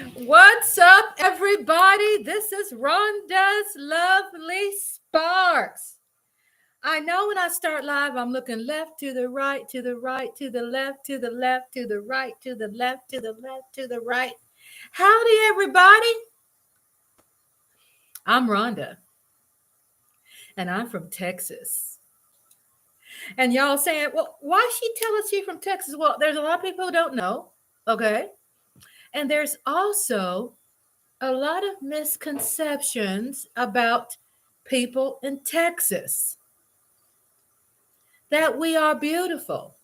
What's up, everybody? This is Rhonda's Lovely Sparks. I know when I start live, I'm looking left to the right, to the right, to the left, to the left, to the right, to the left, to the left, to the right. Howdy, everybody. I'm Rhonda, and I'm from Texas. And y'all saying, well, why she tell us she from Texas? Well, there's a lot of people who don't know, okay? And there's also a lot of misconceptions about people in Texas that we are beautiful.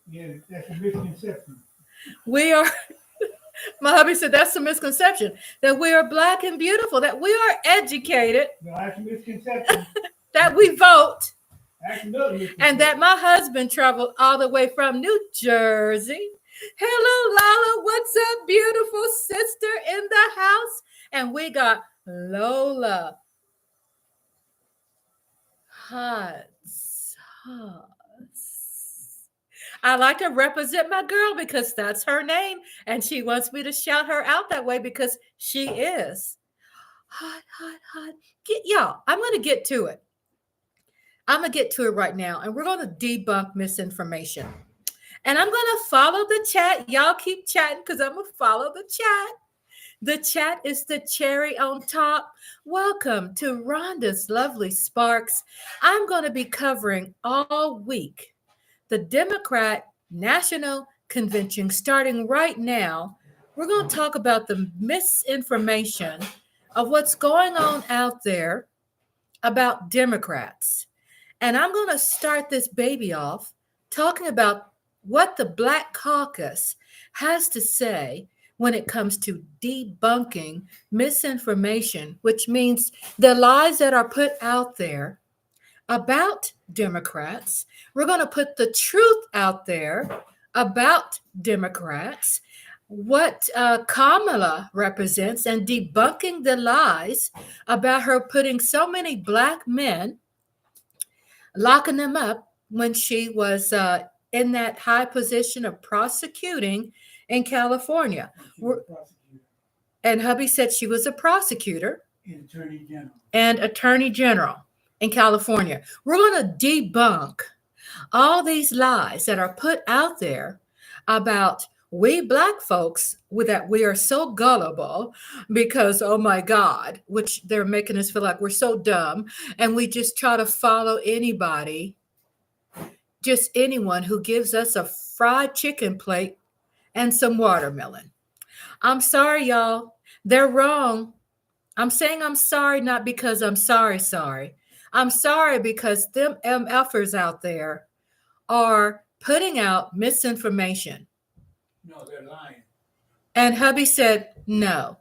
Yeah, that's a misconception. We are, my hubby said that's a misconception that we are black and beautiful, that we are educated, No, that's a misconception. that we vote, That's another misconception. and that my husband traveled all the way from New Jersey. Hello, Lala. What's up, beautiful sister in the house? And we got Lola. Huds. I like to represent my girl because that's her name. And she wants me to shout her out that way because she is. Hot. Y'all, I'm going to get to it. I'm going to get to it right now. And we're going to debunk misinformation. And I'm going to follow the chat. Y'all keep chatting because I'm going to follow the chat. The chat is the cherry on top. Welcome to Rhonda's Lovely Sparks. I'm going to be covering all week the Democrat National Convention starting right now. We're going to talk about the misinformation of what's going on out there about Democrats. And I'm going to start this baby off talking about what the Black Caucus has to say when it comes to debunking misinformation, which means the lies that are put out there about Democrats. We're going to put the truth out there about Democrats, what Kamala represents, and debunking the lies about her putting so many Black men, locking them up when she was in that high position of prosecuting in California. And hubby said she was a prosecutor and attorney general in California. We're going to debunk all these lies that are put out there about we Black folks, that we are so gullible because, oh my God, which they're making us feel like we're so dumb and we just try to follow anybody, just anyone who gives us a fried chicken plate and some watermelon. I'm sorry, y'all. They're wrong. I'm saying I'm sorry, not because I'm sorry. I'm sorry because them MFers out there are putting out misinformation. No, they're lying. And hubby said, no,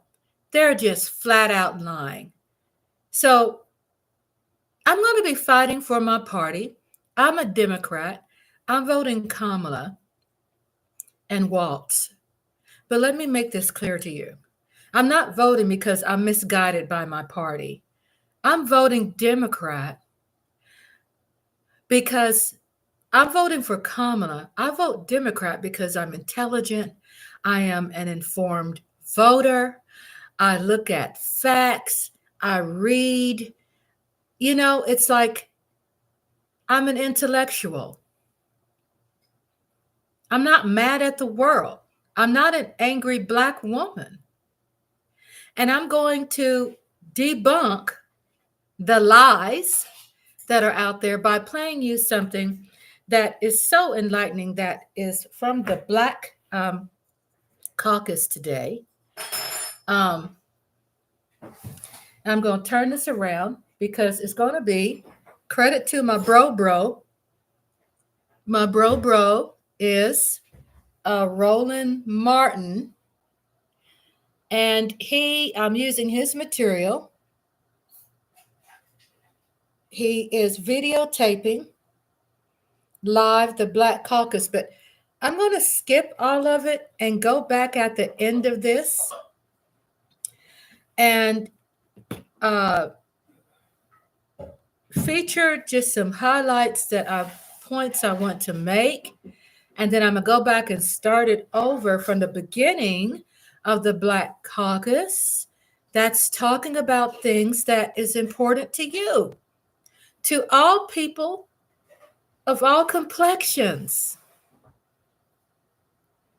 they're just flat out lying. So I'm going to be fighting for my party. I'm a Democrat. I'm voting Kamala and Waltz. But let me make this clear to you. I'm not voting because I'm misguided by my party. I'm voting Democrat because I'm voting for Kamala. I vote Democrat because I'm intelligent. I am an informed voter. I look at facts. I read. You know, it's like I'm an intellectual. I'm not mad at the world. I'm not an angry Black woman. And I'm going to debunk the lies that are out there by playing you something that is so enlightening, that is from the Black Caucus today. I'm going to turn this around because it's going to be credit to my bro. My bro is Roland Martin. And I'm using his material. He is videotaping live the Black Caucus, but I'm going to skip all of it and go back at the end of this and feature just some highlights points I want to make. And then I'm going to go back and start it over from the beginning of the Black Caucus that's talking about things that is important to you, to all people of all complexions,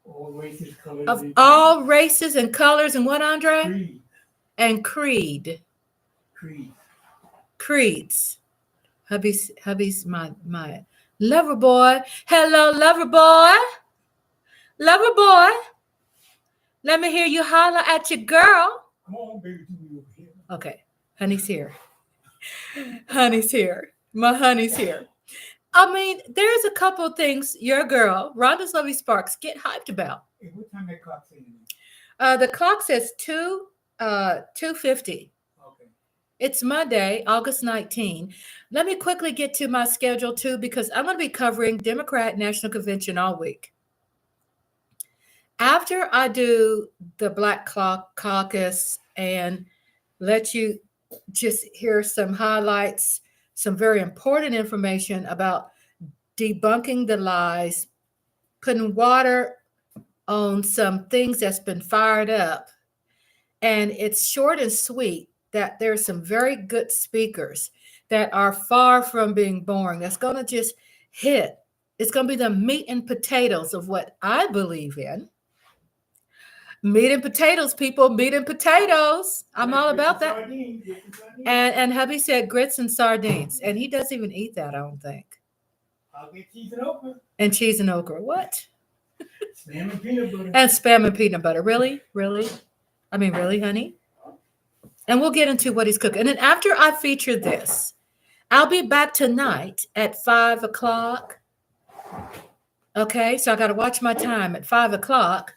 All races, colors, of and all races and colors, and what, Andre? creeds. And Creeds. creeds. Hubby's my lover boy. Hello, lover boy. Lover boy. Let me hear you holler at your girl. Come on, baby, to me over here. Okay, honey's here. Honey's here. My honey's here. I mean, there's a couple things your girl, Rhonda's Lovey Sparks, get hyped about. Hey, what time that clock saying? The clock says 2:50. Okay. It's Monday, August 19. Let me quickly get to my schedule too, because I'm going to be covering Democrat National Convention all week. After I do the Black Caucus and let you just hear some highlights, some very important information about debunking the lies, putting water on some things that's been fired up. And it's short and sweet that there's some very good speakers that are far from being boring. That's going to just hit. It's going to be the meat and potatoes of what I believe in. Meat and potatoes, people, meat and potatoes. I'm all about that. And hubby said grits and sardines. And he doesn't even eat that, I don't think. I'll get cheese and okra. And cheese and okra. What? Spam and peanut butter. And spam and peanut butter. Really? Really? I mean, really, honey? And we'll get into what he's cooking. And then after I feature this, I'll be back tonight at 5 o'clock. Okay, so I got to watch my time at 5 o'clock.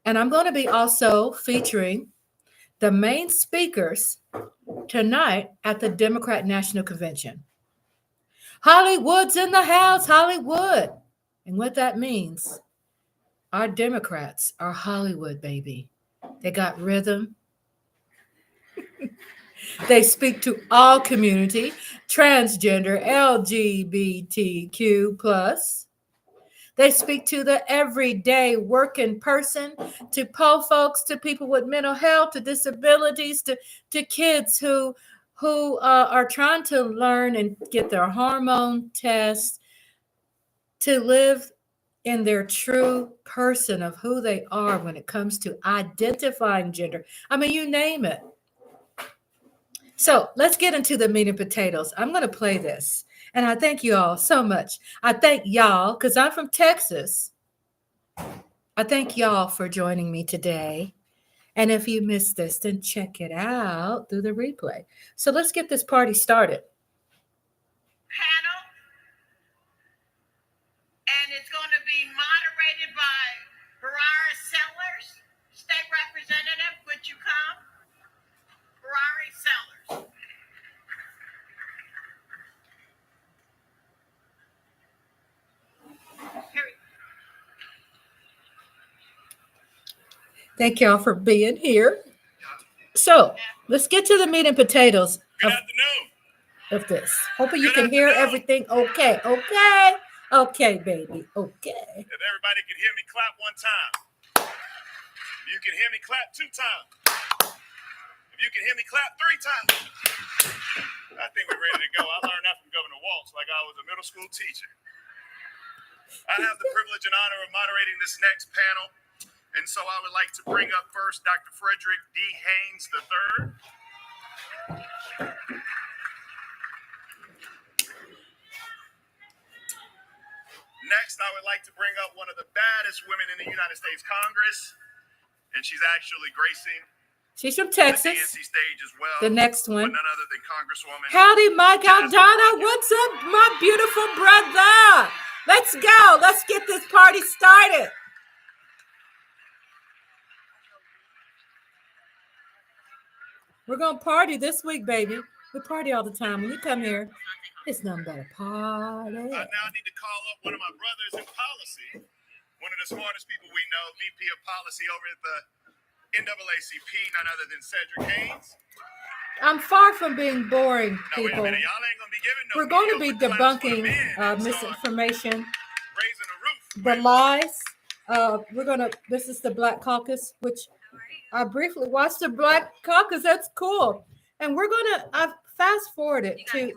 And I'm going to be also featuring the main speakers tonight at the Democrat National Convention. Hollywood's in the house, Hollywood. And what that means, our Democrats are Hollywood, baby. They got rhythm. They speak to all community, transgender, LGBTQ plus. They speak to the everyday working person, to po folks, to people with mental health, to disabilities, to kids who are trying to learn and get their hormone tests, to live in their true person of who they are when it comes to identifying gender. I mean, you name it. So let's get into the meat and potatoes. I'm going to play this. And I thank you all so much. I thank y'all because I'm from Texas. I thank y'all for joining me today. And if you missed this, then check it out through the replay. So let's get this party started. Panel. And it's going to be moderated by Ferrari Sellers. State Representative, would you come? Ferrari Sellers. Thank y'all for being here. So let's get to the meat and potatoes of this. Hopefully you can hear everything. Okay. Okay, baby. Okay. If everybody can hear me, clap one time. If you can hear me, clap 2 times. If you can hear me, clap 3 times. I think we're ready to go. I learned that from Governor Waltz like I was a middle school teacher. I have the privilege and honor of moderating this next panel. And so I would like to bring up first Dr. Frederick D. Haynes III. Next, I would like to bring up one of the baddest women in the United States Congress. And she's actually gracing She's from the Texas. DNC stage as well. The next one. But none other than Congresswoman. Howdy, Mike Aldana. What's up, my beautiful brother? Let's go. Let's get this party started. We're going to party this week, baby. We party all the time. When you come here, it's nothing but a party. I now need to call up one of my brothers in policy, one of the smartest people we know, VP of policy over at the NAACP, none other than Cedric Haynes. I'm far from being boring, Now, wait a people. minute, y'all ain't gonna be giving no We're going to be mediocre claps for the debunking men that saw misinformation, raising the roof. the lies. This is the Black Caucus, which I briefly watched the Black Caucus. That's cool. And we're gonna fast forward it to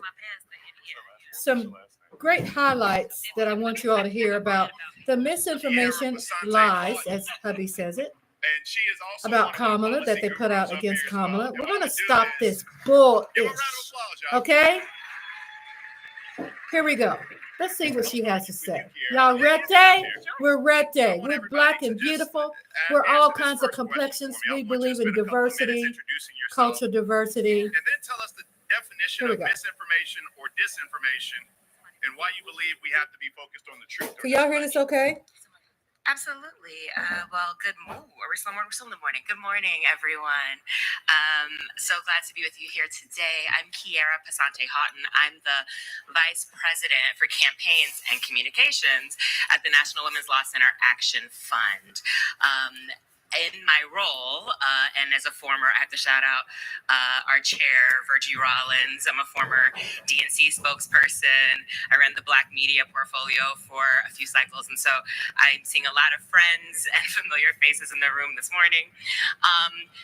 some great highlights that I want you all to hear about the misinformation lies, as hubby says it, And she is also about one of our Kamala that policy they put out gurus up against here as well. Kamala. And We're what gonna I'm gonna do stop is this give her a round bullish. of applause, y'all. Okay? Here we go. Let's see what she has to say. Y'all ready? We're ready. We're black and beautiful. We're all kinds of complexions. We believe in diversity, cultural diversity. And then tell us the definition Here we of go. misinformation or disinformation and why you believe we have to be focused on the truth. Can y'all hear this okay? Absolutely. Well, good morning. We're still in the morning. Good morning, everyone. So glad to be with you here today. I'm Kiera Pasante Houghton. I'm the Vice President for Campaigns and Communications at the National Women's Law Center Action Fund. In my role, and as a former, I have to shout out our chair, Virgie Rollins. I'm a former DNC spokesperson. I ran the Black media portfolio for a few cycles. And so I'm seeing a lot of friends and familiar faces in the room this morning.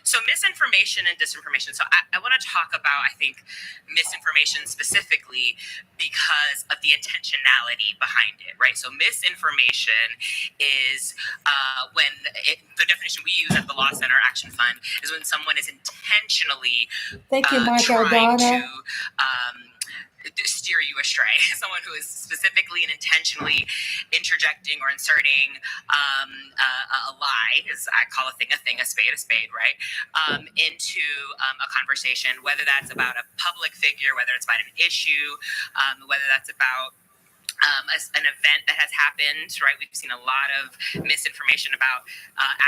So misinformation and disinformation. So I want to talk about, I think, misinformation specifically because of the intentionality behind it, right? So misinformation is the definition we use at the Law Center Action Fund is when someone is intentionally Thank you, Mike trying Aldana. to steer you astray. Someone who is specifically and intentionally interjecting or inserting a lie, as I call a spade, right? Into a conversation, whether that's about a public figure, whether it's about an issue, whether that's about an event that has happened, right? We've seen a lot of misinformation about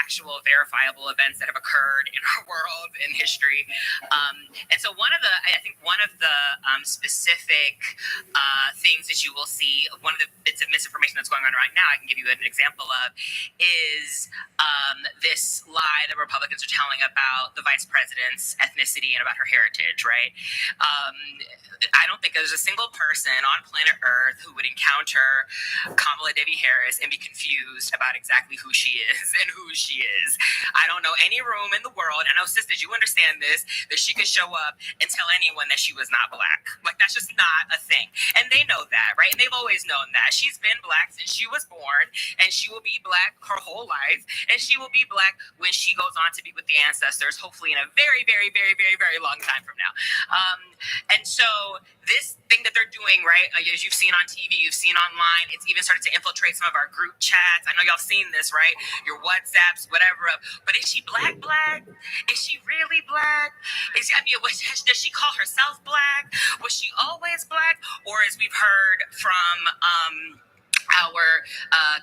actual verifiable events that have occurred in our world, in history. And so one of the specific things that you will see, one of the bits of misinformation that's going on right now, I can give you an example of, is this lie that Republicans are telling about the vice president's ethnicity and about her heritage, right? I don't think there's a single person on planet Earth who would encounter Kamala Devi Harris and be confused about exactly who she is and who she is. I don't know any room in the world, I know, sisters, you understand this, that she could show up and tell anyone that she was not Black. Like, that's just not a thing. And they know that, right? And they've always known that. She's been Black since she was born, and she will be Black her whole life, and she will be Black when she goes on to be with the ancestors, hopefully in a very, very, very, very, very long time from now. And so this thing that they're doing, right, as you've seen on TV, you've seen online, it's even started to infiltrate some of our group chats. I know y'all seen this, right? Your WhatsApps, whatever. But is she Black? Is she really Black? Does she call herself Black? Was she always Black? Or, as we've heard from our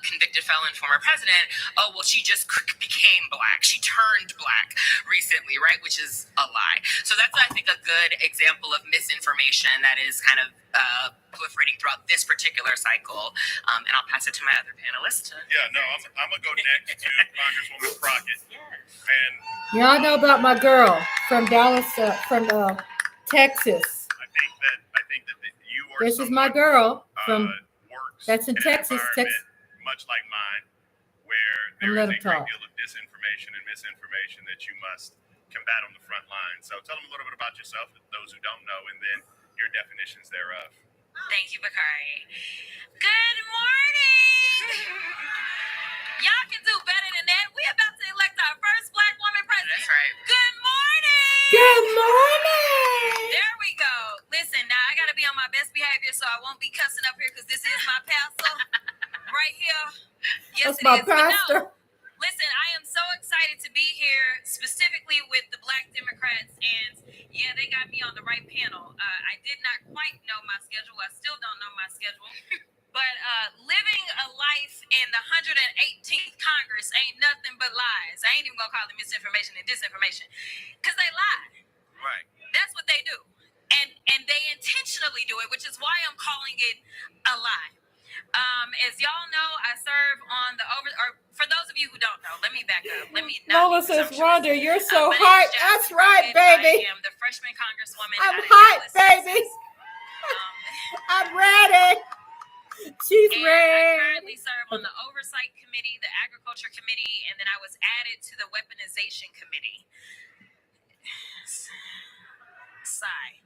convicted felon former president, oh, well, she just became Black. She turned Black recently, right? Which is a lie. So that's, I think, a good example of misinformation that is kind of proliferating throughout this particular cycle. And I'll pass it to my other panelists. I'm going to go next to Congresswoman Crockett. Yes. And Y'all know about my girl from Dallas, from Texas. I think that you are This is my girl from works that's in an Texas. environment much like mine, where there Let is a him talk. great deal of disinformation and misinformation that you must combat on the front line. So tell them a little bit about yourself, those who don't know, and then your definitions thereof. Thank you, Bakari. Good morning. Y'all can do better than that. We about to elect our first Black woman president. That's right. Good morning. Good morning. There we go. Listen, now I got to be on my best behavior so I won't be cussing up here because this is my pastor right here. Yes, That's my it is. But pastor. no, listen, I am so excited to be here specifically with the Black Democrats. And yeah, they got me on the right panel. I did not quite know my schedule. I still don't know my schedule. But living a life in the 118th Congress ain't nothing but lies. I ain't even going to call it misinformation and disinformation because they lie. Right. That's what they do. And they intentionally do it, which is why I'm calling it a lie. As y'all know, I serve on the for those of you who don't know, let me back up. Let me not Lola be says, presumptuous. Rhonda, you're so My name hot. is That's Jasmine right, Crockett. baby. I am the freshman congresswoman. I'm out of hot, Dallas, baby. Texas. I'm ready. She's And I red. currently serve on the Oversight Committee, the Agriculture Committee, and then I was added to the Weaponization Committee. Sigh.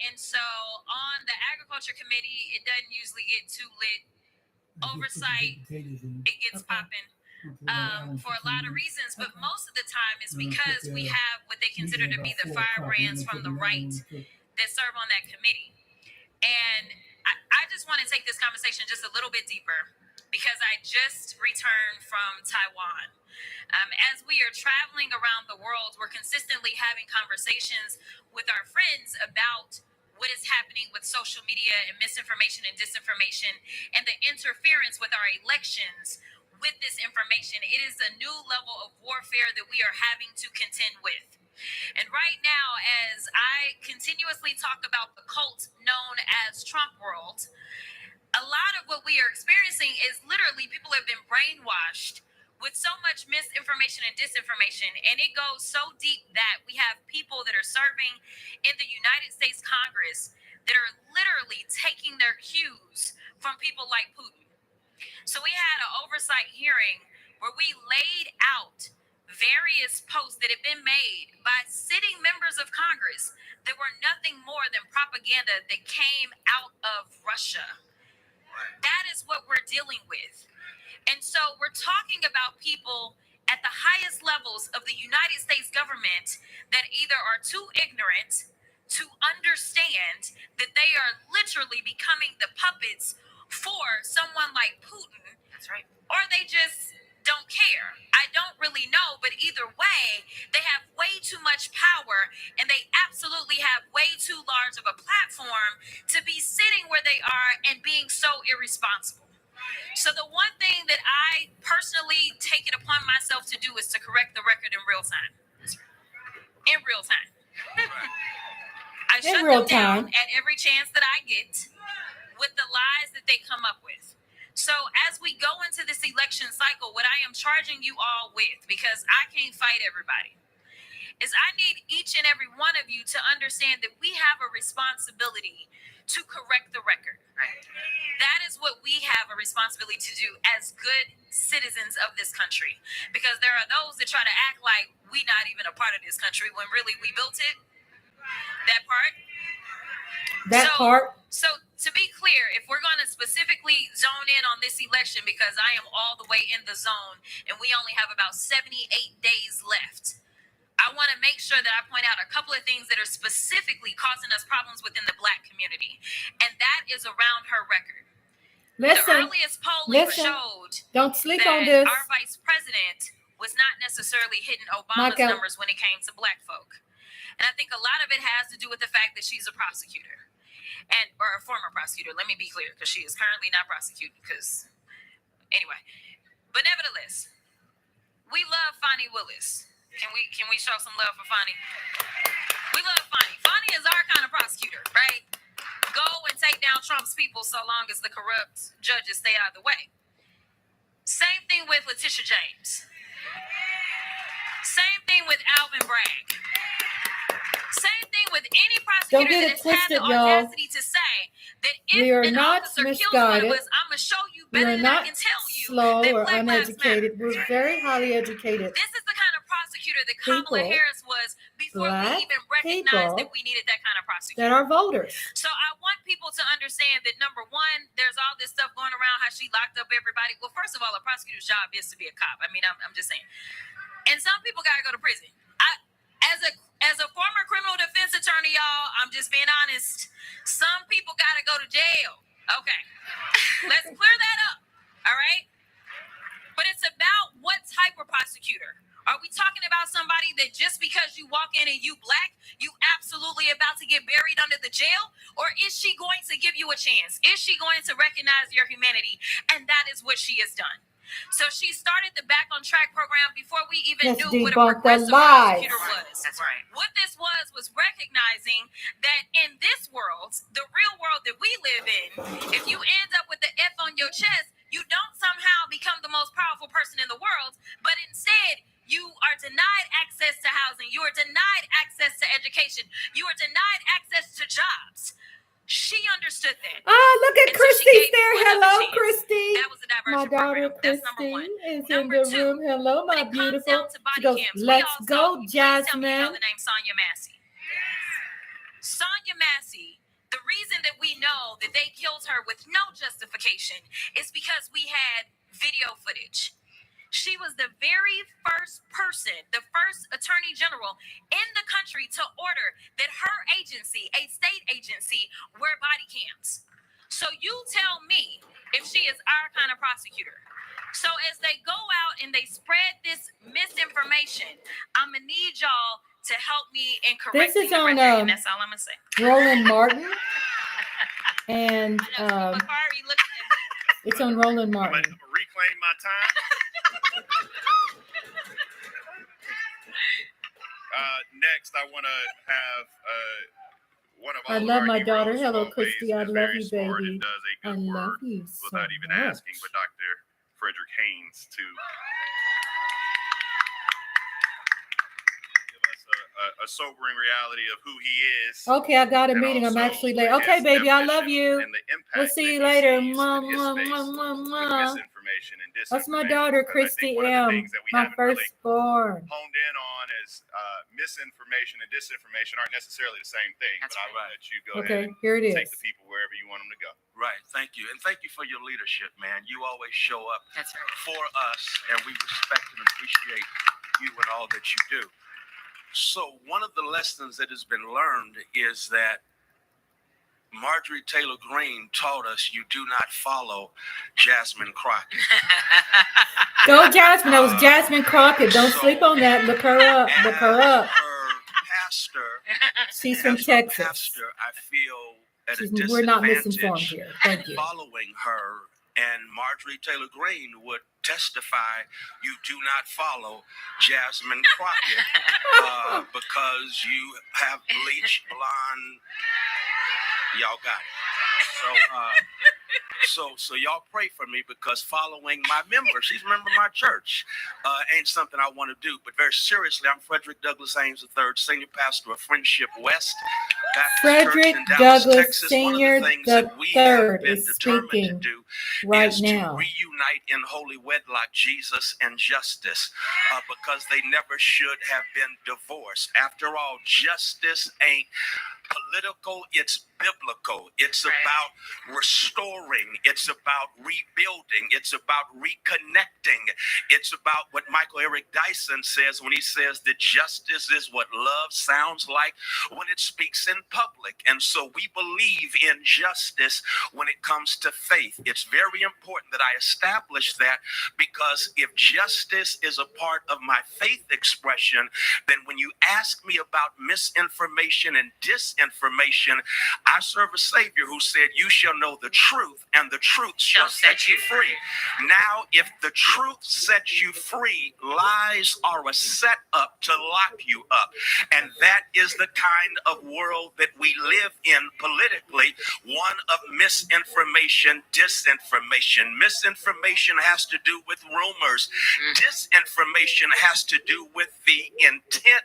And so on the Agriculture Committee, it doesn't usually get too lit. Oversight, it gets popping for a lot of reasons, but most of the time it's because we have what they consider to be the firebrands from the right that serve on that committee. And I just want to take this conversation just a little bit deeper because I just returned from Taiwan. As we are traveling around the world, we're consistently having conversations with our friends about what is happening with social media and misinformation and disinformation and the interference with our elections with this information. It is a new level of warfare that we are having to contend with. And right now, as I continuously talk about the cult known as Trump world, a lot of what we are experiencing is literally people have been brainwashed with so much misinformation and disinformation. And it goes so deep that we have people that are serving in the United States Congress that are literally taking their cues from people like Putin. So we had an oversight hearing where we laid out various posts that have been made by sitting members of Congress that were nothing more than propaganda that came out of Russia. That is what we're dealing with. And so we're talking about people at the highest levels of the United States government that either are too ignorant to understand that they are literally becoming the puppets for someone like Putin. That's right. Or they just don't care. I don't really know, but either way, they have way too much power and they absolutely have way too large of a platform to be sitting where they are and being so irresponsible. So the one thing that I personally take it upon myself to do is to correct the record in real time. In real time. I shut them down at every chance that I get with the lies that they come up with. So as we go into this election cycle, what I am charging you all with, because I can't fight everybody, is I need each and every one of you to understand that we have a responsibility to correct the record. That is what we have a responsibility to do as good citizens of this country. Because there are those that try to act like we're not even a part of this country when really we built it. That part. So to be clear, if we're going to specifically zone in on this election, because I am all the way in the zone and we only have about 78 days left, I want to make sure that I point out a couple of things that are specifically causing us problems within the Black community. And that is around her record. The earliest polling showed don't sleep that on this. Our vice president was not necessarily hitting Obama's numbers when it came to Black folk. And I think a lot of it has to do with the fact that she's a prosecutor. Or a former prosecutor, let me be clear, because she is currently not prosecuting. Anyway, but nevertheless, we love Fonnie Willis. Can we show some love for Fonnie? We love Fonnie. Fonnie is our kind of prosecutor, right? Go and take down Trump's people so long as the corrupt judges stay out of the way. Same thing with Letitia James. Same thing with Alvin Bragg. Same thing with any prosecutor that has had the audacity to say that if an officer kills one of us, I'm going to show you better than I can tell you slow that or Black Lives uneducated. Matter. We're very highly educated. This is the kind of prosecutor that Kamala Harris was before we even recognized that we needed that kind of prosecutor. That are voters. So I want people to understand that, number one, there's all this stuff going around how she locked up everybody. Well, first of all, a prosecutor's job is to be a cop. I mean, I'm just saying. And some people got to go to prison. As a former criminal defense attorney, y'all, I'm just being honest. Some people got to go to jail. Okay. Let's clear that up. All right? But it's about what type of prosecutor. Are we talking about somebody that just because you walk in and you Black, you absolutely about to get buried under the jail? Or is she going to give you a chance? Is she going to recognize your humanity? And that is what she has done. So she started the Back on Track program before we even knew what a progressive prosecutor was. That's right. What this was recognizing that in this world, the real world that we live in, if you end up with the F on your chest, you don't somehow become the most powerful person in the world, but instead you are denied access to housing. You are denied access to education. You are denied access to jobs. She understood that. Look at And so she Christy's gave there. one other Hello, chance. Christy. That was a My diversion daughter program. That's number Christy one. is Number in the two, room. Hello, when my it comes beautiful. down to She body goes, cams, let's we all go, saw you. Please tell me you know Jasmine. the name Sonya Massey. Sonya Massey, the reason that we know that they killed her with no justification is because we had video footage. She was the very first person, the first attorney general in the country to order that her agency, a state agency, wear body cams. So you tell me if she is our kind of prosecutor. So as they go out and they spread this misinformation, I'm gonna need y'all to help me in correcting is the on, record, and that's all I'm gonna say. Roland Martin. And I know, Bakari looking at me. it's on Roland I'm Martin. gonna reclaim my time. Next, I want to have one of I all love of our my daughter. heroes who Hello, always Christy. I is love very you, smart baby. and does a I good love work you so without even much. asking, but Dr. Frederick Haynes to give us a sobering reality of who he is. Okay, I got a and meeting. I'm also actually late. his Okay, baby, I love definition you. and the impact We'll see that you he later. sees Mwah, in his mwah, space mwah, mwah, with mwah. misinformation and disinformation. That's my daughter, Because I Christy think one of the M. things that we My haven't really firstborn. honed in on is misinformation and disinformation aren't necessarily the same thing. That's but I will let you go Okay, ahead here it and is. take the people wherever you want them to go. Right. Thank you. And thank you for your leadership, man. You always show up That's right. for us, and we respect and appreciate you and all that you do. So one of the lessons that has been learned is that Marjorie Taylor Greene taught us you do not follow Jasmine Crockett. Go, Jasmine. That was Jasmine Crockett. Don't sleep on that. Look her up. Look her up. Her pastor, She's from as her Texas. pastor, I feel at a We're not misinformed disadvantage here. Thank you. following her, and Marjorie Taylor Greene would testify you do not follow Jasmine Crockett because you have bleach blonde. Y'all got it. So y'all pray for me, because following my member, she's a member of my church, ain't something I want to do. But very seriously, I'm Frederick Douglass Ames III, senior pastor of Friendship West Baptist Frederick Church in Dallas, Douglass Texas. Senior One of the things the that we have third been is determined to speaking do right is now. to reunite in holy wedlock Jesus and justice, because they never should have been divorced. After all, justice ain't political, it's biblical. It's Right. about restoring. It's about rebuilding. It's about reconnecting. It's about what Michael Eric Dyson says when he says that justice is what love sounds like when it speaks in public. And so we believe in justice when it comes to faith. It's very important that I establish that, because if justice is a part of my faith expression, then when you ask me about misinformation and disinformation, I serve a Savior who said, you shall know the truth, and the truth shall set you free. Now, if the truth sets you free, lies are a setup to lock you up. And that is the kind of world that we live in politically, one of misinformation, disinformation. Misinformation has to do with rumors. Disinformation has to do with the intent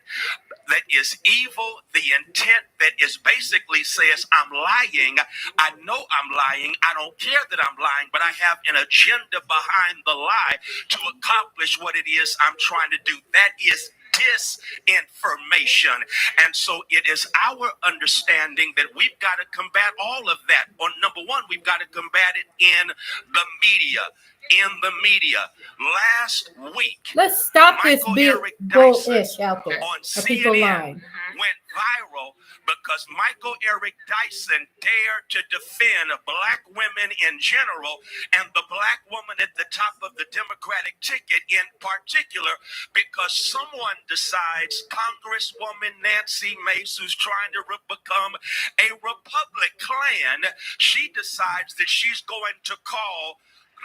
that is evil, the intent that is basically says, I'm lying. I know I'm lying. I don't care that I'm lying, but I have an agenda behind the lie to accomplish what it is I'm trying to do. That is disinformation. And so it is our understanding that we've got to combat all of that. Or number one, we've got to combat it in the media. In the media. Last week, Let's stop this Michael big Eric bullish Dyson out there. on Of people CNN lying. went viral because Michael Eric Dyson dared to defend black women in general and the black woman at the top of the Democratic ticket in particular, because someone decides, Congresswoman Nancy Mace, who's trying to become a Republican, she decides that she's going to call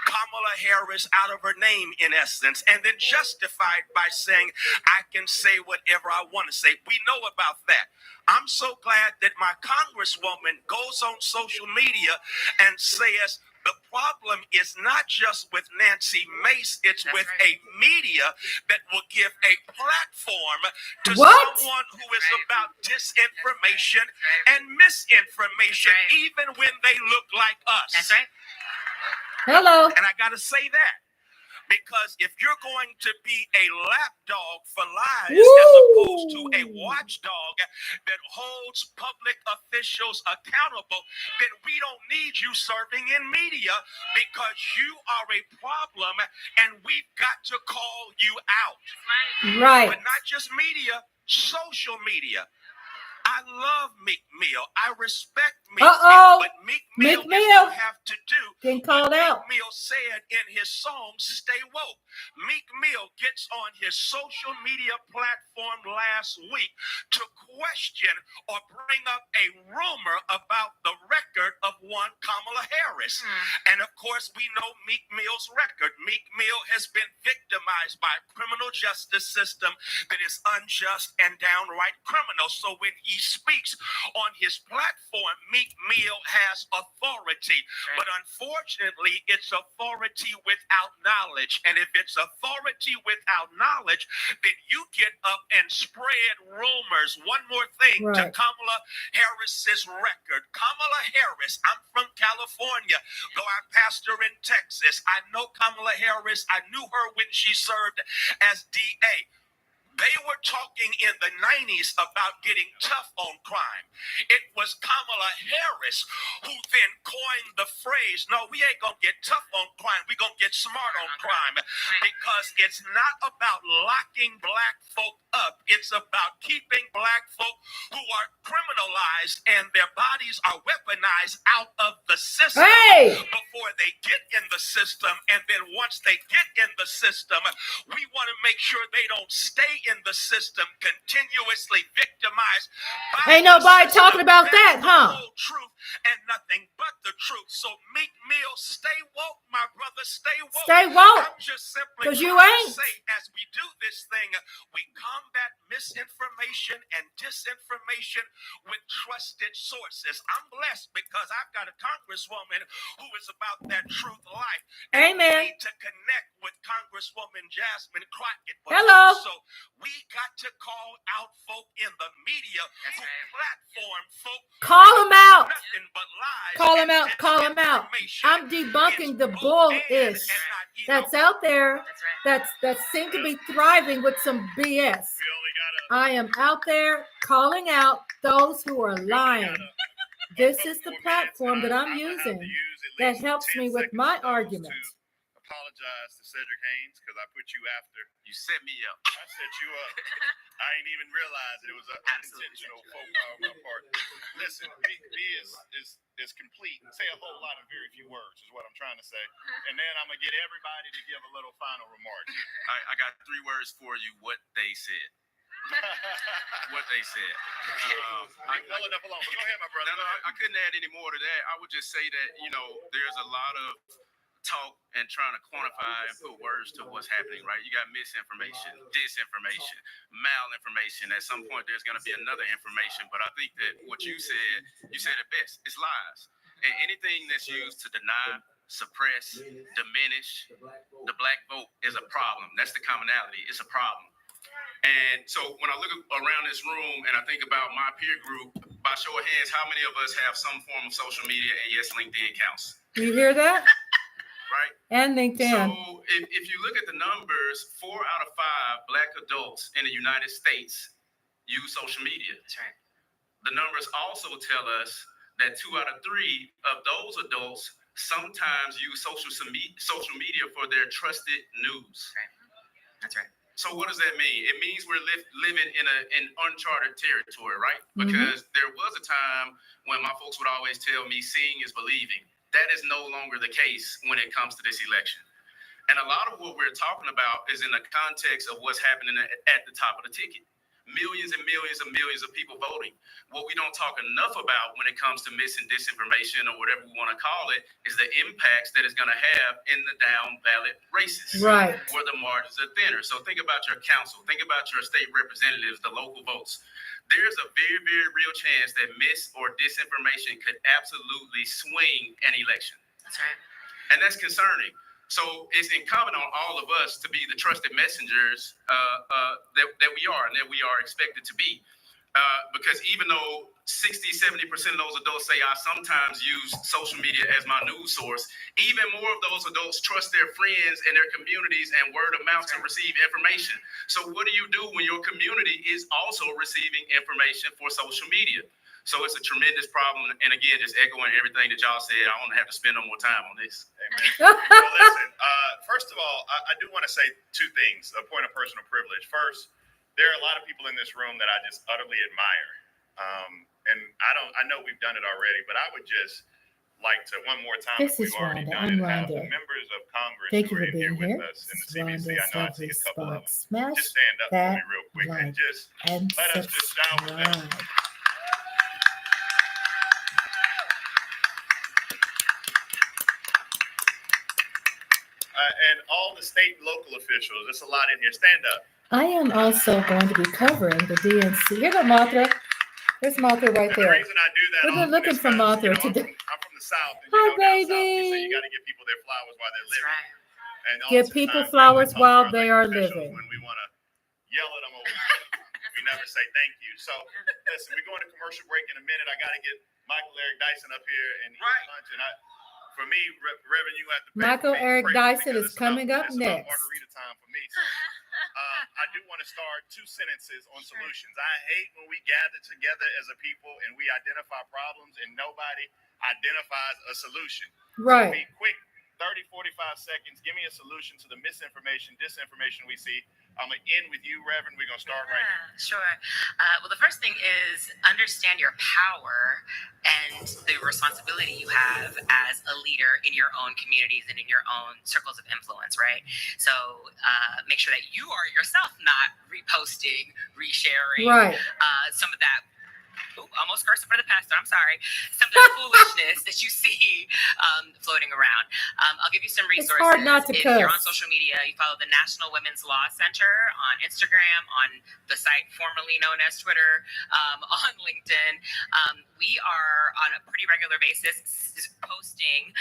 Kamala Harris out of her name, in essence, and then justified by saying, I can say whatever I want to say. We know about that. I'm so glad that my congresswoman goes on social media and says, The problem is not just with Nancy Mace, it's That's with right. a media that will give a platform to What? someone who is Right. about disinformation That's right. and misinformation, That's right. even when they look like us. That's right. Hello. And I got to say that. Because if you're going to be a lapdog for lies as opposed to a watchdog that holds public officials accountable, then we don't need you serving in media because you are a problem and we've got to call you out. Right. But not just media, social media. I love Meek Mill. I respect Meek Uh-oh. Mill, but Meek Mill Meek Mill. doesn't have to do Getting what called out. Meek Mill said in his song, Stay Woke. Meek Mill gets on his social media platform last week to question or bring up a rumor about the record of one Kamala Harris. And of course, we know Meek Mill's record. Meek Mill has been victimized by a criminal justice system that is unjust and downright criminal. So when he speaks on his platform, Meek Mill has authority. But unfortunately, it's authority without knowledge. And if it's authority without knowledge, then you get up and spread rumors. One more thing to Right. Kamala Harris's record. Kamala Harris, I'm from California, though I pastor in Texas. I know Kamala Harris. I knew her when she served as DA. They were talking in the 90s about getting tough on crime. It was Kamala Harris who then coined the phrase, no, we ain't going to get tough on crime. We're going to get smart on crime. Because it's not about locking black folk up. It's about keeping black folk who are criminalized and their bodies are weaponized out of the system before they get in the system. And then once they get in the system, we want to make sure they don't stay in the system continuously victimized by Ain't the nobody system. talking about that, That's huh? the whole truth and nothing but the truth. So Meek Mill, stay woke, my brother, stay woke. Stay woke. I'm just simply 'Cause you trying to ain't. say, as we do this thing, we combat misinformation and disinformation with trusted sources. I'm blessed because I've got a congresswoman who is about that truth life. And Amen. we need to connect with Congresswoman Jasmine Crockett. But Hello. also, we got to call out folk in the media That's who right. platform folk. Call them out. Nothing but lies. Call and them out. Call them out. disinformation. I'm debunking It's the both bullish and not either that's or. out there. That's right. That seem to be thriving with some BS. We only got I am out there calling out those who are lying. This is the platform that I'm using that helps me with my argument. Apologize to Cedric Haynes because I put you after. You set me up. I set you up. I didn't even realize it was an unintentional faux pas on my part. Listen, me is complete. Say a whole lot in very few words is what I'm trying to say. And then I'm going to get everybody to give a little final remark. I got 3 words for you. What they said. What they said. Well enough alone. But go ahead, my brother. No, I couldn't add any more to that. I would just say that, there's a lot of talk and trying to quantify and put words to what's happening, right? You got misinformation, disinformation, malinformation. At some point, there's going to be another information. But I think that what you said it best. It's lies. And anything that's used to deny, suppress, diminish the black vote is a problem. That's the commonality. It's a problem. And so when I look around this room and I think about my peer group, by show of hands, how many of us have some form of social media and yes, LinkedIn counts? Do you hear that? Right? And LinkedIn. So if you look at the numbers, 4 out of 5 black adults in the United States use social media. That's right. The numbers also tell us that 2 out of 3 of those adults sometimes use social media for their trusted news. That's right. So what does that mean? It means we're living in uncharted territory, right? Because there was a time when my folks would always tell me seeing is believing. That is no longer the case when it comes to this election. And a lot of what we're talking about is in the context of what's happening at the top of the ticket. Millions and millions and millions of people voting. What we don't talk enough about when it comes to mis and disinformation or whatever we want to call it is the impacts that it's going to have in the down ballot races. Right. Where the margins are thinner. So think about your council. Think about your state representatives, the local votes. There's a very, very real chance that mis or disinformation could absolutely swing an election. That's right. and that's concerning. So it's incumbent on all of us to be the trusted messengers that we are and that we are expected to be. Because even though 60-70% of those adults say I sometimes use social media as my news source, even more of those adults trust their friends and their communities and word of mouth to receive information. So what do you do when your community is also receiving information for social media? So it's a tremendous problem. And again, just echoing everything that y'all said, I don't have to spend no more time on this. Amen. Well, listen, first of all, I do want to say two things, a point of personal privilege. First, there are a lot of people in this room that I just utterly admire. And I know we've done it already, but I would just like to one more time, This if we've is already Rhonda. done I'm it, have the Rhonda. members of Congress Thank who you are for in here being with here. us in the This is CBC. I know I Rhonda's see a couple of them. Smash Just stand up for that me real quick and like just and let us just shout with them. subscribe. And all the state and local officials, there's a lot in here. Stand up. I am also going to be covering the DNC. Here go Mothra. There's Mothra right And the there. reason I do that, We've been often looking is for 'cause, Mothra you know, today. I'm from the South, and Hi, down South, we say baby. you got to give people their flowers while they're That's living. right. And Give oftentimes people we flowers only talk to while our they elected are officials living. when we want to yell at them, or we never say thank you. So listen, we're going to commercial break in a minute. I got to get Michael Eric Dyson up here and eat lunch. And for me, Reverend, you have to pray Michael for me, Eric pray for me, Dyson because is coming up it's about next. margarita time for me. So, I do want to start two sentences on solutions. I hate when we gather together as a people and we identify problems and nobody identifies a solution. Right. So be quick, 30, 45 seconds. Give me a solution to the misinformation, disinformation we see. I'm going to end with you, Reverend. We're going to start right here. Sure. Well, the first thing is understand your power and the responsibility you have as a leader in your own communities and in your own circles of influence, right? So make sure that you are yourself not reposting, resharing Right. some of that. Ooh, almost cursed in front of the pastor. I'm sorry. Some of the foolishness that you see floating around. I'll give you some It's resources. hard not to if you're on cuss. social media, you follow the National Women's Law Center on Instagram, on the site formerly known as Twitter, on LinkedIn. We are on a pretty regular basis posting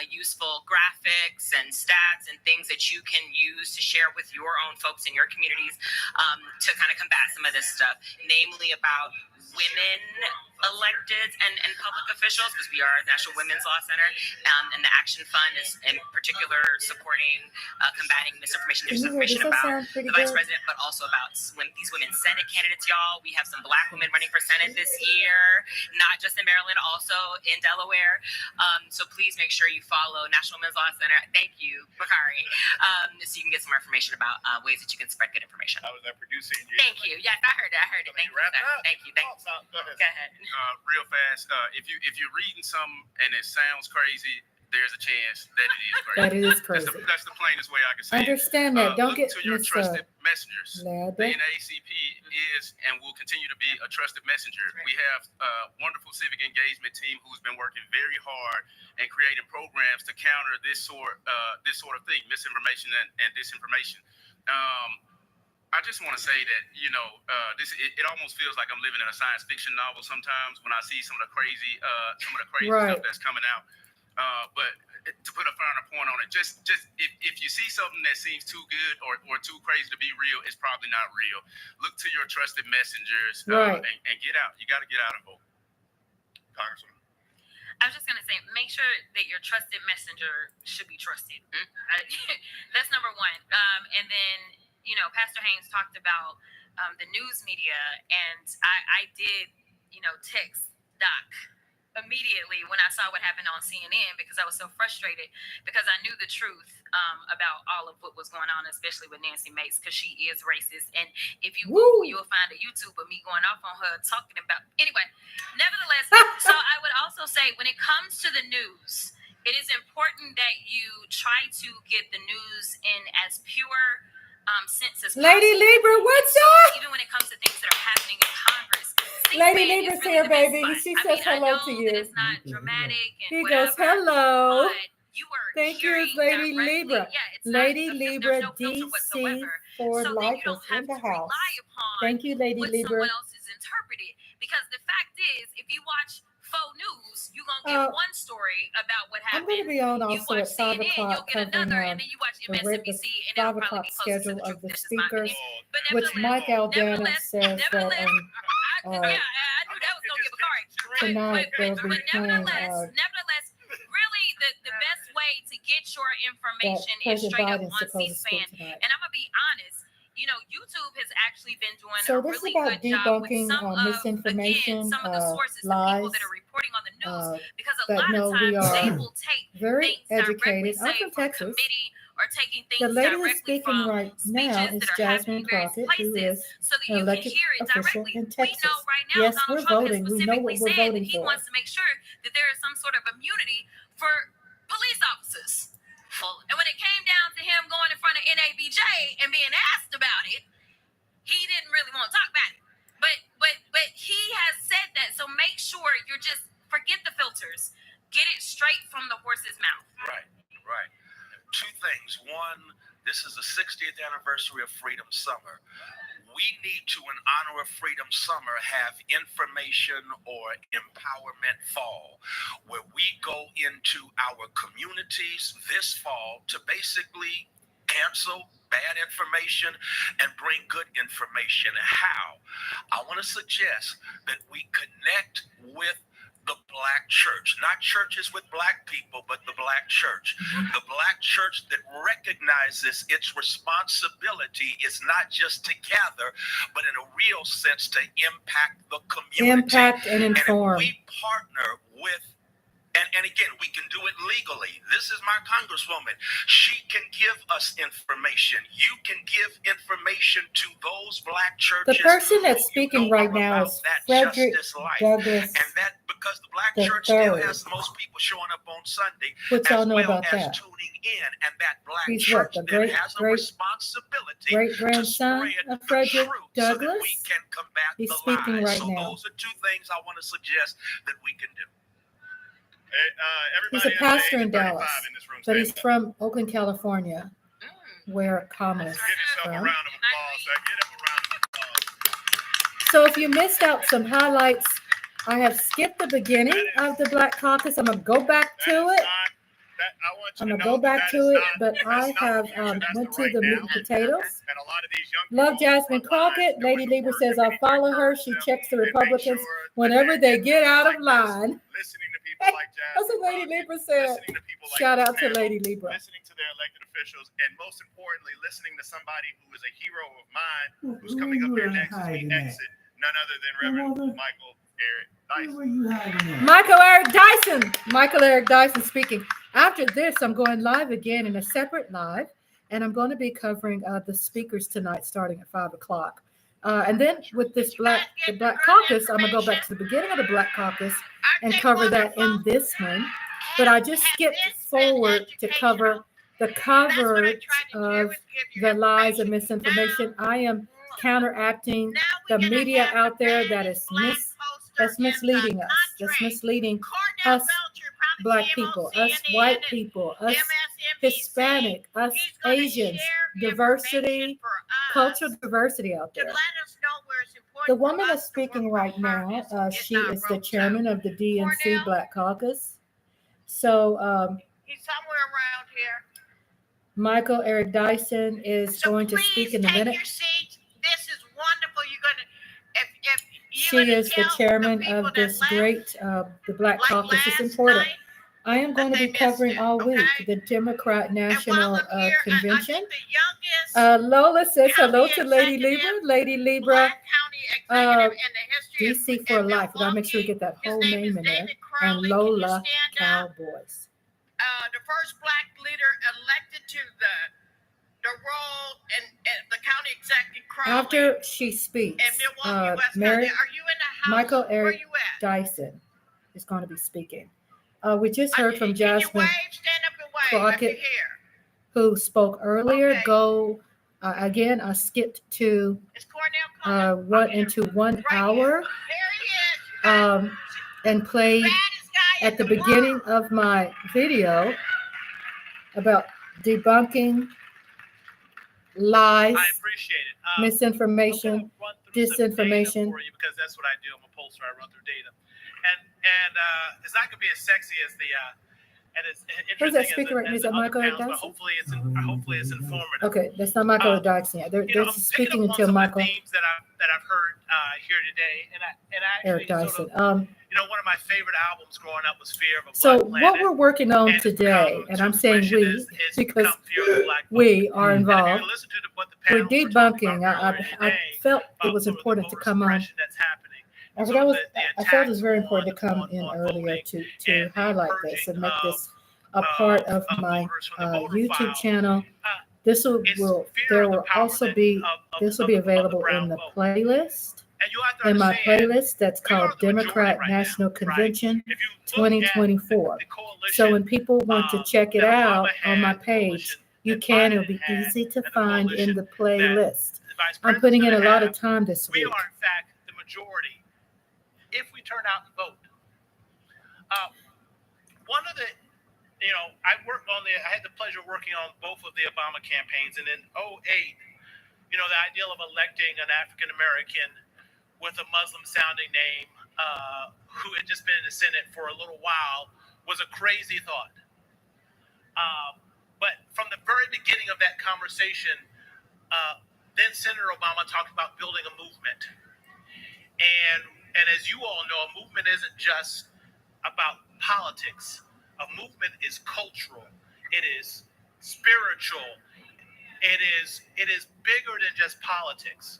useful graphics and stats and things that you can use to share with your own folks in your communities to kind of combat some of this stuff, namely about women elected and public officials, because we are a National Women's Law Center, and the Action Fund is in particular supporting combating misinformation and disinformation Does that about sound pretty the vice good? president, but also about these women Senate candidates, y'all. We have some Black women running for Senate this year, not just in Maryland, also in Delaware. So please make sure you follow National Women's Law Center. Thank you, Bakari, so you can get some more information about ways that you can spread good information. I was that producing you. Thank you. Yes, I heard it. Thank you, sir. Thank you. Thank you. Go ahead. Go ahead. Real fast, if you're reading something and it sounds crazy, there's a chance that it is crazy. That is crazy. That's the plainest way I can say Understand it. that. Don't Look get to your trusted messengers. led. The NAACP is and will continue to be a trusted messenger. Right. We have a wonderful civic engagement team who's been working very hard and creating programs to counter this sort of thing, misinformation and disinformation. I just want to say that, it almost feels like I'm living in a science fiction novel sometimes when I see some of the crazy Right. stuff that's coming out. But to put a finer point on it, just if you see something that seems too good or too crazy to be real, it's probably not real. Look to your trusted messengers Right. and get out. You got to get out and vote. Congressman. I was just going to say, make sure that your trusted messenger should be trusted. That's number one. And then, Pastor Haynes talked about the news media, and I did, text Doc immediately when I saw what happened on CNN, because I was so frustrated, because I knew the truth about all of what was going on, especially with Nancy Mace, because she is racist. And if you Google, you'll find a YouTube of me going off on her talking about. Anyway, nevertheless, so I would also say, when it comes to the news, it is important that you try to get the news in as pure sense as possible. Lady Libra, what's up? Even when it comes to things that are happening in Congress. Lady C-SPAN Libra's is really here, the best baby. spot. She I says mean, hello I know to that you. it's not dramatic and He whatever, goes, hello. but you are Thank you, hearing Lady directly- Libra. Yeah, it's Lady not, Libra there's no filter DC whatsoever. for So then life you don't is have in the to house. rely upon Thank you, Lady what Libra. someone else has interpreted. Because the fact is, if you watch 4 News, you're gonna get one story about what I'm happened. going to be on You also watch at 5 CNN, o'clock you'll get covering another, and then you watch the MSNBC, and 5 it'll probably o'clock be closer to schedule the of truth. the This is my speakers, opinion. But which Mike Aldana nevertheless, says that I knew that was gonna get Bakari. tonight they'll be playing Nevertheless, really, the best way to get your that information is President straight up Biden's on supposed to speak C-SPAN. tonight. And I'm gonna be honest. YouTube has actually been doing So a this is really about good job with debunking some of misinformation, some of the sources, the lies, people that are reporting on the news, because a that lot no, of we times they are will take very things directly, educated. I'm say from from Texas. committee or taking things The lady who's directly speaking from right now speeches is that are Jasmine happening in various Crockett, who places, is so that an you can elected hear it official directly. in We Texas. know right now Yes, Donald we're Trump voting. has We know what specifically we're said that voting he for. wants to make sure that there is some sort of immunity for police officers. And when it came down to him going in front of NABJ and being asked about it, he didn't really want to talk about it. But he has said that. So make sure you're just forget the filters. Get it straight from the horse's mouth. Right. Two things. One, this is the 60th anniversary of Freedom Summer. We need to, in honor of Freedom Summer, have information or empowerment fall, where we go into our communities this fall to basically cancel bad information and bring good information. How? I want to suggest that we connect with the Black church, not churches with Black people, but the Black church. The Black church that recognizes its responsibility is not just to gather, but in a real sense to impact the community. Impact and inform. And if we partner with, and again, we can do it legally. This is my congresswoman. She can give us information. You can give information to those Black churches. The person that's speaking right now is Frederick Douglass, and that because the Black the church still third. has the most people showing up on Sunday, Which y'all as know well about as that. tuning in, and that Black He's church what, the then has a responsibility great-grandson to of spread Frederick the truth so that Douglass? we can combat He's the speaking lies. right So now. those are two things I want to suggest that we can do. He's a pastor in Dallas, in this room, but he's stand up. from Oakland, California, where Kamala is Give yourself a from. round of applause. Sir. Give him a round of applause. So if you missed out some highlights, I have skipped the beginning of the Black Caucus. I'm going to go back to it. I'm going to go back to it, but I have went to the meat and potatoes. And a lot of these young Love people on the Jasmine front lines Crockett. doing Lady the Lieber work says that we I'll need to follow her. encourage She them checks the and make Republicans sure that whenever they're they getting get out of people like this, line. Listening to people like That's Jasmine what Lady Crockett, Lieber said. listening to people like Shout this out to panel, Lady Lieber. listening to their elected officials, and most importantly, listening to somebody who is a hero of mine who's coming up here next as we exit, none other than Reverend Michael Eric Dyson. Where you hiding at? Michael Eric Dyson. Michael Eric Dyson speaking. After this, I'm going live again in a separate live, and I'm going to be covering the speakers tonight starting at 5 o'clock. And then with this the Black Caucus, I'm going to go back to the beginning of the Black Caucus and cover that in this one. But I just skipped forward to cover the coverage of the lies and misinformation. I am counteracting the media out there that is that's misleading us. That's misleading us Black people, us white people, us Hispanic, us Asians, diversity, cultural diversity out there. The woman that's speaking right now, she is the chairman of the DNC Black Caucus. So He's somewhere around here. Michael Eric Dyson is So going to please speak in a take minute. your seats. This is wonderful. You're gonna, if She you're gonna is the tell chairman people of that this left, great, the Black like Caucus. It's last important. night, I am going to they be missed covering it, all week okay? the Democrat and while National I'm here, I Convention. think the youngest Lola says hello county to Lady executive, Libra. Lady Libra, Black county executive in the history DC for of life. We gotta make sure we Milwaukee. get that His whole name is name in there. David And Crowley. Can you Lola stand up? Cowboys. The first Black leader elected to the role in the county executive Crowley After she speaks, in Milwaukee, West Mary, County. Are you in the house? Michael Where Eric you at? Dyson is going to be speaking. We just heard from Can you Jasmine wave? Stand up and wave if you're Crockett, here. who spoke earlier. Okay. Go again. I skipped to Is Cornell coming? one into 1 Right hour here. There he is. and played Baddest guy in at the the beginning world. of my video about debunking lies, I appreciate it. misinformation, I'm gonna run through some data disinformation. for you because that's what I do. I'm a pollster. I run through data. and it's not gonna be as sexy as the and it's Who's interesting that speaker right now? Is as the that other Michael panels, but Dyson? hopefully it's informative. Okay, that's not Michael Um, Dyson yet. They're You know, I'm speaking picking up on until some Michael of the themes that I've heard here today, and I Eric actually Dyson. sort of, you know, one of my favorite albums growing up was Fear of a So Black what Planet. we're working on And today, come and to I'm saying fruition we is because Become Fear of a Black Vote. we are And if involved. you listen to what the We're panels were talking debunking. about I earlier I today felt it about was sort of the important to voter come on. suppression that's happening. I Sort forgot of was the I felt it was attack very important to come on in earlier voting to and the highlight this purging and make of this a part of my voters from the voter YouTube file. channel. It's Will fear there of the will power also that be of this will be the available brown in the vote. playlist. And you have to In my understand, playlist that's we are called the majority Democrat right National now, right? Convention If you look at 2024. the coalition, So when people want to check it that out Obama on my had, the page, coalition you that can. Biden It'll be had, easy to and the find in coalition the that playlist. the vice I'm putting in a president's lot gonna of time this we week. are, in fact, the majority if we turn out and vote. One of the, you know, I had the pleasure of working on both of the Obama campaigns, and in 2008, you know, the ideal of electing an African American with a Muslim-sounding name who had just been in the Senate for a little while was a crazy thought. But from the very beginning of that conversation, then Senator Obama talked about building a movement. And as you all know, a movement isn't just about politics. A movement is cultural. It is spiritual. It is bigger than just politics.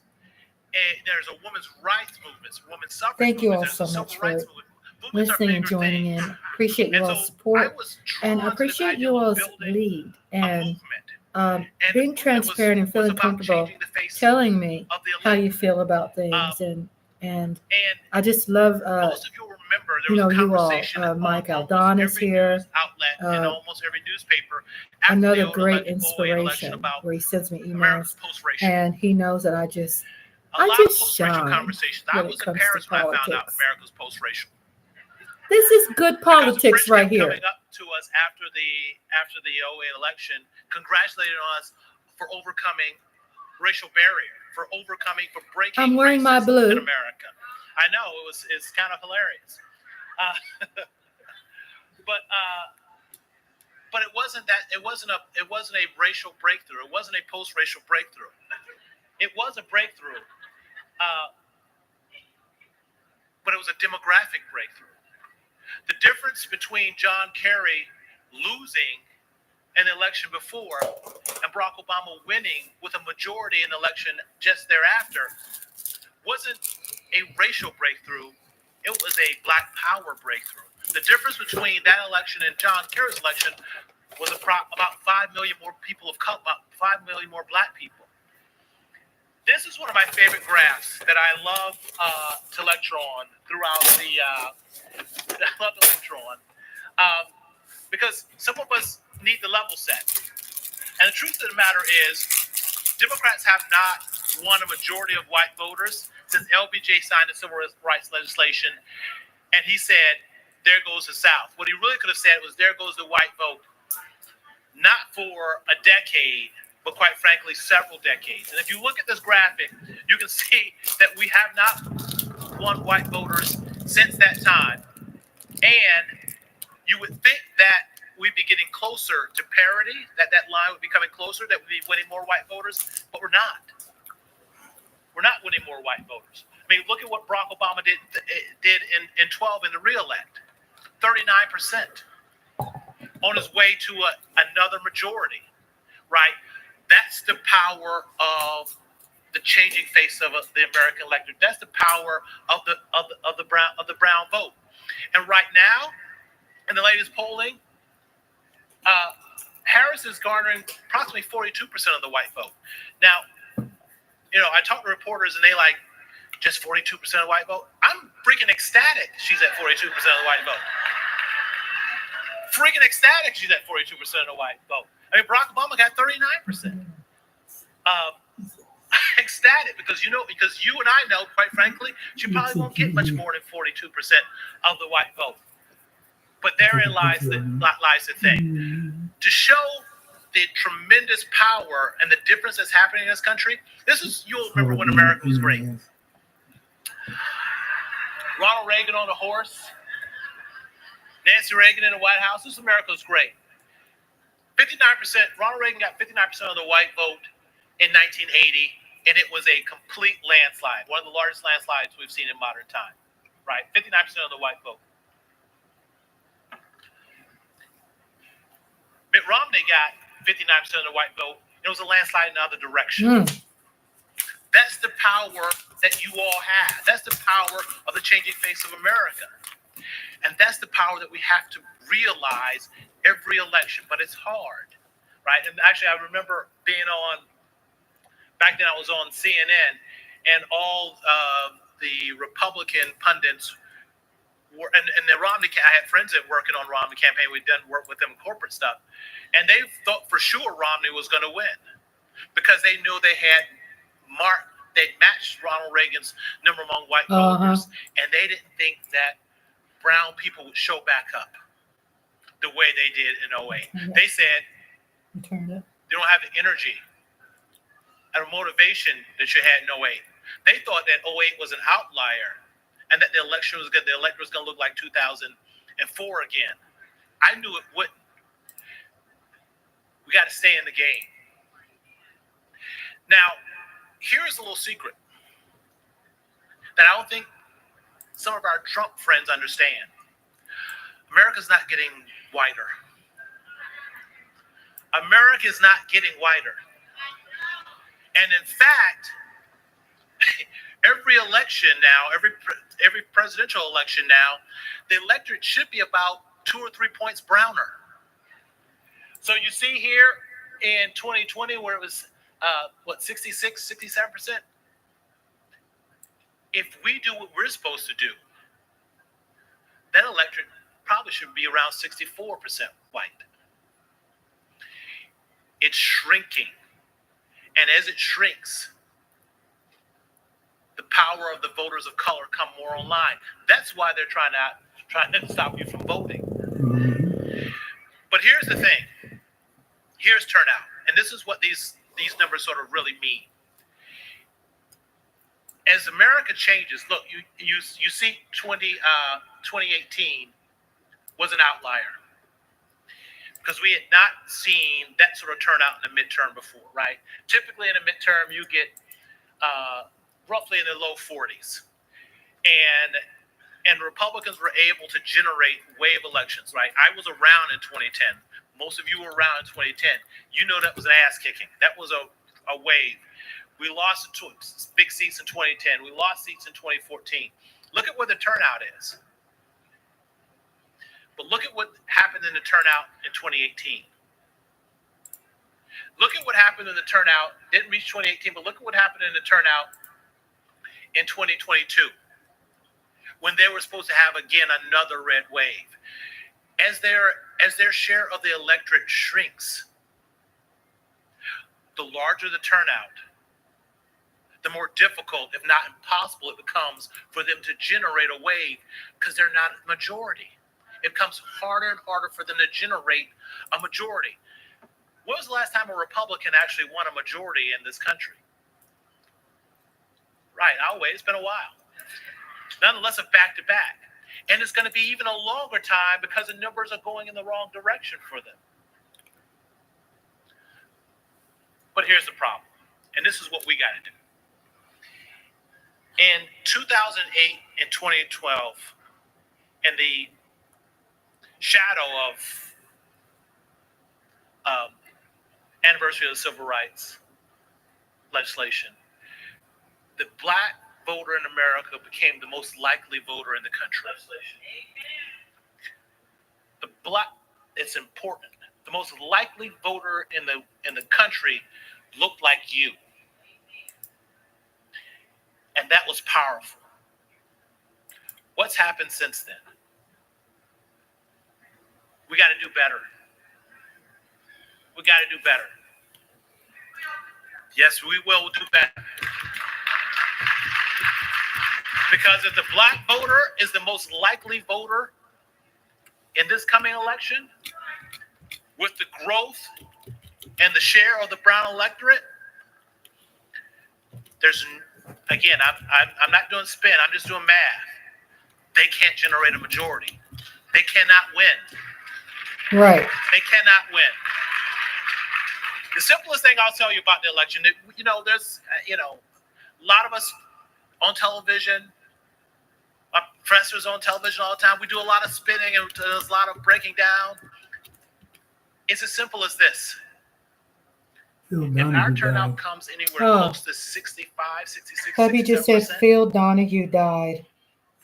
There's a women's rights movement, women's suffrage Thank you all movement, so there's a much civil for rights movement. Movements are listening and bigger joining things. in. Appreciate you And all's so I support, was and I drawn to this appreciate idea you of all's building lead a and movement. And the being movement transparent and was feeling about comfortable, changing the face telling me of the how you electorate. feel about things, and And I just love most of you will remember there you was know, a you all. conversation Mike on almost Aldon is every here. news outlet and almost every newspaper after Another the great 08 election inspiration about where he sends me America's emails, post-racial. and he knows that I just A lot of post-racial shine conversations. I when it was in comes to Paris when I found out politics. America's post-racial. This is good Because the politics French right kept here. coming up to us after the 08 election, congratulating us for overcoming racial barrier, for breaking I'm wearing my racism blue. in America. I know it's kind of hilarious, but it wasn't that. It wasn't a racial breakthrough. It wasn't a post-racial breakthrough. It was a breakthrough, but it was a demographic breakthrough. The difference between John Kerry losing an election before and Barack Obama winning with a majority in the election just thereafter wasn't a racial breakthrough. It was a Black Power breakthrough. The difference between that election and John Kerry's election was about 5 million more people of color, about 5 million more Black people. This is one of my favorite graphs that I love to lecture on throughout because some of us need the level set. And the truth of the matter is, Democrats have not won a majority of white voters since LBJ signed the civil rights legislation. And he said, there goes the South. What he really could have said was, there goes the white vote. Not for a decade, but quite frankly, several decades. And if you look at this graphic, you can see that we have not won white voters since that time. And you would think that we'd be getting closer to parity, that line would be coming closer, that we'd be winning more white voters, but we're not. We're not winning more white voters. I mean, look at what Barack Obama did in 12 in the re-elect. 39%. On his way to another majority, right? That's the power of the changing face of the American electorate. That's the power of the brown vote. And right now, in the latest polling, Harris is garnering approximately 42% of the white vote. Now, you know, I talk to reporters and they like, just 42% of the white vote? I'm freaking ecstatic she's at 42% of the white vote. Freaking ecstatic she's at 42% of the white vote. I mean, Barack Obama got 39%. Ecstatic because you and I know, quite frankly, she probably won't get much more than 42% of the white vote. But therein lies the thing. To show the tremendous power and the difference that's happening in this country, you'll remember when America was great. Ronald Reagan on a horse, Nancy Reagan in the White House. This America is great. 59%, Ronald Reagan got 59% of the white vote in 1980, and it was a complete landslide, one of the largest landslides we've seen in modern time, right? 59% of the white vote. Mitt Romney got 59% of the white vote. It was a landslide in the other direction. That's the power that you all have. That's the power of the changing face of America. And that's the power that we have to realize every election. But it's hard, right? And actually, I remember being on, back then I was on CNN, and all the Republican pundits were, and the Romney, I had friends that working on Romney campaign. We'd done work with them corporate stuff. And they thought for sure Romney was going to win because they knew they had they matched Ronald Reagan's number among white voters, and they didn't think that brown people would show back up the way they did in 08. They said they don't have the energy and motivation that you had in 08. They thought that 08 was an outlier and that the election was good. The electorate was going to look like 2004 again. I knew it wouldn't. We got to stay in the game. Now, here's a little secret that I don't think some of our Trump friends understand. America's not getting whiter. America is not getting whiter. And in fact, every election now, every presidential election now, the electorate should be about 2 or 3 points browner. So you see here in 2020 where it was 66, 67%. If we do what we're supposed to do, that electorate probably should be around 64% white. It's shrinking. And as it shrinks, the power of the voters of color come more online. That's why they're trying to stop you from voting. But here's the thing. Here's turnout. And this is what these numbers sort of really mean. As America changes, look, you see 2018 was an outlier because we had not seen that sort of turnout in the midterm before, right? Typically in a midterm, you get roughly in the low 40s. And Republicans were able to generate wave elections, right? I was around in 2010. Most of you were around in 2010. You know that was an ass kicking. That was a wave. We lost big seats in 2010. We lost seats in 2014. Look at where the turnout is. But look at what happened in the turnout in 2018. Look at what happened in the turnout. Didn't reach 2018, but look at what happened in the turnout in 2022 when they were supposed to have, again, another red wave. As their share of the electorate shrinks, the larger the turnout, the more difficult, if not impossible, it becomes for them to generate a wave because they're not a majority. It becomes harder and harder for them to generate a majority. When was the last time a Republican actually won a majority in this country? Right, I'll wait. It's been a while. Nonetheless, a back-to-back. And it's going to be even a longer time because the numbers are going in the wrong direction for them. But here's the problem. And this is what we got to do. In 2008 and 2012, in the shadow of anniversary of the civil rights legislation, the black voter in America became the most likely voter in the country. It's important. The most likely voter in the country looked like you. And that was powerful. What's happened since then? We got to do better. We got to do better. Yes, we will do better. Because if the black voter is the most likely voter in this coming election, with the growth and the share of the brown electorate, there's, again, I'm not doing spin, I'm just doing math. they can't generate a majority. They cannot win. Right. They cannot win. The simplest thing I'll tell you about the election, there's, a lot of us on television, our professors on television all the time, we do a lot of spinning and there's a lot of breaking down. It's as simple as this. If our turnout comes anywhere close to 65, 66, Hubby just said 67%, Phil Donahue died.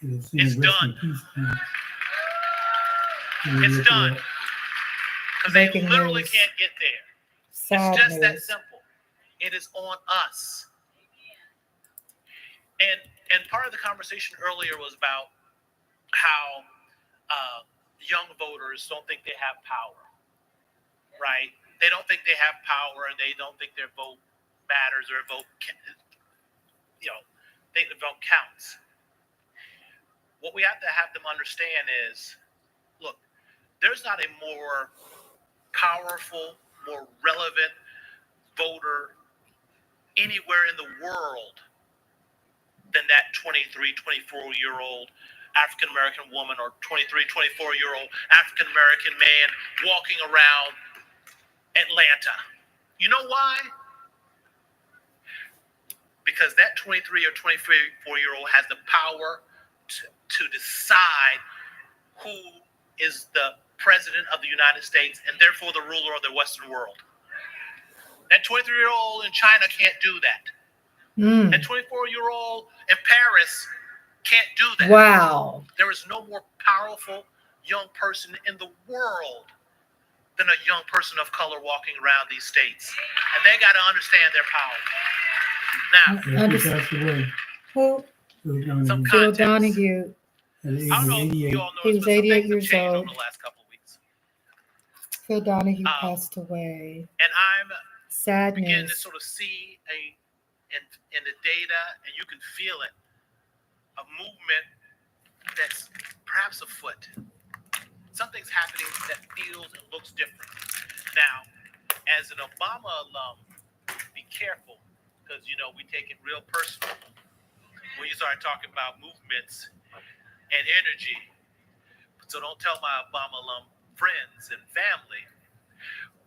it's done. It's done. Because they Breaking literally news. can't get there. Sad It's just that news. simple. It is on us. And part of the conversation earlier was about how young voters don't think they have power, right? They don't think they have power, and they don't think their vote matters or think the vote counts. What we have them understand is, look, there's not a more powerful, more relevant voter anywhere in the world than that 23, 24-year-old African-American woman or 23, 24-year-old African-American man walking around Atlanta. You know why? Because that 23 or 24-year-old has the power to decide who is the president of the United States and therefore the ruler of the Western world. That 23-year-old in China can't do that. That 24-year-old in Paris can't do that. Wow. There is no more powerful young person in the world than a young person of color walking around these states. And they got to understand their power. Now, Who? some Phil context. Donahue. I don't know if you all know He this, was but some 88 things have years changed old. over the last couple of weeks. Phil Donahue passed away. And I'm Sad beginning to news. sort of see in the data, and you can feel it, a movement that's perhaps afoot. Something's happening that feels and looks different. Now, as an Obama alum, be careful, because, we take it real personal when you start talking about movements and energy. So don't tell my Obama alum friends and family,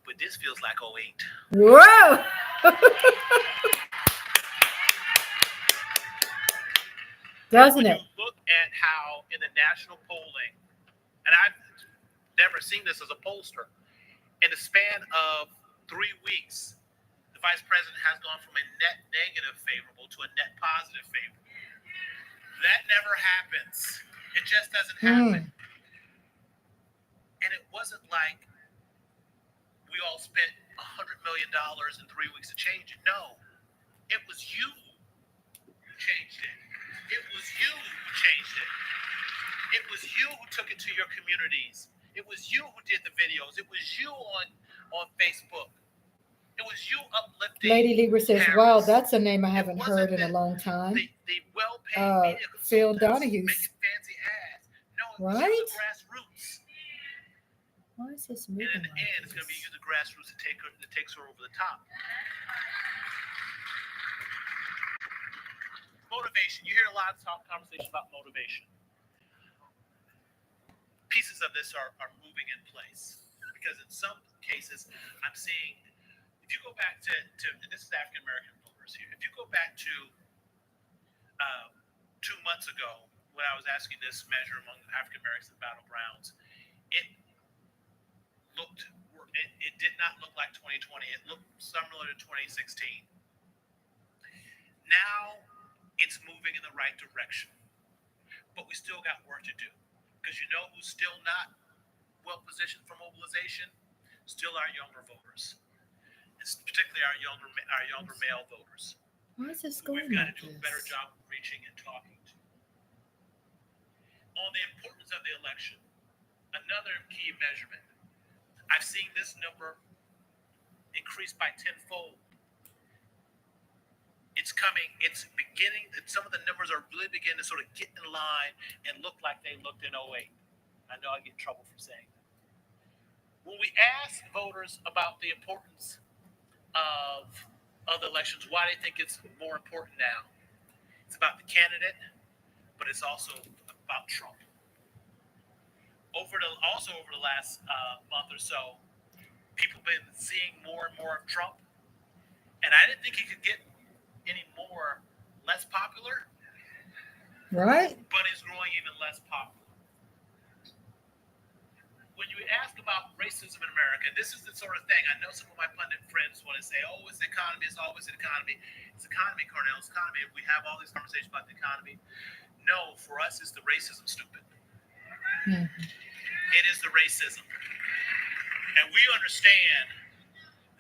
but this feels like 08. Whoa! Doesn't when it? you look at how in the national polling, and I've never seen this as a pollster, in the span of 3 weeks, the vice president has gone from a net negative favorable to a net positive favorable. That never happens. It just doesn't happen. And it wasn't like we all spent $100 million in 3 weeks to change it. No, it was you who changed it. It was you who changed it. It was you who took it to your communities. It was you who did the videos. It was you on Facebook. It was you uplifting. Lady Libra says, parents. wow, that's a name I haven't It wasn't heard in a long time. The well-paid media Phil consultants Donahue's. making fancy ads. No, it was Right? you, the grassroots. Why is this And moving in the like end, it's going to be you, the grassroots, that takes her over the top. Motivation. You hear a lot of conversation about motivation. Pieces of this are moving in place. Because in some cases, I'm seeing, if you go back to and this is African American voters here, if you go back to 2 months ago, when I was asking this measure among African Americans in battlegrounds, it did not look like 2020. It looked similar to 2016. Now it's moving in the right direction, but we still got work to do. Because you know who's still not well positioned for mobilization? Still our younger voters. It's particularly our younger male voters. Why is this going We've got like to do a this? better job of reaching and talking to. On the importance of the election, another key measurement. I've seen this number increase by tenfold. It's coming, it's beginning, some of the numbers are really beginning to sort of get in line and look like they looked in 08. I know I get in trouble for saying that. When we ask voters about the importance of the elections, why they think it's more important now, it's about the candidate, but it's also about Trump. Over the last month or so, people have been seeing more and more of Trump, and I didn't think he could get any less popular, Right? but he's growing even less popular. When you ask about racism in America, this is the sort of thing I know some of my pundit friends want to say, oh, it's the economy, it's always the economy. It's the economy, Cornell, it's the economy. We have all these conversations about the economy. No, for us, it's the racism, stupid. Mhm. It is the racism. And we understand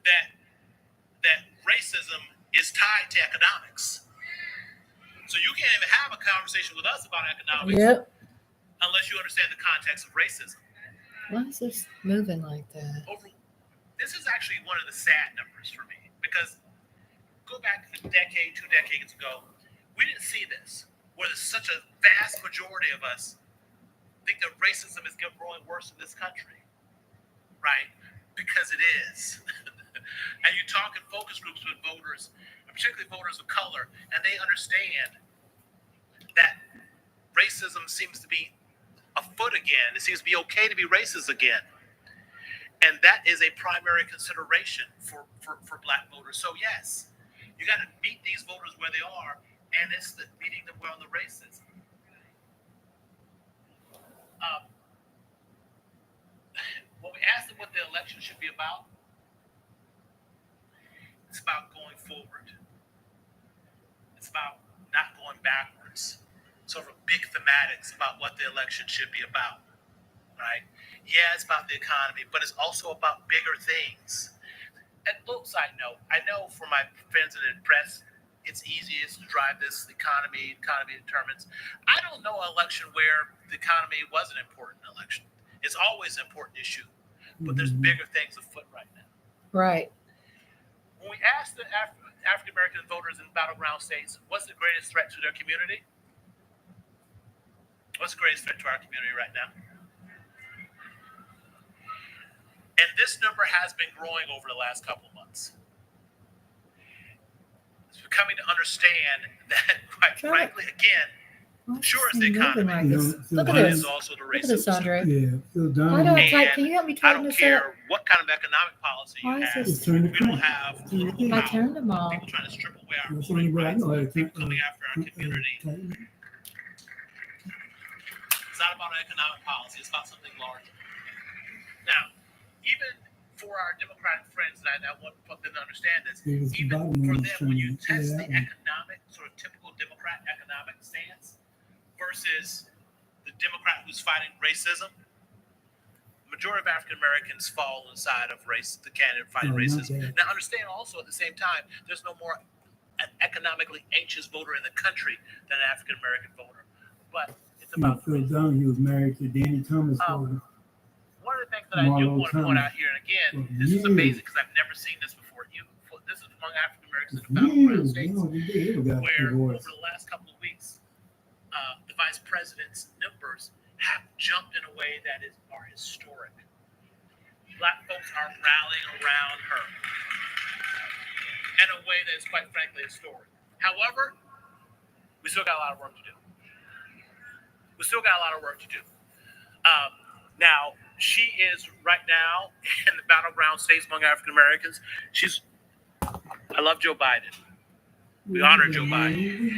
that racism is tied to economics. So you can't even have a conversation with us about economics Yep. unless you understand the context of racism. Why is this moving like that? This is actually one of the sad numbers for me, because go back a decade, 2 decades ago, we didn't see this, where there's such a vast majority of us think that racism is growing worse in this country, right? Because it is. And you talk in focus groups with voters, particularly voters of color, and they understand that racism seems to be afoot again. It seems to be okay to be racist again. And that is a primary consideration for Black voters. So yes, you got to meet these voters where they are, and it's meeting them where on the racism. When we ask them what the election should be about, it's about going forward. It's about not going backwards. Sort of big thematics about what the election should be about, right? Yeah, it's about the economy, but it's also about bigger things. And little side note, I know for my friends in the press, it's easiest to drive this economy determines. I don't know an election where the economy was an important election. It's always an important issue, but there's bigger things afoot right now. Right. When we ask the African American voters in battleground states, what's the greatest threat to their community? What's the greatest threat to our community right now? And this number has been growing over the last couple of months. It's becoming to understand that, quite frankly, again, sure it's the economy, Like this? Look at but this. it's also the Look at this, racism. Andre. Yeah, Phil Why Donahue. don't I, can you help me I tighten don't this up? care what kind of economic policy you Why is have. this? Just turn the We don't crank. have political I power. turned them off. People trying to strip away our That's voting only way I rights. know how to People coming after our community. tighten it. It's not about economic policy. It's about something larger. Now, even for our Democratic friends, and I want them to understand this, Give us the even bottom for line them, when you straight. test Yeah, the that one. economic, sort of typical Democrat economic stance versus the Democrat who's fighting racism, the majority of African Americans fall inside of the candidate fighting Oh, not racism. bad. Now, understand also at the same time, there's no more an economically anxious voter in the country than an African American voter. But it's You know, about Phil Donahue was married to Danny Thomas. one of the things that I do Marlo want to point Thomas. out here, and again, For this is years. amazing because I've never seen this before. This is among African Americans in the battleground Years, states, they ever got where over divorced. the last couple of weeks, the vice president's numbers have jumped in a way that are historic. Black folks are rallying around her in a way that is quite frankly historic. However, we still got a lot of work to do. Now, she is right now in the battleground states among African Americans. I love Joe Biden. We honor Joe Biden.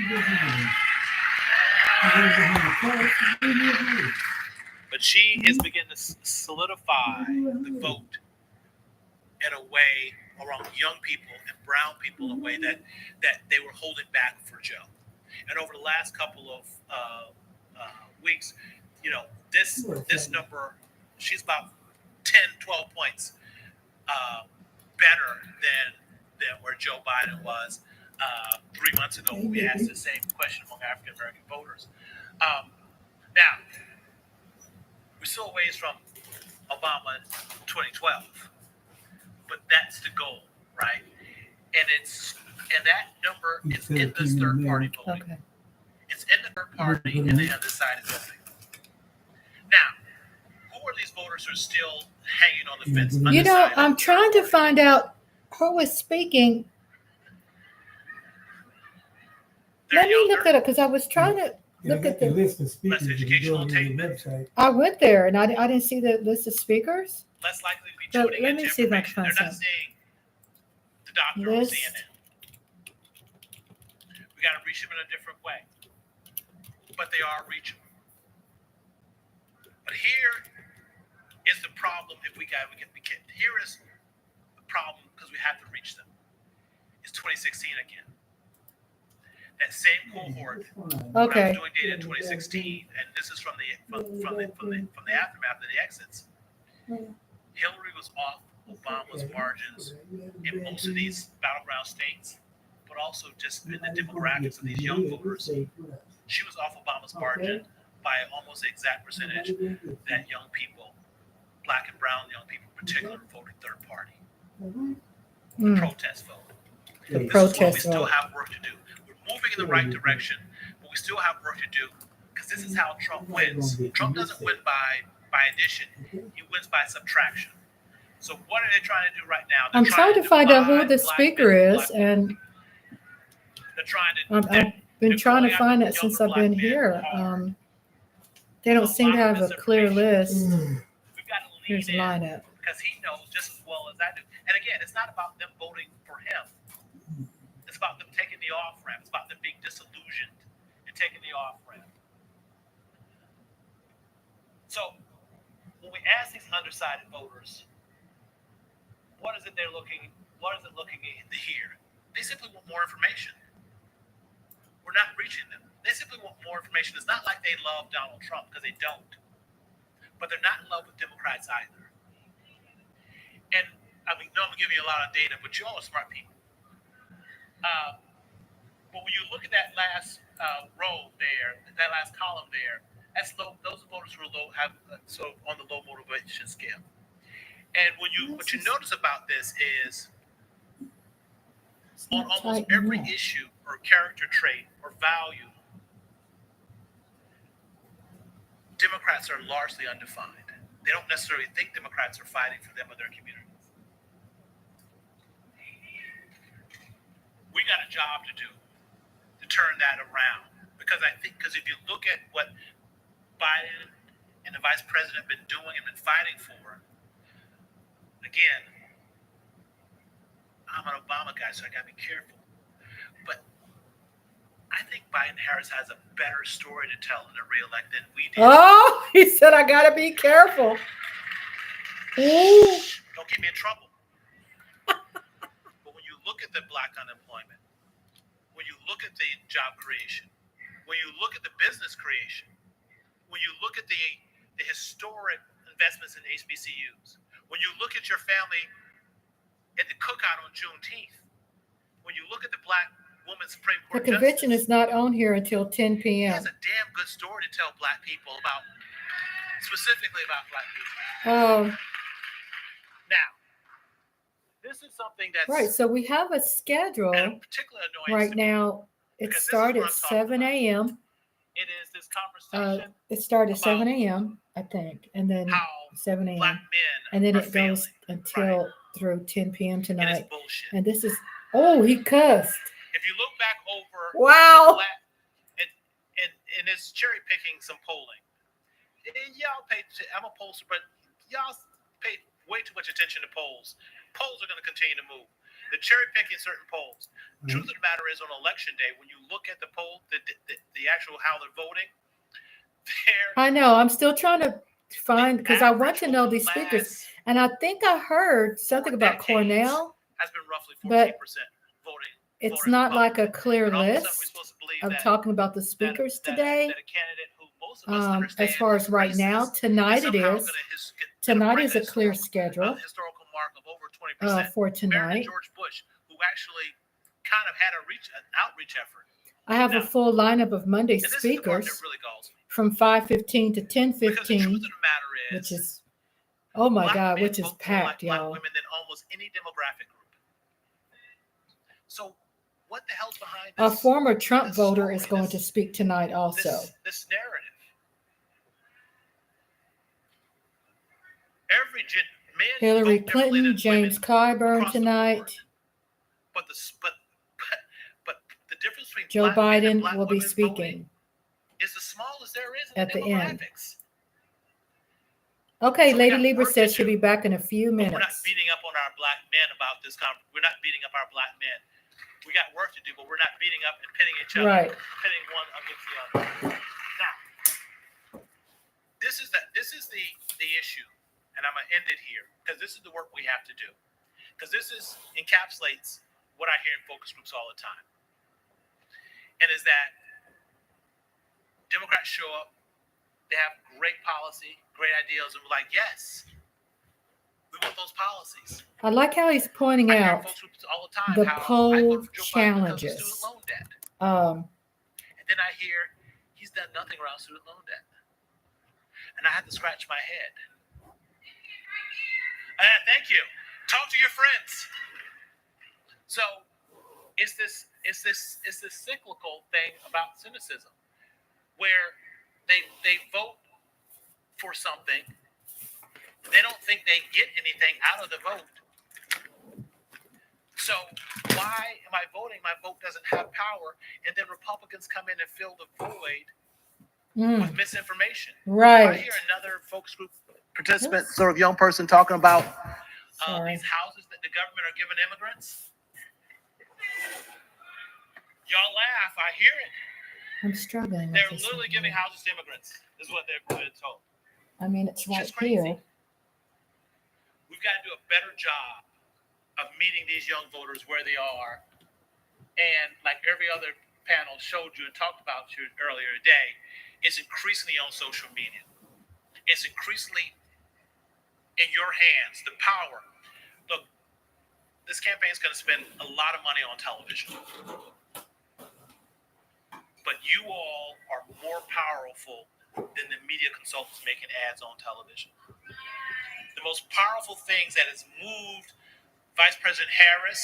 But she is beginning to solidify the vote in a way around young people and brown people in a way that they were holding back for Joe. And over the last couple of weeks, you know, this number, she's about 10, 12 points better than where Joe Biden was 3 months ago when we asked the same question among African American voters. Now, we're still a ways from Obama in 2012, but that's the goal, right? And that number is in this third party voting. Okay. It's in the third party and the undecided voting. Now, who are these voters who are still hanging on the fence? You know, undecided? I'm trying to find out who was speaking. They're Let me look younger. it up because I was trying to. Look at the the. list of speakers. Less If you educational go to the attainment. website. I went there and I didn't see the list of speakers. Less likely to be But tuning let into me see if I can information. They're find not some. seeing the doctor on List. CNN. We got to reach them in a different way. But they are reachable. But here is the problem. If we can, here is the problem because we have to reach them. It's 2016 again. That same cohort. When I Okay. was doing data in 2016, and this is from the aftermath of the exits. Hillary was off Obama's margins in most of these battleground states, but also just in the demographics of these young voters. She was off Obama's margin by almost the exact percentage that young people, black and brown young people in particular, voted third party. Protest vote. The This is what we protest still vote. have work to do. We're moving in the right direction, but we still have work to do because this is how Trump wins. Trump doesn't win by addition; he wins by subtraction. So what are they trying to do right now? They're I'm trying to find out who divide the black speaker men and is, black women. and They're trying to. I've they're been trying to going find after that since younger I've been black men here. hard. They don't A seem to lot of have a clear list. We've got to lean Here's a in lineup. because he knows just as well as I do. And again, it's not about them voting for him. It's about them taking the off ramp. It's about them being disillusioned and taking the off ramp. So when we ask these undecided voters, what is it looking to hear? They simply want more information. We're not reaching them. They simply want more information. It's not like they love Donald Trump, because they don't. But they're not in love with Democrats either. And I mean, no, I'm gonna give you a lot of data, but you all are smart people. But when you look at that last row there, that last column there, that's low. Those voters who are low so on the low motivation scale. And what you notice about this is on almost every issue or character trait or value, Democrats are largely undefined. They don't necessarily think Democrats are fighting for them or their communities. We got a job to do to turn that around, because if you look at what Biden and the vice president have been doing and been fighting for, again, I'm an Obama guy, so I got to be careful. But I think Biden-Harris has a better story to tell in the reelect than we did. Oh, he said, I got to be careful. Ooh. Don't get me in trouble. But when you look at the black unemployment, when you look at the job creation, when you look at the business creation, when you look at the historic investments in HBCUs, when you look at your family at the cookout on Juneteenth, when you look at the Black Women's Supreme The Court convention justice, is not on here until 10 he p.m. has a damn good story to tell black people about, specifically about black people. Now, this is something that's Right. So we have a schedule and particular annoyance right to me. now. It because this is started what at I'm talking 7 a.m. It is this conversation It started about 7 a.m. I think, and then how 7 black a.m. men and then are it goes failing, until right? through 10 p.m. And tonight. it's bullshit. And this is he cussed. If you look back over Wow. and it's cherry picking some polling. And y'all I'm a pollster, but y'all pay way too much attention to polls. Polls are going to continue to move. The cherry picking certain polls. Truth of the matter is, on election day, when you look at the poll, the actual how they're voting, I know. I'm still trying to find, because I want to know these speakers. And I think I heard something about Cornell. Has been roughly 14% voting. It's not like a clear list of that talking about the speakers today. a candidate who most of us understand As far as right now, tonight it is. Tonight is a clear schedule historical mark of over 20% for compared to tonight. George Bush, who actually kind of had an outreach effort. I have a full lineup of Monday And this is the part that speakers really galls me. from 5:15 to Because the truth of 10:15, the matter is, which is, oh my black God, men which is vote more packed, like black y'all. women than almost any demographic group. So what the hell's behind A this? former Trump this voter story, is going to speak tonight also. This narrative. Men Hillary vote differently Clinton, than James women Clyburn across the tonight. board. But the difference between Joe black men and Biden black will be women voting speaking. is the smallest there is in At the end. demographics. Okay, So we Lady got Libra work says to she'll do. be back in a few But we're not minutes. beating up on our black men about this conference. We're not beating up our black men. We got work to do, but we're not beating up and pitting each other, Right. pitting one against the other. Now, this is the issue, and I'm gonna end it here because this is the work we have to do. Because this encapsulates what I hear in focus groups all the time, and is that Democrats show up, they have great policy, great ideals, and we're like, yes, we want those policies. I like how he's pointing I hear in out focus groups all the time the how I poll voted for Joe Biden because of challenges. student loan debt. And then I hear he's done nothing around student loan debt. And I had to scratch my head. Thank you. Talk to your friends. So it's this cyclical thing about cynicism where they vote for something. They don't think they get anything out of the vote. So why am I voting? My vote doesn't have power. And then Republicans come in and fill the void with misinformation. Right. I hear another focus group participant, sort of young person, talking about these houses that the government are giving immigrants. Y'all laugh. I hear it. I'm struggling. They're literally giving houses to immigrants. This is what they're told. I mean, it's right Just crazy. here. We've got to do a better job of meeting these young voters where they are. And like every other panel showed you and talked about you earlier today, it's increasingly on social media. It's increasingly in your hands, the power. Look, this campaign is going to spend a lot of money on television. But you all are more powerful than the media consultants making ads on television. The most powerful things that has moved Vice President Harris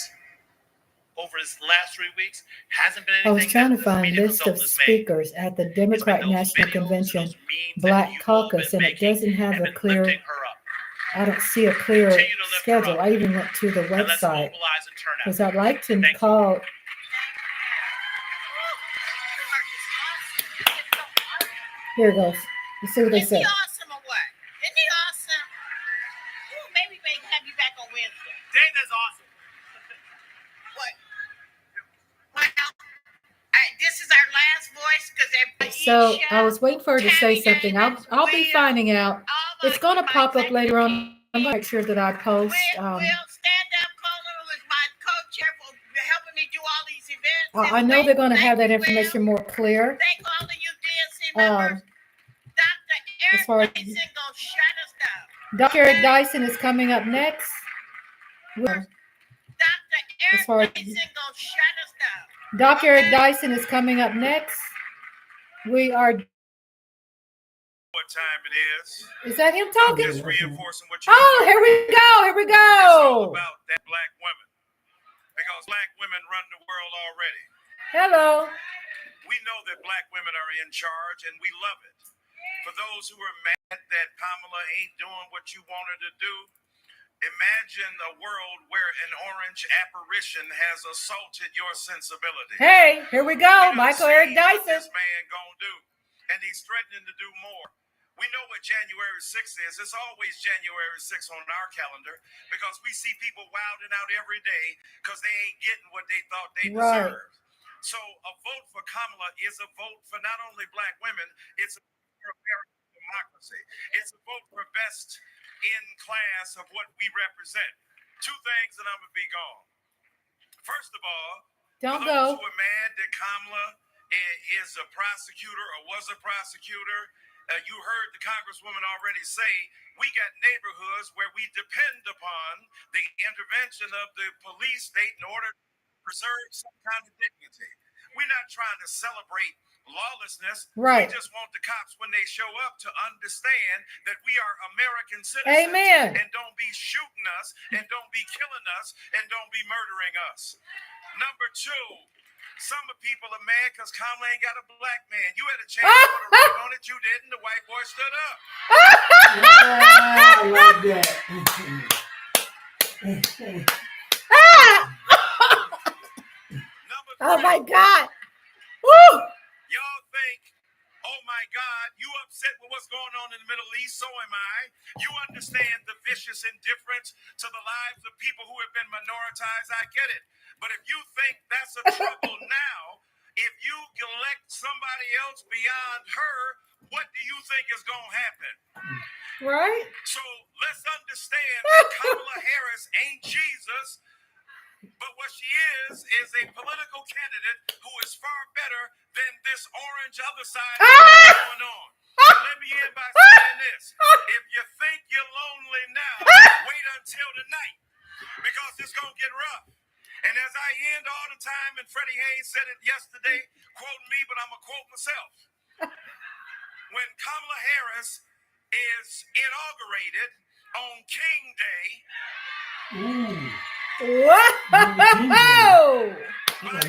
over his last 3 weeks hasn't been I was anything trying to that find media list of consultants made. speakers at the Democrat It's been those National videos, Convention those memes that Black you've all Caucus, been and it making doesn't have and a been clear, lifting her up. I don't see a clear Continue to lift her schedule. up. I even went to the And let's website mobilize and turn out. because I'd like to Thank you. call. Here it goes. Let's see what they Isn't say. he awesome or what? Isn't he awesome? Ooh, maybe we can have you back on Wednesday. Dana's awesome. What? Well, this is our last voice because So I was waiting for her to say something. I'll be finding out. It's going to pop up later on. I'm going to make sure that I post. Will stand up Coleman was my co-chair for helping me do all these events. I know they're going to have that information more clear. Thank all of you DNC members. Dr. as far as- Eric Dyson gonna shut us down. Dr. Eric Dyson is coming up next. Dr. As far as- Eric Dyson gonna shut us down. Dr. Eric Dyson is coming up next. We are. What time it is? Is that him talking? Just reinforcing what you. Oh, here we go. Here we It's all go. about that black women, because black women run the world already. Hello. We know that black women are in charge, and we love it. For those who are mad that Kamala ain't doing what you want her to do, imagine a world where an orange apparition has assaulted your sensibility. Hey, here we go. We done Michael Eric seen what Dyson. this man gonna do, and he's threatening to do more. We know what January 6th is. It's always January 6th on our calendar because we see people wilding out every day because they ain't getting what they thought they Right. deserved. So a vote for Kamala is a vote for not only black women, it's a vote for American democracy. It's a vote for best in class of what we represent. Two things and I'm going to be gone. First of all, Don't for those go. who are mad that Kamala is a prosecutor or was a prosecutor, you heard the Congresswoman already say, we got neighborhoods where we depend upon the intervention of the police state in order to preserve some kind of dignity. We're not trying to celebrate lawlessness. Right. We just want the cops, when they show up, to understand that we are American citizens. Amen. And don't be shooting us, and don't be killing us, and don't be murdering us. Number two, some of people are mad because Kamala ain't got a black man. You had a chance to put a ring on it, you didn't. The white boy stood up. I like that. Number Oh three, my God. Woo. y'all think my God, you upset with what's going on in the Middle East, so am I. You understand the vicious indifference to the lives of people who have been minoritized. I get it. But if you think that's a trouble now, if you elect somebody else beyond her, what do you think is going to happen? Right? So let's understand that Kamala Harris ain't Jesus, but what she is a political candidate who is far better than this orange other side going on. And let me end by saying this. If you think you're lonely now, wait until tonight, because it's going to get rough. And as I end all the time, and Freddie Haynes said it yesterday, quoting me, but I'm going to quote myself. When Kamala Harris is inaugurated on King Day, Wow! by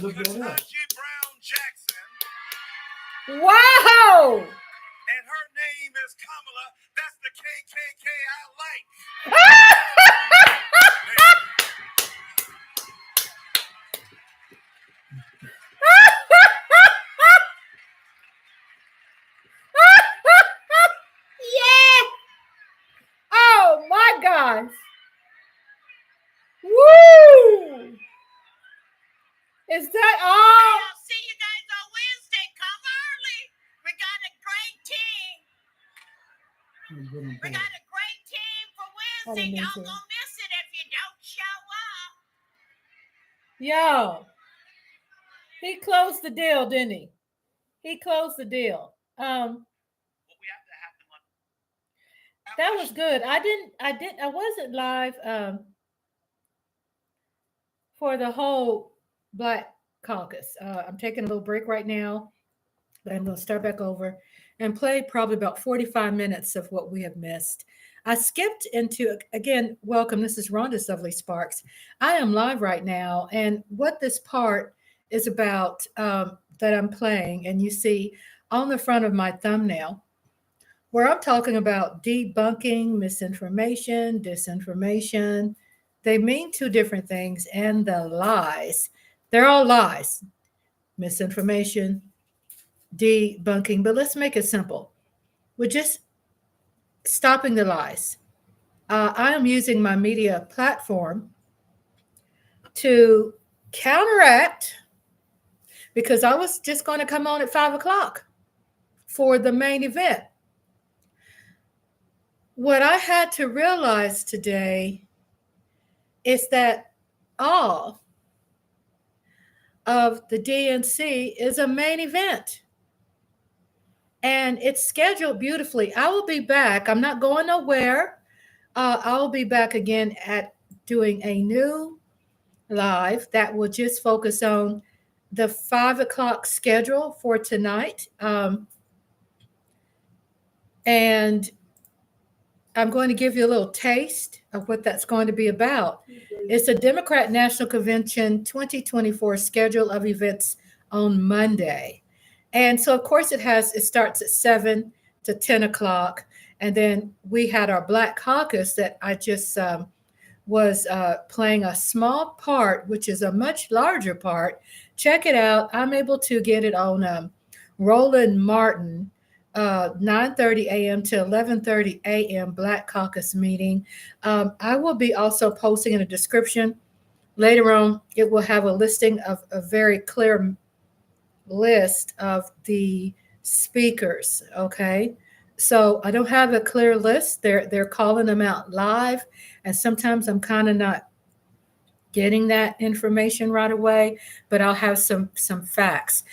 Ketanji Brown Jackson, Wow! and her name is Kamala, that's the KKK I like. Yeah! Oh my gosh! Woo! Is that all? I'll see you guys on Wednesday. Come early. We got a great team. We got a great team for Wednesday. didn't mean Y'all to. gonna miss it if you don't show up. Yo, he closed the deal, didn't he? He closed the deal. That was good. I wasn't live for the whole Black Caucus. I'm taking a little break right now, but I'm going to start back over and play probably about 45 minutes of what we have missed. I skipped into, again, welcome. This is Rhonda Lovely Sparks. I am live right now, and what this part is about that I'm playing, and you see on the front of my thumbnail, where I'm talking about debunking misinformation, disinformation. They mean two different things, and the lies. They're all lies. Misinformation, debunking. But let's make it simple. We're just stopping the lies. I am using my media platform to counteract, because I was just going to come on at 5 o'clock for the main event. What I had to realize today is that all of the DNC is a main event. And it's scheduled beautifully. I will be back. I'm not going nowhere. I will be back again at doing a new live that will just focus on the 5 o'clock schedule for tonight. And I'm going to give you a little taste of what that's going to be about. It's a Democrat National Convention 2024 schedule of events on Monday. And so, of course, it starts at 7 to 10 o'clock. And then we had our Black Caucus that I just was playing a small part, which is a much larger part. Check it out. I'm able to get it on Roland Martin, 9:30 a.m. to 11:30 a.m. Black Caucus meeting. I will be also posting in a description later on. It will have a listing of a very clear list of the speakers. Okay, so I don't have a clear list. They're calling them out live, and sometimes I'm kind of not getting that information right away, but I'll have some facts.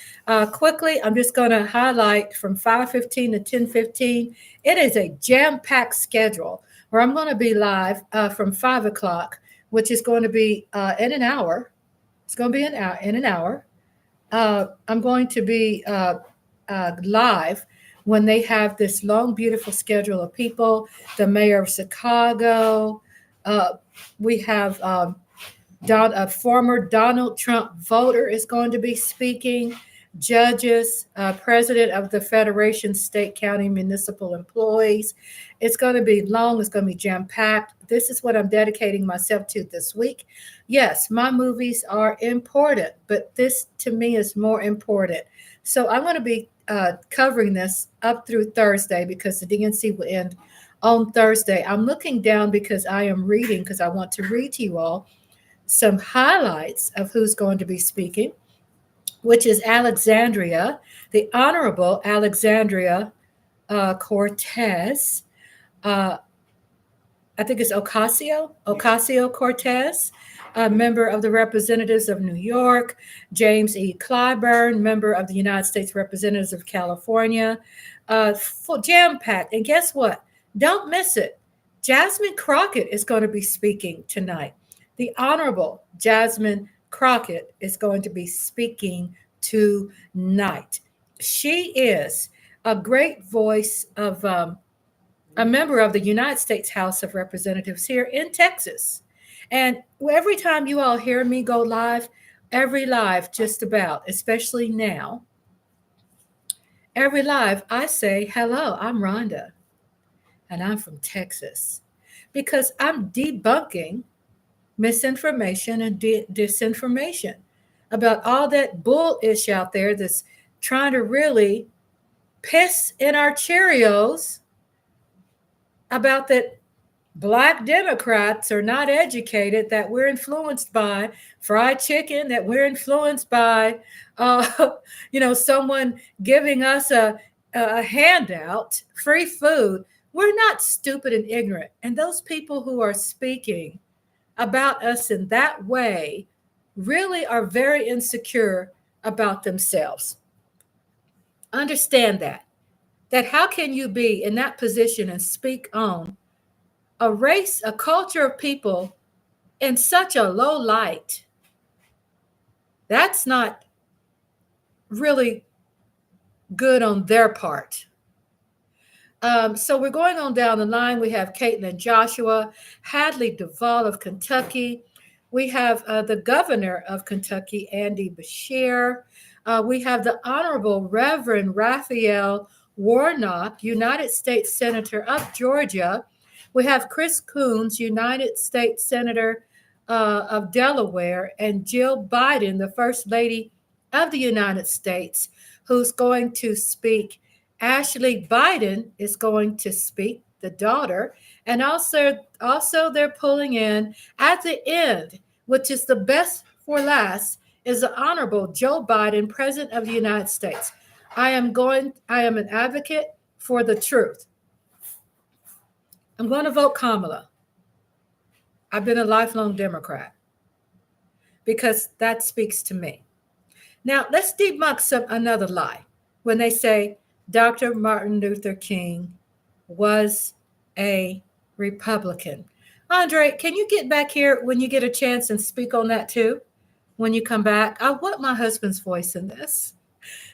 Quickly, I'm just going to highlight from 5:15 to 10:15. It is a jam-packed schedule where I'm going to be live from 5 o'clock, which is going to be in an hour. It's going to be in an hour. I'm going to be live when they have this long, beautiful schedule of people. The mayor of Chicago. We have a former Donald Trump voter is going to be speaking. Judges, president of the Federation State, County, Municipal Employees. It's going to be long. It's going to be jam-packed. This is what I'm dedicating myself to this week. Yes, my movies are important, but this to me is more important. So I'm going to be covering this up through Thursday because the DNC will end on Thursday. I'm looking down because I am reading, because I want to read to you all some highlights of who's going to be speaking, which is Alexandria, the Honorable Alexandria Cortez. I think it's Ocasio Cortez, a member of the Representatives of New York, James E. Clyburn, member of the United States Representatives of California, jam-packed. And guess what? Don't miss it. Jasmine Crockett is going to be speaking tonight. The Honorable Jasmine Crockett is going to be speaking tonight. She is a great voice of a member of the United States House of Representatives here in Texas. And every time you all hear me go live, every live just about, especially now, every live I say, hello, I'm Rhonda, and I'm from Texas. Because I'm debunking misinformation and disinformation about all that bullish out there that's trying to really piss in our Cheerios about that Black Democrats are not educated, that we're influenced by fried chicken, that we're influenced by, someone giving us a handout, free food. We're not stupid and ignorant. And those people who are speaking about us in that way really are very insecure about themselves. Understand that how can you be in that position and speak on a race, a culture of people in such a low light? That's not really good on their part. So we're going on down the line. We have Caitlin Joshua, Hadley Duvall of Kentucky. We have the governor of Kentucky, Andy Beshear. We have the Honorable Reverend Raphael Warnock, United States Senator of Georgia. We have Chris Coons, United States Senator of Delaware, and Jill Biden, the First Lady of the United States, who's going to speak. Ashley Biden is going to speak, the daughter, and also they're pulling in at the end, which is the best for last, is the Honorable Joe Biden, President of the United States. I am an advocate for the truth. I'm going to vote Kamala. I've been a lifelong Democrat because that speaks to me. Now, let's debunk another lie when they say Dr. Martin Luther King was a Republican. Andre, can you get back here when you get a chance and speak on that too? When you come back, I want my husband's voice in this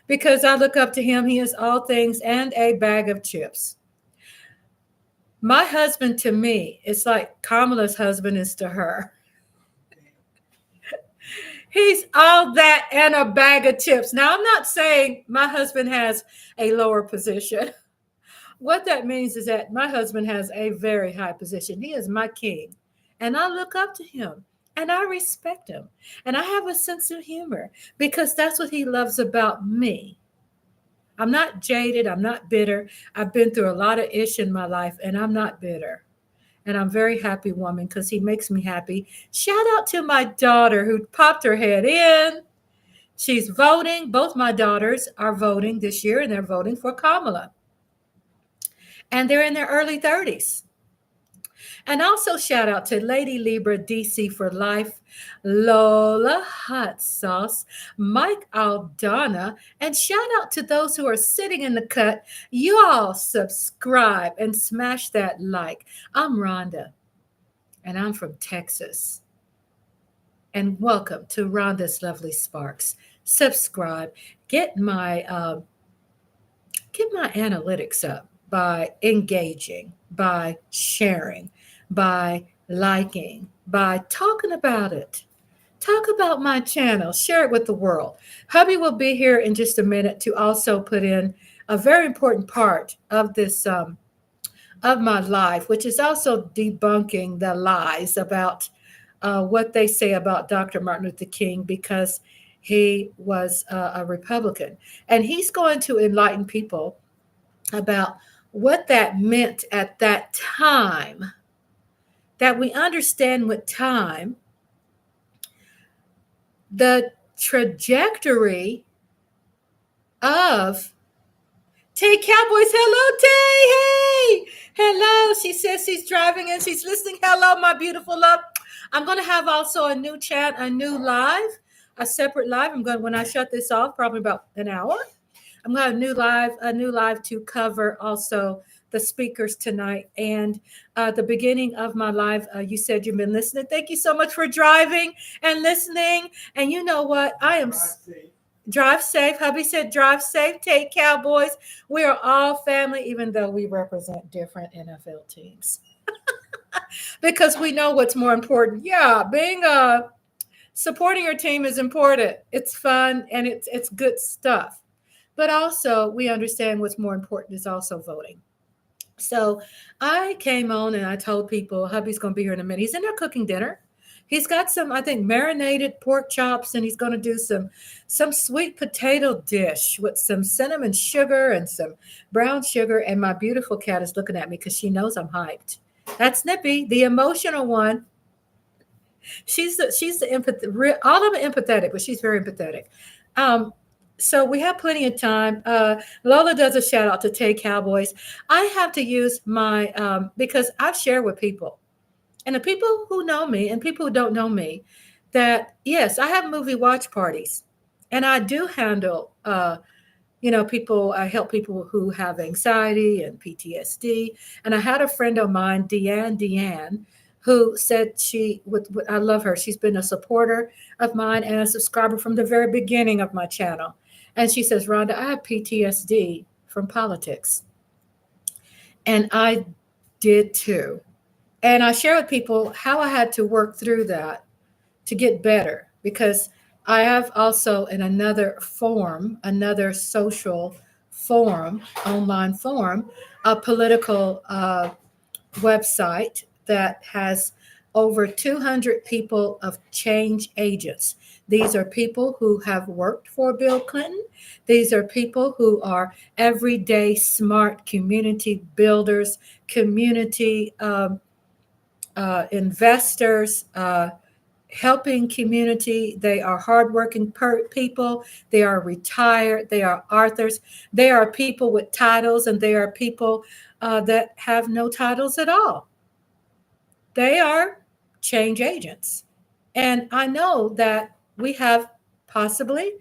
because I look up to him. He is all things and a bag of chips. My husband to me is like Kamala's husband is to her. He's all that and a bag of chips. Now, I'm not saying my husband has a lower position. What that means is that my husband has a very high position. He is my king, and I look up to him, and I respect him, and I have a sense of humor because that's what he loves about me. I'm not jaded. I'm not bitter. I've been through a lot of ish in my life, and I'm not bitter. And I'm a very happy woman because he makes me happy. Shout out to my daughter who popped her head in. She's voting. Both my daughters are voting this year, and they're voting for Kamala. And they're in their early 30s. And also shout out to Lady Libra DC for Life, Lola Hot Sauce, Mike Aldana, and shout out to those who are sitting in the cut. You all subscribe and smash that like. I'm Rhonda, and I'm from Texas. And welcome to Rhonda's Lovely Sparks. Subscribe. Get my analytics up by engaging, by sharing, by liking, by talking about it. Talk about my channel. Share it with the world. Hubby will be here in just a minute to also put in a very important part of this of my life, which is also debunking the lies about what they say about Dr. Martin Luther King, because He was a Republican. And he's going to enlighten people about what that meant at that time, that we understand with time the trajectory of Tay Cowboys. Hello, Tay. Hey. Hello. She says she's driving and she's listening. Hello, my beautiful love. I'm going to have also a new chat, a new live, a separate live. I'm going, when I shut this off, probably about an hour, I'm going to have a new live to cover also the speakers tonight. And the beginning of my live, you said you've been listening. Thank you so much for driving and listening. And you know what? I am drive safe. Hubby said drive safe. Take Cowboys. We are all family, even though we represent different NFL teams. Because we know what's more important. Yeah, being supporting your team is important. It's fun and it's good stuff. But also we understand what's more important is also voting. So I came on and I told people hubby's going to be here in a minute. He's in there cooking dinner. He's got some, I think, marinated pork chops, and he's going to do some sweet potato dish with some cinnamon sugar and some brown sugar. And my beautiful cat is looking at me because she knows I'm hyped. That's Nippy, the emotional one. She's the empathy. All of them empathetic, but she's very empathetic. So we have plenty of time. Lola does a shout out to Tay Cowboys. I have to use my because I've shared with people, and the people who know me and people who don't know me, that yes, I have movie watch parties, and I do handle people. I help people who have anxiety and PTSD. And I had a friend of mine, Deanne, who said I love her. She's been a supporter of mine and a subscriber from the very beginning of my channel. And she says, Rhonda, I have PTSD from politics. And I did too. And I share with people how I had to work through that to get better, because I have also in another social forum, online forum, a political website that has over 200 people of change agents. These are people who have worked for Bill Clinton. These are people who are everyday smart community builders, community investors, helping community. They are hardworking people. They are retired. They are authors. They are people with titles, and they are people that have no titles at all. They are change agents. And I know that we have possibly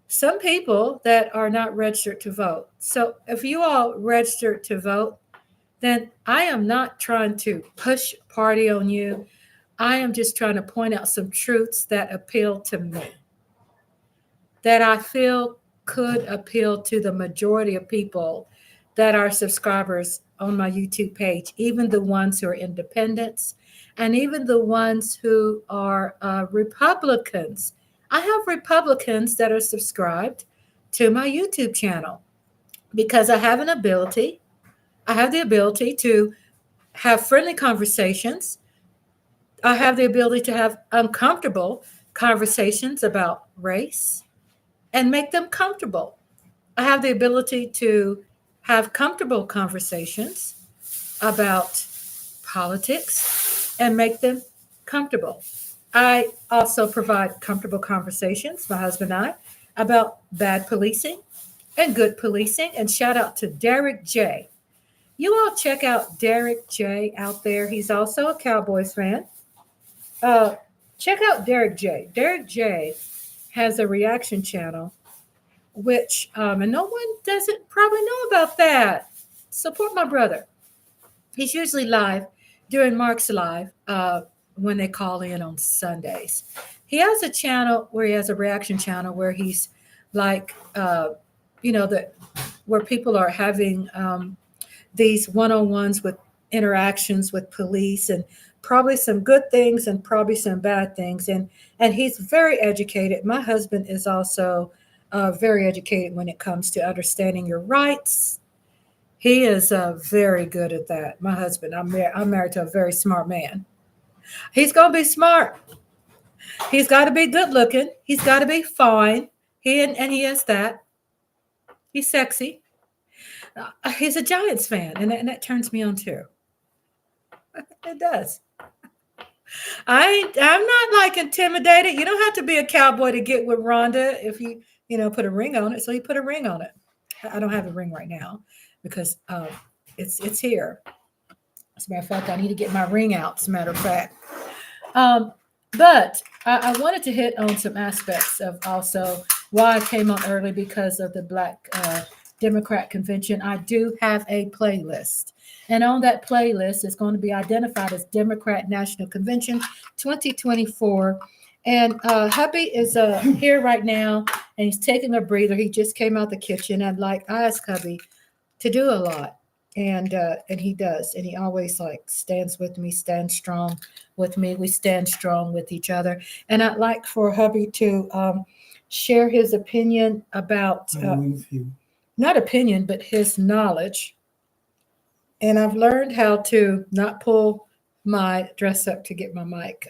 some people that are not registered to vote. So if you all registered to vote, then I am not trying to push party on you. I am just trying to point out some truths that appeal to me, that I feel could appeal to the majority of people that are subscribers on my YouTube page, even the ones who are independents and even the ones who are Republicans. I have Republicans that are subscribed to my YouTube channel because I have the ability to have friendly conversations. I have the ability to have uncomfortable conversations about race and make them comfortable. I have the ability to have comfortable conversations about politics and make them comfortable. I also provide comfortable conversations, my husband and I, about bad policing and good policing. And shout out to Derek J. You all check out Derek J out there. He's also a Cowboys fan. Check out Derek J. Derek J has a reaction channel, which, and no one doesn't probably know about that. Support my brother. He's usually live during Mark's Live when they call in on Sundays. He has a channel where he has a reaction channel where he's like, where people are having these one-on-ones with interactions with police, and probably some good things and probably some bad things. And he's very educated. My husband is also very educated when it comes to understanding your rights. He is very good at that. My husband, I'm married to a very smart man. He's going to be smart. He's got to be good looking. He's got to be fine. And he is that. He's sexy. He's a Giants fan, and that turns me on too. It does. I'm not like intimidated. You don't have to be a cowboy to get with Rhonda if you put a ring on it. So he put a ring on it. I don't have a ring right now because it's here. As a matter of fact, I need to get my ring out. As a matter of fact, but I wanted to hit on some aspects of also why I came on early because of the Black Democrat convention. I do have a playlist. And on that playlist is going to be identified as Democrat National Convention 2024. And Hubby is here right now, and he's taking a breather. He just came out the kitchen. I asked Hubby to do a lot, and he does. And he always stands with me, stands strong with me. We stand strong with each other. And I'd like for Hubby to share his opinion about, not opinion, but his knowledge. And I've learned how to not pull my dress up to get my mic,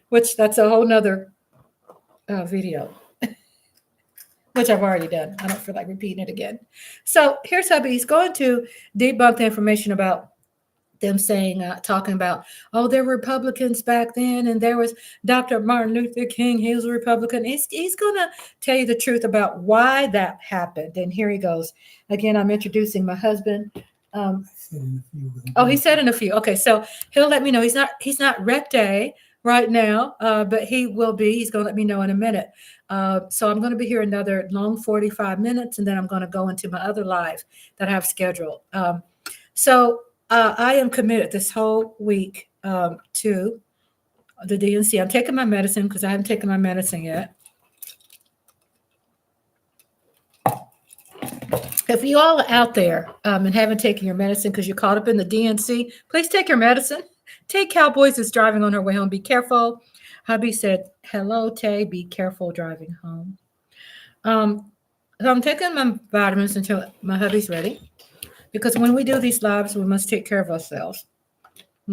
which that's a whole nother video, which I've already done. I don't feel like repeating it again. So here's Hubby. He's going to debunk the information about them saying, talking about, oh, there were Republicans back then, and there was Dr. Martin Luther King. He was a Republican. He's going to tell you the truth about why that happened. And here he goes. Again, I'm introducing my husband. He said in a few. Okay, so he'll let me know. He's not rep day right now, but he will be. He's going to let me know in a minute. So I'm going to be here another long 45 minutes, and then I'm going to go into my other live that I have scheduled. I am committed this whole week to the DNC. I'm taking my medicine because I haven't taken my medicine yet. If you all are out there and haven't taken your medicine because you're caught up in the DNC, please take your medicine. Tay Cowboys is driving on her way home. Be careful. Hubby said, hello, Tay. Be careful driving home. So I'm taking my vitamins until my hubby's ready. Because when we do these lives, we must take care of ourselves.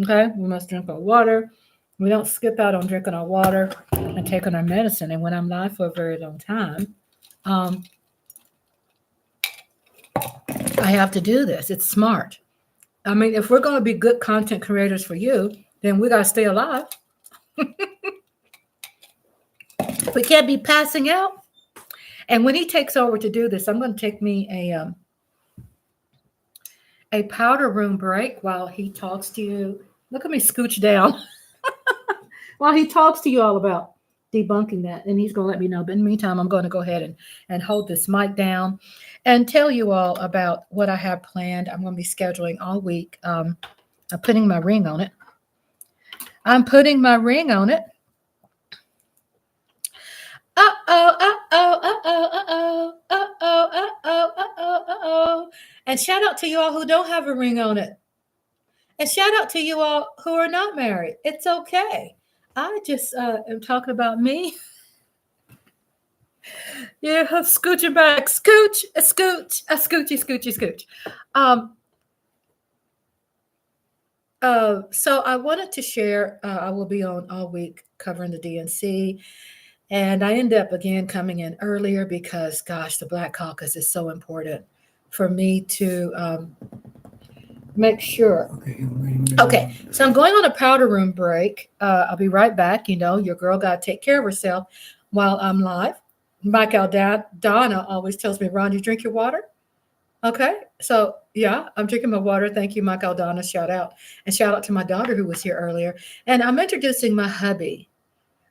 Okay? We must drink our water. We don't skip out on drinking our water and taking our medicine. And when I'm live for a very long time, I have to do this. It's smart. I mean, if we're going to be good content creators for you, then we got to stay alive. We can't be passing out. And when he takes over to do this, I'm going to take me a powder room break while he talks to you. Look at me scooch down. While he talks to you all about debunking that. And he's going to let me know. But in the meantime, I'm going to go ahead and hold this mic down and tell you all about what I have planned. I'm going to be scheduling all week. I'm putting my ring on it. And shout out to you all who don't have a ring on it. And shout out to you all who are not married. It's okay. I just am talking about me. Yeah, I'm scooching back. Scooch, a scooch, a scoochy, scoochy, scooch. So I wanted to share, I will be on all week covering the DNC. And I end up again coming in earlier because, gosh, the Black Caucus is so important for me to make sure. Okay, so I'm going on a powder room break. I'll be right back. You know, your girl got to take care of herself while I'm live. Mike Aldana always tells me, Ron, you drink your water? Okay, so yeah, I'm drinking my water. Thank you, Mike Aldana. Shout out. And shout out to my daughter who was here earlier. And I'm introducing my hubby,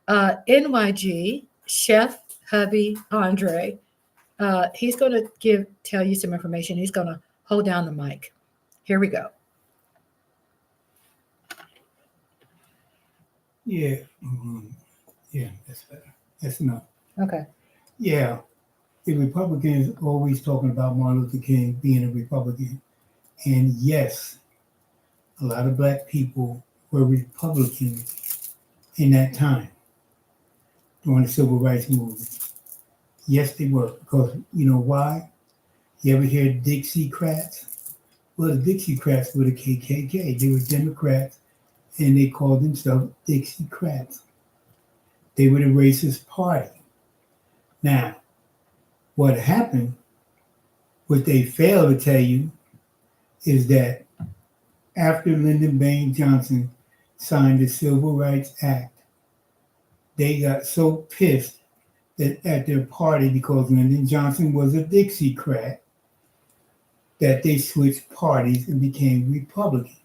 NYG Chef Hubby Andre. He's going to tell you some information. He's going to hold down the mic. Here we go. Yeah. Yeah, that's better. That's enough. Okay. Yeah. The Republicans always talking about Martin Luther King being a Republican. And yes, a lot of Black people were Republicans in that time during the Civil Rights Movement. Yes, they were. Because you know why? You ever hear Dixiecrats? Well, the Dixiecrats were the KKK. They were Democrats and they called themselves Dixiecrats. They were the racist party. Now, what happened, what they failed to tell you, is that after Lyndon Baines Johnson signed the Civil Rights Act, they got so pissed that at their party, because Lyndon Johnson was a Dixiecrat, that they switched parties and became Republican.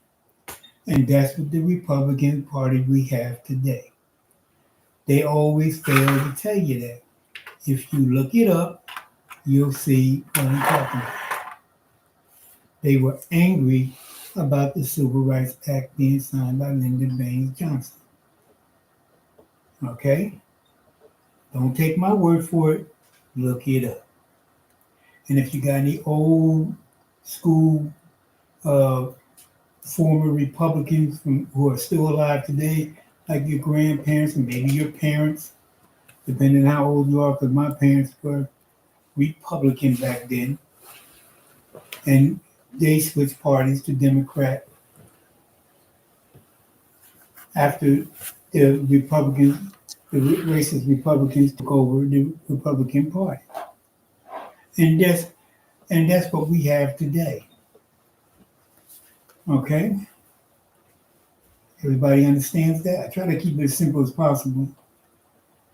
And that's what the Republican Party we have today. They always fail to tell you that. If you look it up, you'll see what I'm talking about. They were angry about the Civil Rights Act being signed by Lyndon Baines Johnson. Okay? Don't take my word for it. Look it up. And if you got any old school former Republicans who are still alive today, like your grandparents and maybe your parents, depending on how old you are, because my parents were Republican back then, and they switched parties to Democrat after the Republicans, the racist Republicans took over the Republican Party. And that's what we have today. Okay? Everybody understands that? I try to keep it as simple as possible.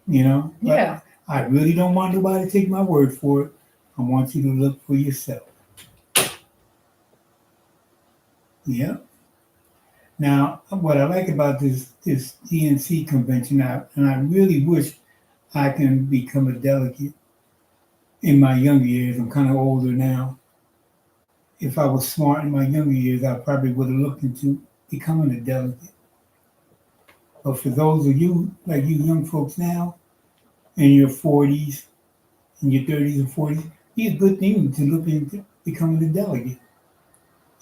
You know? But Yeah. I really don't want nobody to take my word for it. I want you to look for yourself. Yeah. Now, what I like about this DNC convention, and I really wish I can become a delegate in my younger years. I'm kind of older now. If I was smart in my younger years, I probably would have looked into becoming a delegate. But for those of you, like you young folks now, in your 40s, in your 30s and 40s, be a good thing to look into becoming a delegate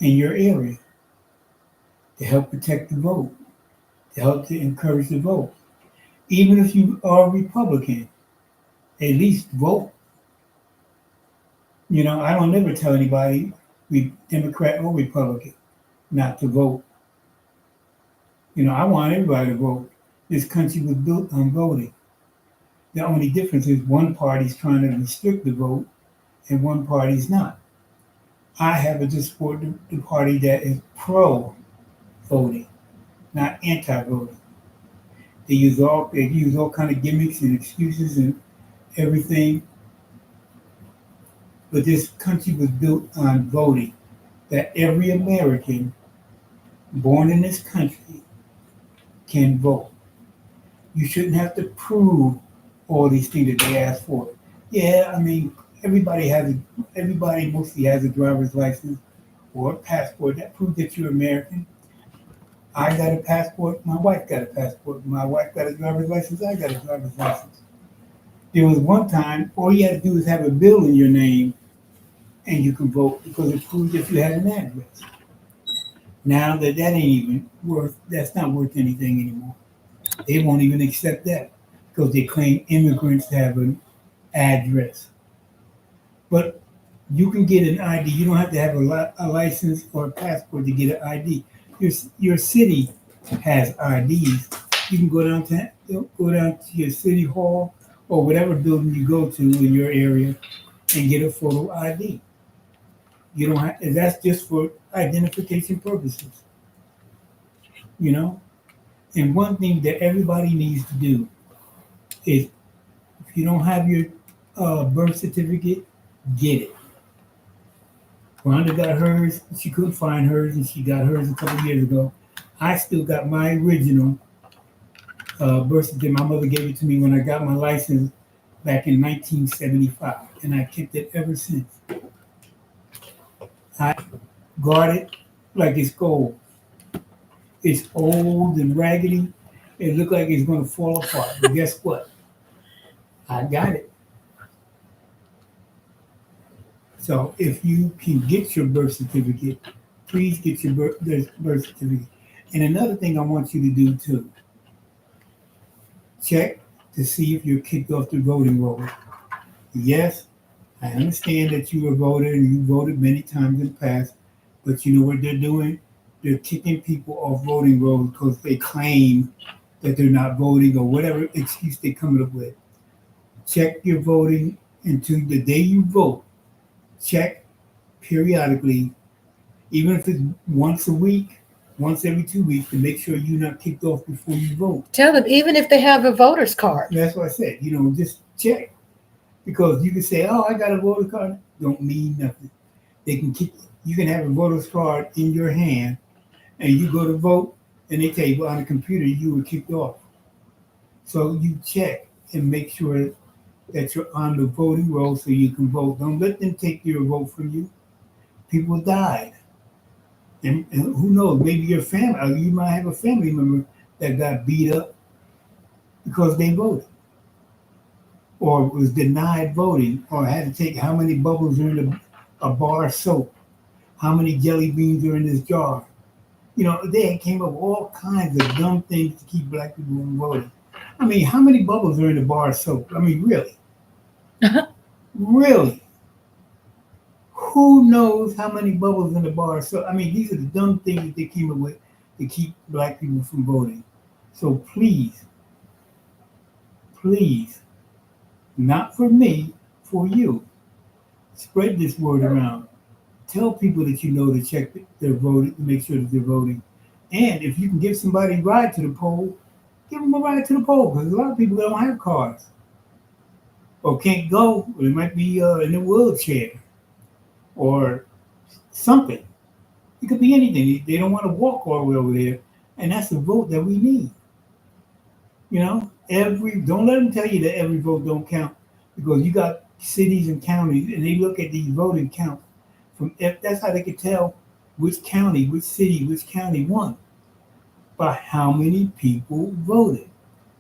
in your area to help protect the vote, to help to encourage the vote. Even if you are a Republican, at least vote. You know, I don't ever tell anybody, Democrat or Republican, not to vote. You know, I want everybody to vote. This country was built on voting. The only difference is one party's trying to restrict the vote and one party's not. I happen to support the party that is pro-voting, not anti-voting. They use all kind of gimmicks and excuses and everything. But this country was built on voting, that every American born in this country can vote. You shouldn't have to prove all these things that they ask for. Yeah, I mean, everybody mostly has a driver's license or a passport that proves that you're American. I got a passport, my wife got a passport, my wife got a driver's license, I got a driver's license. There was one time, all you had to do is have a bill in your name and you can vote because it proves that you had an address. Now that's not worth anything anymore. They won't even accept that because they claim immigrants have an address. But you can get an ID. You don't have to have a license or a passport to get an ID. Your city has IDs. You can go down to your city hall or whatever building you go to in your area and get a photo ID. You don't have. That's just for identification purposes. You know. And one thing that everybody needs to do is, if you don't have your birth certificate, get it. Rhonda got hers. She couldn't find hers, and she got hers a couple years ago. I still got my original birth certificate. My mother gave it to me when I got my license back in 1975, and I kept it ever since. I guard it like it's gold. It's old and raggedy. It looked like it's going to fall apart. But guess what? I got it. So if you can get your birth certificate, please get your birth certificate. And another thing I want you to do too, check to see if you're kicked off the voting roll. Yes, I understand that you're a voter and you voted many times in the past, but you know what they're doing? they're kicking people off voting rolls because they claim that they're not voting or whatever excuse they're coming up with. Check your voting until the day you vote. Check periodically, even if it's once a week, once every 2 weeks, to make sure you're not kicked off before you vote. Tell them, even if they have a voter's card. That's what I said. Just check. Because you can say, "Oh, I got a voter card," don't mean nothing. You can have a voter's card in your hand, and you go to vote, and they tell you, well, on the computer you were kicked off. So you check and make sure that you're on the voting roll so you can vote. Don't let them take your vote from you. People died, and who knows? Maybe your family, or you might have a family member that got beat up because they voted, or was denied voting, or had to take how many bubbles are in a bar of soap, how many jelly beans are in this jar. They came up with all kinds of dumb things to keep black people from voting. I mean, how many bubbles are in a bar of soap? I mean, really? Really? Who knows how many bubbles in the bar of soap? I mean, these are the dumb things that they came up with to keep black people from voting. So please, not for me, for you, spread this word around. Tell people that you know to check their voting, to make sure that they're voting. And if you can give somebody a ride to the poll, give them a ride to the poll, because a lot of people don't have cars or can't go, or they might be in a wheelchair or something. It could be anything. They don't want to walk all the way over there, and that's the vote that we need. Don't let them tell you that every vote don't count, because you got cities and counties, and they look at these voting counts. That's how they can tell which county, which city, which county won, by how many people voted.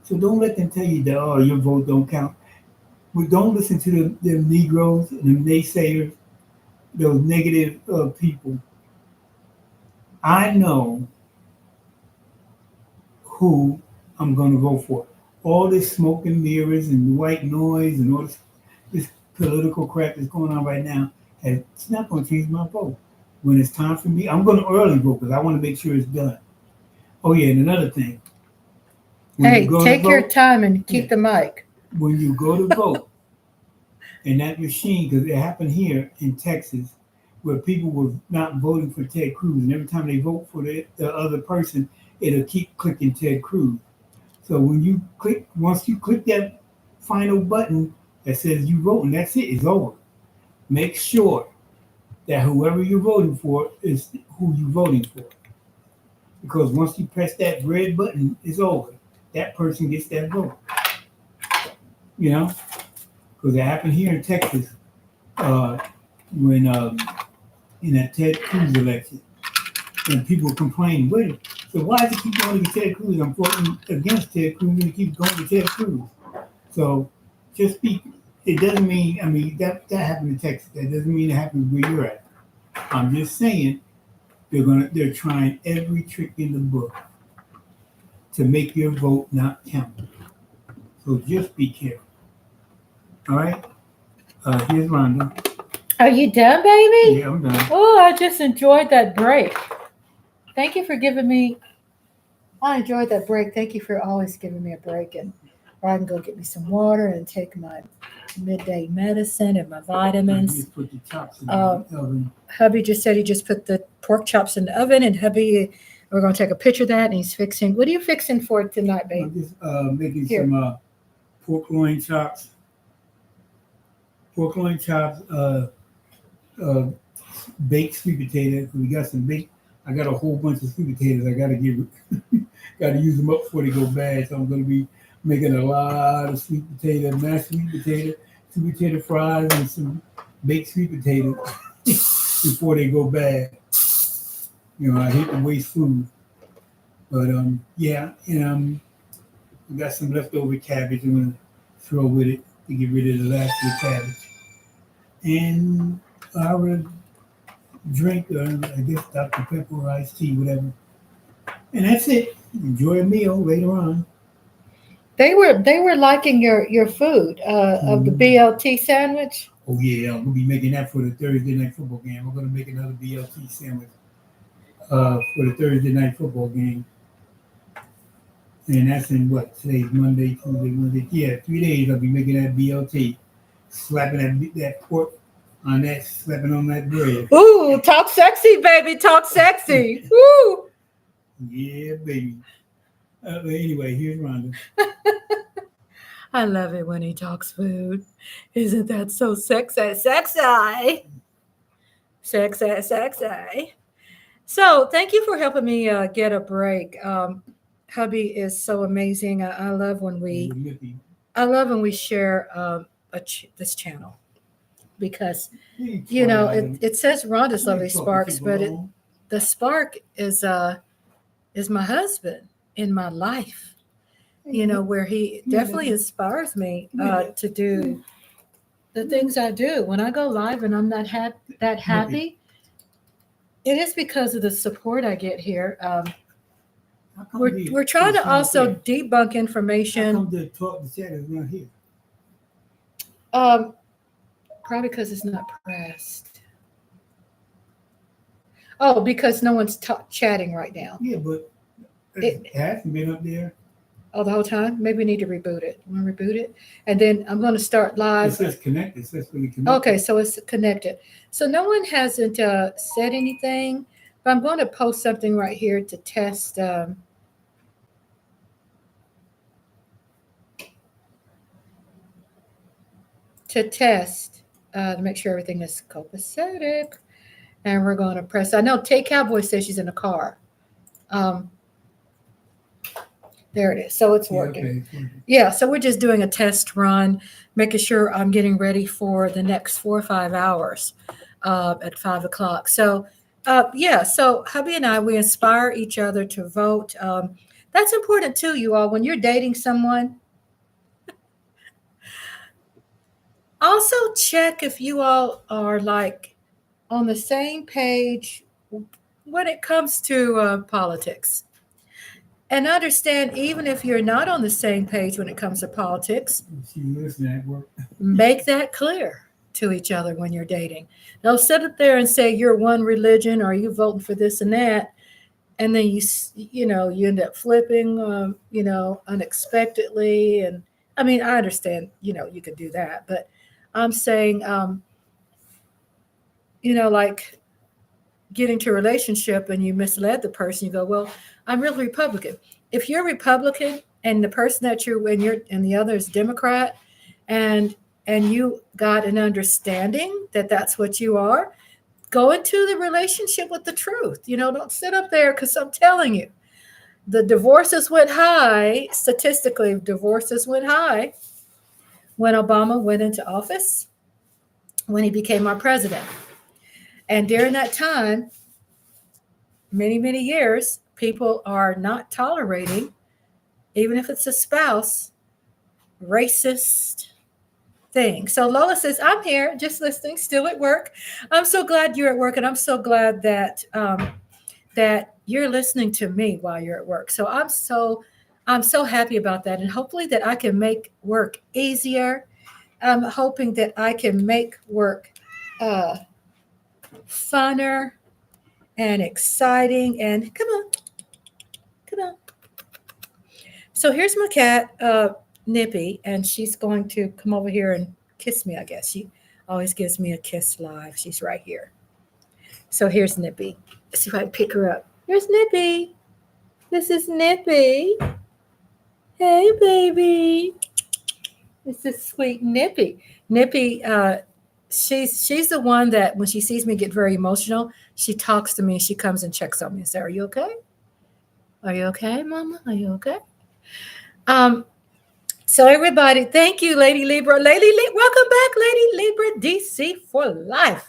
So don't let them tell you that, oh, your vote don't count. But don't listen to the Negroes and the naysayers, those negative people. I know who I'm going to vote for. All this smoke and mirrors and white noise and all this political crap that's going on right now, it's not going to change my vote. When it's time for me, I'm going to early vote because I want to make sure it's done. Oh, yeah, and another thing. Hey, take your time and keep the mic. When you go to vote, in that machine, because it happened here in Texas, where people were not voting for Ted Cruz, and every time they vote for the other person, it'll keep clicking Ted Cruz. So once you click that final button that says you vote, and that's it, it's over. Make sure that whoever you're voting for is who you're voting for. Because once you press that red button, it's over. That person gets that vote. Because it happened here in Texas when in that Ted Cruz election, and people complained, wait, so why does it keep going to Ted Cruz? I'm voting against Ted Cruz, and it keeps going to Ted Cruz. So it doesn't mean, that happened in Texas. That doesn't mean it happens where you're at. I'm just saying they're trying every trick in the book to make your vote not count. So just be careful. All right? Here's Rhonda. Are you done, baby? Yeah, I'm done. Oh, I just enjoyed that break. Thank you for giving me. I enjoyed that break. Thank you for always giving me a break, and I can go get me some water and take my midday medicine and my vitamins. Just put the chops in the oven. Hubby just said he just put the pork chops in the oven, and hubby, we're going to take a picture of that, and he's fixing. What are you fixing for tonight, babe? I'm just making some pork loin chops. Pork loin chops, baked sweet potatoes. We got some baked. I got a whole bunch of sweet potatoes. I got to use them up before they go bad. So I'm going to be making a lot of sweet potato, mashed sweet potato fries, and some baked sweet potatoes before they go bad. I hate to waste food, but yeah, and we got some leftover cabbage I'm gonna throw with it to get rid of the last of the cabbage, and I would drink, I guess, Dr. Pepper or iced tea, whatever, and that's it. Enjoy a meal later on. They were liking your food of the BLT sandwich. Oh yeah, I'm gonna be making that for the Thursday night football game. I'm gonna make another BLT sandwich. for the Thursday night football game. And that's in what? Today's Monday, Tuesday, Wednesday. Yeah, 3 days I'll be making that BLT. Slapping that pork on that, slapping on that bread. Ooh, talk sexy, baby. Talk sexy. Woo. Yeah, baby. But anyway, here's Rhonda. I love it when he talks food. Isn't that so sexy? Sexy. Sexy, sexy. So thank you for helping me get a break. Hubby is so amazing. I love when we share this channel because it says Rhonda's lovely sparks, but the spark is my husband in my life. Where he definitely inspires me to do the things I do. When I go live and I'm not that happy, it is because of the support I get here. We're trying to also debunk information. How come the chat is not here? Probably because it's not pressed. Oh, because no one's chatting right now. Yeah, but it hasn't been up there. Oh, the whole time? Maybe we need to reboot it. I'm going to reboot it. And then I'm going to start live. It says connected. It says fully connected. Okay, so it's connected. So no one hasn't said anything, but I'm going to post something right here to test. To make sure everything is copacetic. And we're going to press. I know Tay Cowboy says she's in the car. There it is. So it's working. Okay. Yeah, so we're just doing a test run, making sure I'm getting ready for the next 4 or 5 hours at 5 o'clock. So, so hubby and I, we inspire each other to vote. That's important too, you all. When you're dating someone, also check if you all are like on the same page when it comes to politics. And understand, even if you're not on the same page when it comes to politics, make that clear to each other when you're dating. Don't sit up there and say you're one religion or you voting for this and that, and then you end up flipping, unexpectedly. And I mean, I understand, you could do that, but I'm saying, like getting to a relationship and you misled the person, you go, well, I'm really Republican. If you're Republican and the person that you're and the other is Democrat, and you got an understanding that that's what you are, go into the relationship with the truth. Don't sit up there, because I'm telling you, the divorces went high. Statistically, divorces went high when Obama went into office, when he became our president. And during that time, many, many years, people are not tolerating, even if it's a spouse, racist things. So Lola says, I'm here, just listening, still at work. I'm so glad you're at work, and I'm so glad that that you're listening to me while you're at work. So I'm so happy about that, and hopefully that I can make work easier. I'm hoping that I can make work funner and exciting. And come on. So here's my cat, Nippy, and she's going to come over here and kiss me, I guess. She always gives me a kiss live. She's right here. So here's Nippy. Let's see if I can pick her up. Here's Nippy. This is Nippy. Hey, baby. This is sweet Nippy. Nippy, she's the one that when she sees me get very emotional, she talks to me. She comes and checks on me and says, are you okay? Are you okay, Mama? Are you okay? So everybody, thank you, Lady Libra. Welcome back, Lady Libra, DC for life.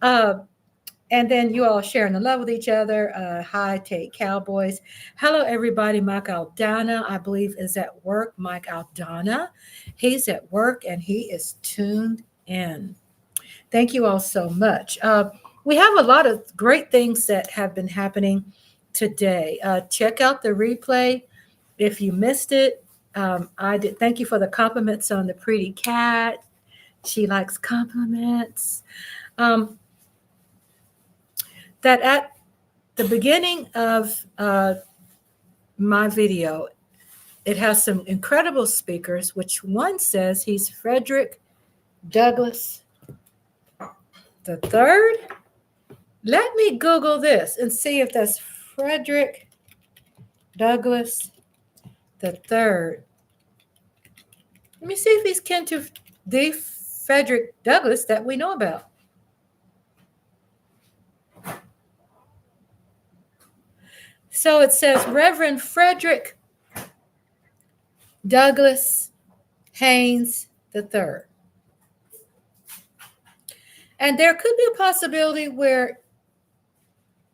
And then you all sharing the love with each other. Hi, Tate Cowboys. Hello, everybody. Mike Aldana, I believe, is at work. Mike Aldana, he's at work and he is tuned in. Thank you all so much. We have a lot of great things that have been happening today. Check out the replay if you missed it. I did. Thank you for the compliments on the pretty cat. She likes compliments. the beginning of my video, it has some incredible speakers, which one says he's Frederick Douglass the third. Let me Google this and see if that's Frederick Douglass the third. Let me see if he's kin to the Frederick Douglass that we know about. So it says Reverend Frederick Douglass Haynes III. And there could be a possibility where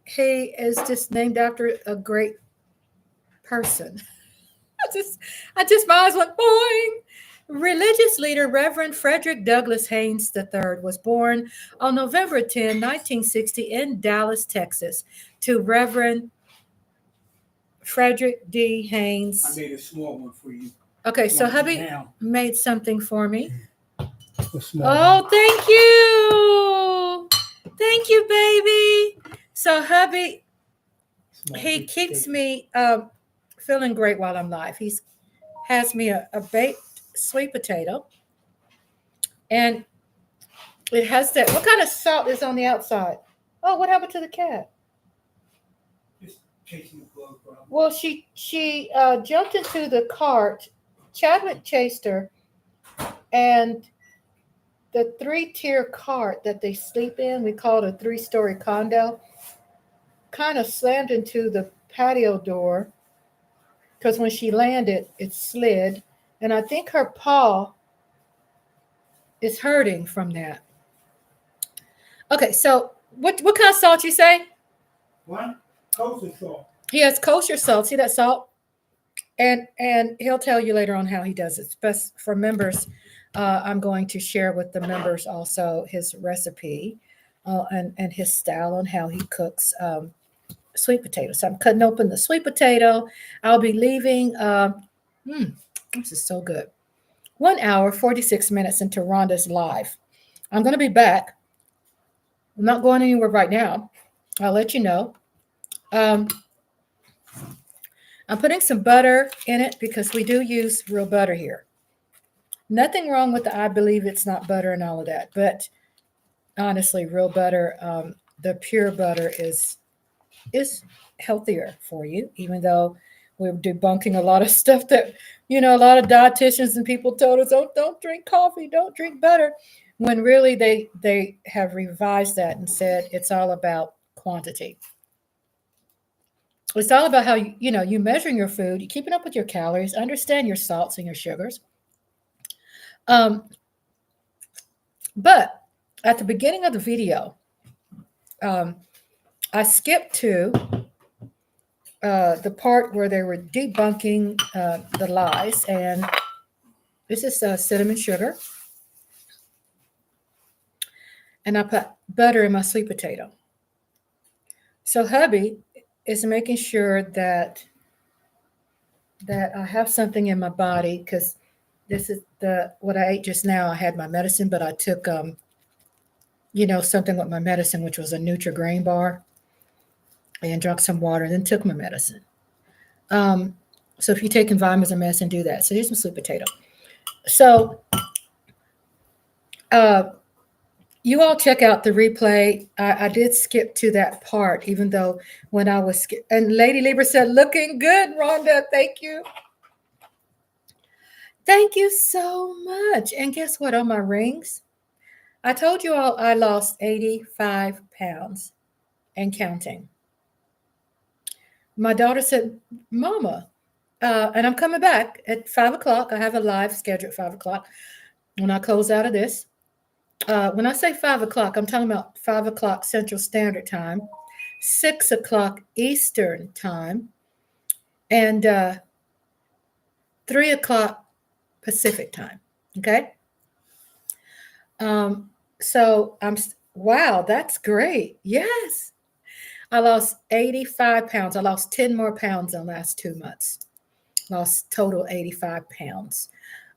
he is just named after a great person. I just my eyes went boing. Religious leader Reverend Frederick Douglass Haynes III was born on November 10, 1960 in Dallas, Texas, to Reverend Frederick D. Haynes. I made a small one for you. Okay, so Right hubby now. made something for me. A small Oh, one. thank you. Thank you, baby. So hubby, Small he big keeps steak. me feeling great while I'm live. He has me a baked sweet potato. And it has that. What kind of salt is on the outside? Oh, what happened to the cat? Just chasing the bug problem. Well, she jumped into the cart. Chadwick chased her, and the 3-tier cart that they sleep in, we call it a 3-story condo, kind of slammed into the patio door because when she landed, it slid, and I think her paw is hurting from that. Okay, so what kind of salt you say? One, kosher salt. He has kosher salt. See that salt? And he'll tell you later on how he does it. Best for members. I'm going to share with the members also his recipe and his style on how he cooks sweet potatoes. So I'm cutting open the sweet potato. I'll be leaving. This is so good. 1 hour, 46 minutes into Rhonda's live. I'm going to be back. I'm not going anywhere right now. I'll let you know. I'm putting some butter in it because we do use real butter here. Nothing wrong with I believe it's not butter and all of that, but honestly, real butter, the pure butter is healthier for you, even though we're debunking a lot of stuff that, a lot of dietitians and people told us, oh, don't drink coffee, don't drink butter, when really they have revised that and said it's all about quantity. It's all about how you measuring your food, you keeping up with your calories, understand your salts and your sugars. But at the beginning of the video, I skipped to the part where they were debunking the lies, and this is cinnamon sugar, and I put butter in my sweet potato. So hubby is making sure that I have something in my body because this is what I ate just now. I had my medicine, but I took something with my medicine, which was a Nutri-Grain bar, and drank some water, and then took my medicine. So if you're taking vitamins or medicine, do that. So here's my sweet potato. So you all check out the replay. I did skip to that part, even though when I was and Lady Libra said, looking good, Rhonda. Thank you. Thank you so much. And guess what? On my rings, I told you all I lost 85 pounds and counting. My daughter said, Mama, and I'm coming back at 5 o'clock. I have a live schedule at 5 o'clock when I close out of this. When I say 5 o'clock, I'm talking about 5 o'clock Central Standard Time, 6 o'clock Eastern Time, and 3 o'clock Pacific Time. Okay? So wow, that's great. Yes. I lost 85 pounds. I lost 10 more pounds in the last 2 months. Lost total 85 pounds.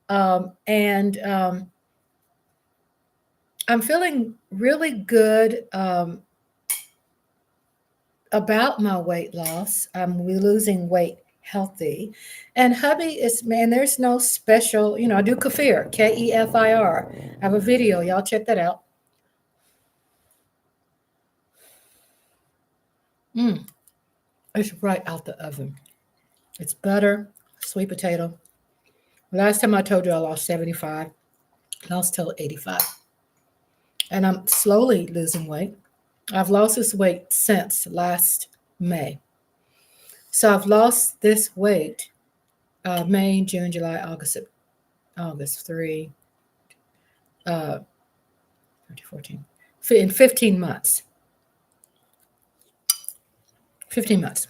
And I'm feeling really good. about my weight loss. I'm losing weight healthy. And hubby is, man, there's no special, I do kefir, Kefir. I have a video. Y'all check that out. It's right out the oven. It's butter, sweet potato. Last time I told you I lost 75, lost till 85. And I'm slowly losing weight. I've lost this weight since last May. So I've lost this weight May, June, July, August 3, 14, in 15 months. 15 months.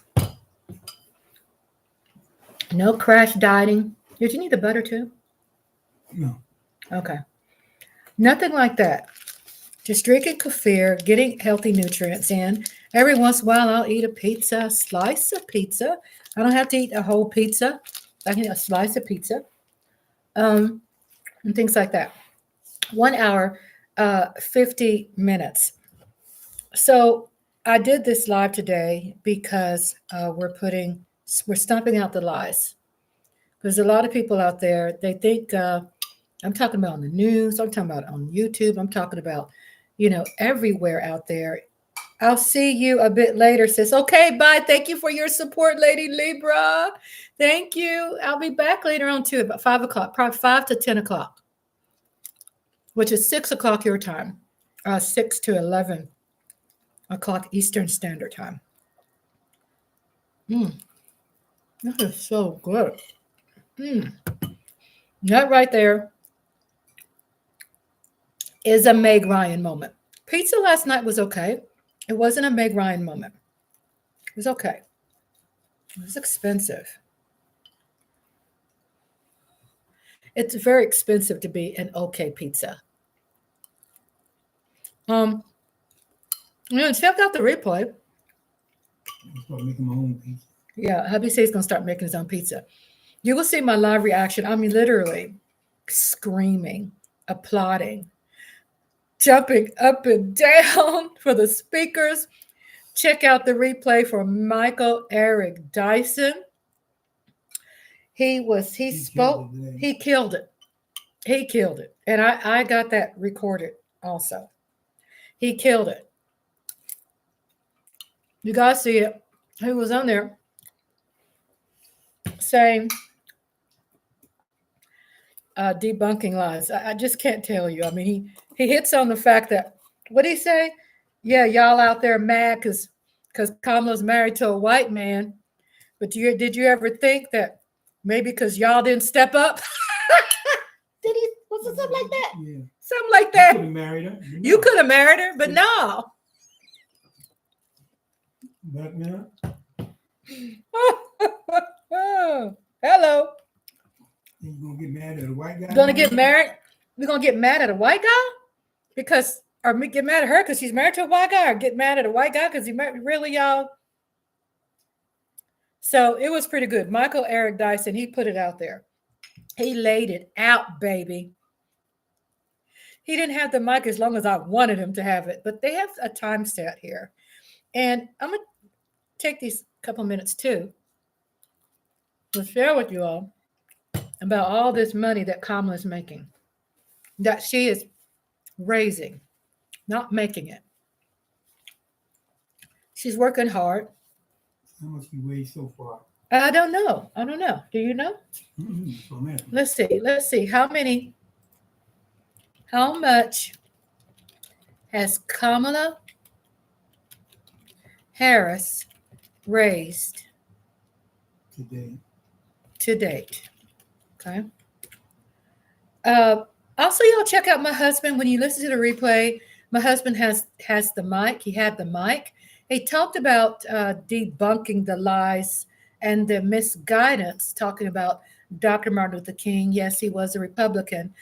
No crash dieting. Did you need the butter too? No. Okay. Nothing like that. Just drinking kefir, getting healthy nutrients in. Every once in a while, I'll eat a pizza, slice of pizza. I don't have to eat a whole pizza. I can eat a slice of pizza. And things like that. 1 hour, 50 minutes. So I did this live today because we're stomping out the lies. There's a lot of people out there, they think, I'm talking about on the news, I'm talking about on YouTube, I'm talking about, everywhere out there. I'll see you a bit later, sis. Okay, bye. Thank you for your support, Lady Libra. Thank you. I'll be back later on too, about 5 o'clock, probably 5 to 10 o'clock, which is 6 o'clock your time, 6 to 11 o'clock Eastern Standard Time. That is so good. That right there is a Meg Ryan moment. Pizza last night was okay. It wasn't a Meg Ryan moment. It was okay. It was expensive. It's very expensive to be an okay pizza. Check out the replay. I'm start making my own pizza. Yeah, hubby says he's gonna start making his own pizza. You will see my live reaction. I mean, literally screaming, applauding, jumping up and down for the speakers. Check out the replay for Michael Eric Dyson. He spoke, he killed it. He killed it. And I got that recorded also. He killed it. You guys see it. He was on there saying, debunking lies. I just can't tell you. I mean, he hits on the fact that, what did he say? Yeah, y'all out there mad because Kamala's married to a white man. But did you ever think that maybe because y'all didn't step up? Did he? Was it something like that? Yeah. Something like that. You could have married her. You could have married her, but no. But no. Hello. You're going to get mad at a white guy? Gonna get married? We're gonna get mad at a white guy? Or get mad at her because she's married to a white guy, or get mad at a white guy because he married, really, y'all? So it was pretty good. Michael Eric Dyson, he put it out there. He laid it out, baby. He didn't have the mic as long as I wanted him to have it, but they have a time set here. And I'm going to take these couple minutes too to share with you all about all this money that Kamala is making, that she is raising, not making it. She's working hard. How much you weigh so far? I don't know. Do you know? Let's see. How much has Kamala Harris raised to date? Okay. Also, y'all check out my husband. When you listen to the replay, my husband has the mic. He had the mic. He talked about debunking the lies and the misguidance, talking about Dr. Martin Luther King. Yes, he was a Republican,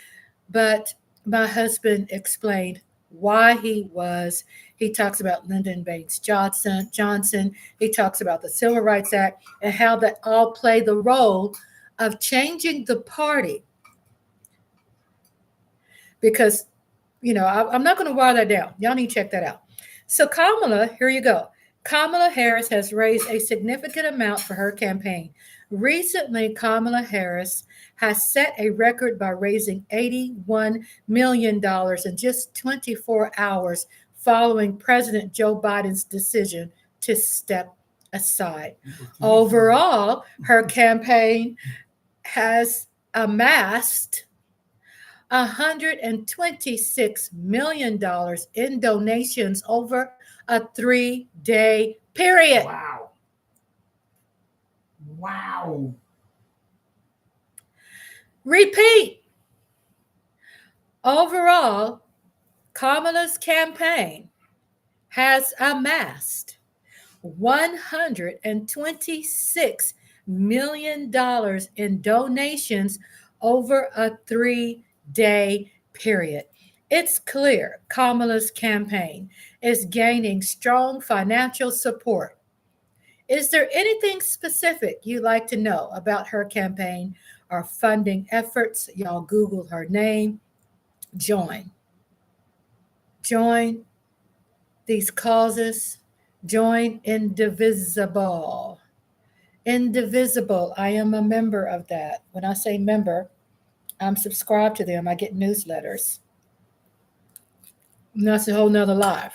but my husband explained why he was. He talks about Lyndon Baines Johnson. He talks about the Civil Rights Act and how that all play the role of changing the party. Because, I'm not going to wire that down. Y'all need to check that out. So Kamala, here you go. Kamala Harris has raised a significant amount for her campaign. Recently, Kamala Harris has set a record by raising $81 million in just 24 hours following President Joe Biden's decision to step aside. Overall, her campaign has amassed $126 million in donations over a 3-day period. Wow. Wow. Repeat. Overall, Kamala's campaign has amassed $126 million in donations over a 3-day period. It's clear Kamala's campaign is gaining strong financial support. Is there anything specific you'd like to know about her campaign or funding efforts? Y'all Google her name. Join these causes. Join Indivisible. Indivisible. I am a member of that. When I say member, I'm subscribed to them. I get newsletters. And that's a whole nother live.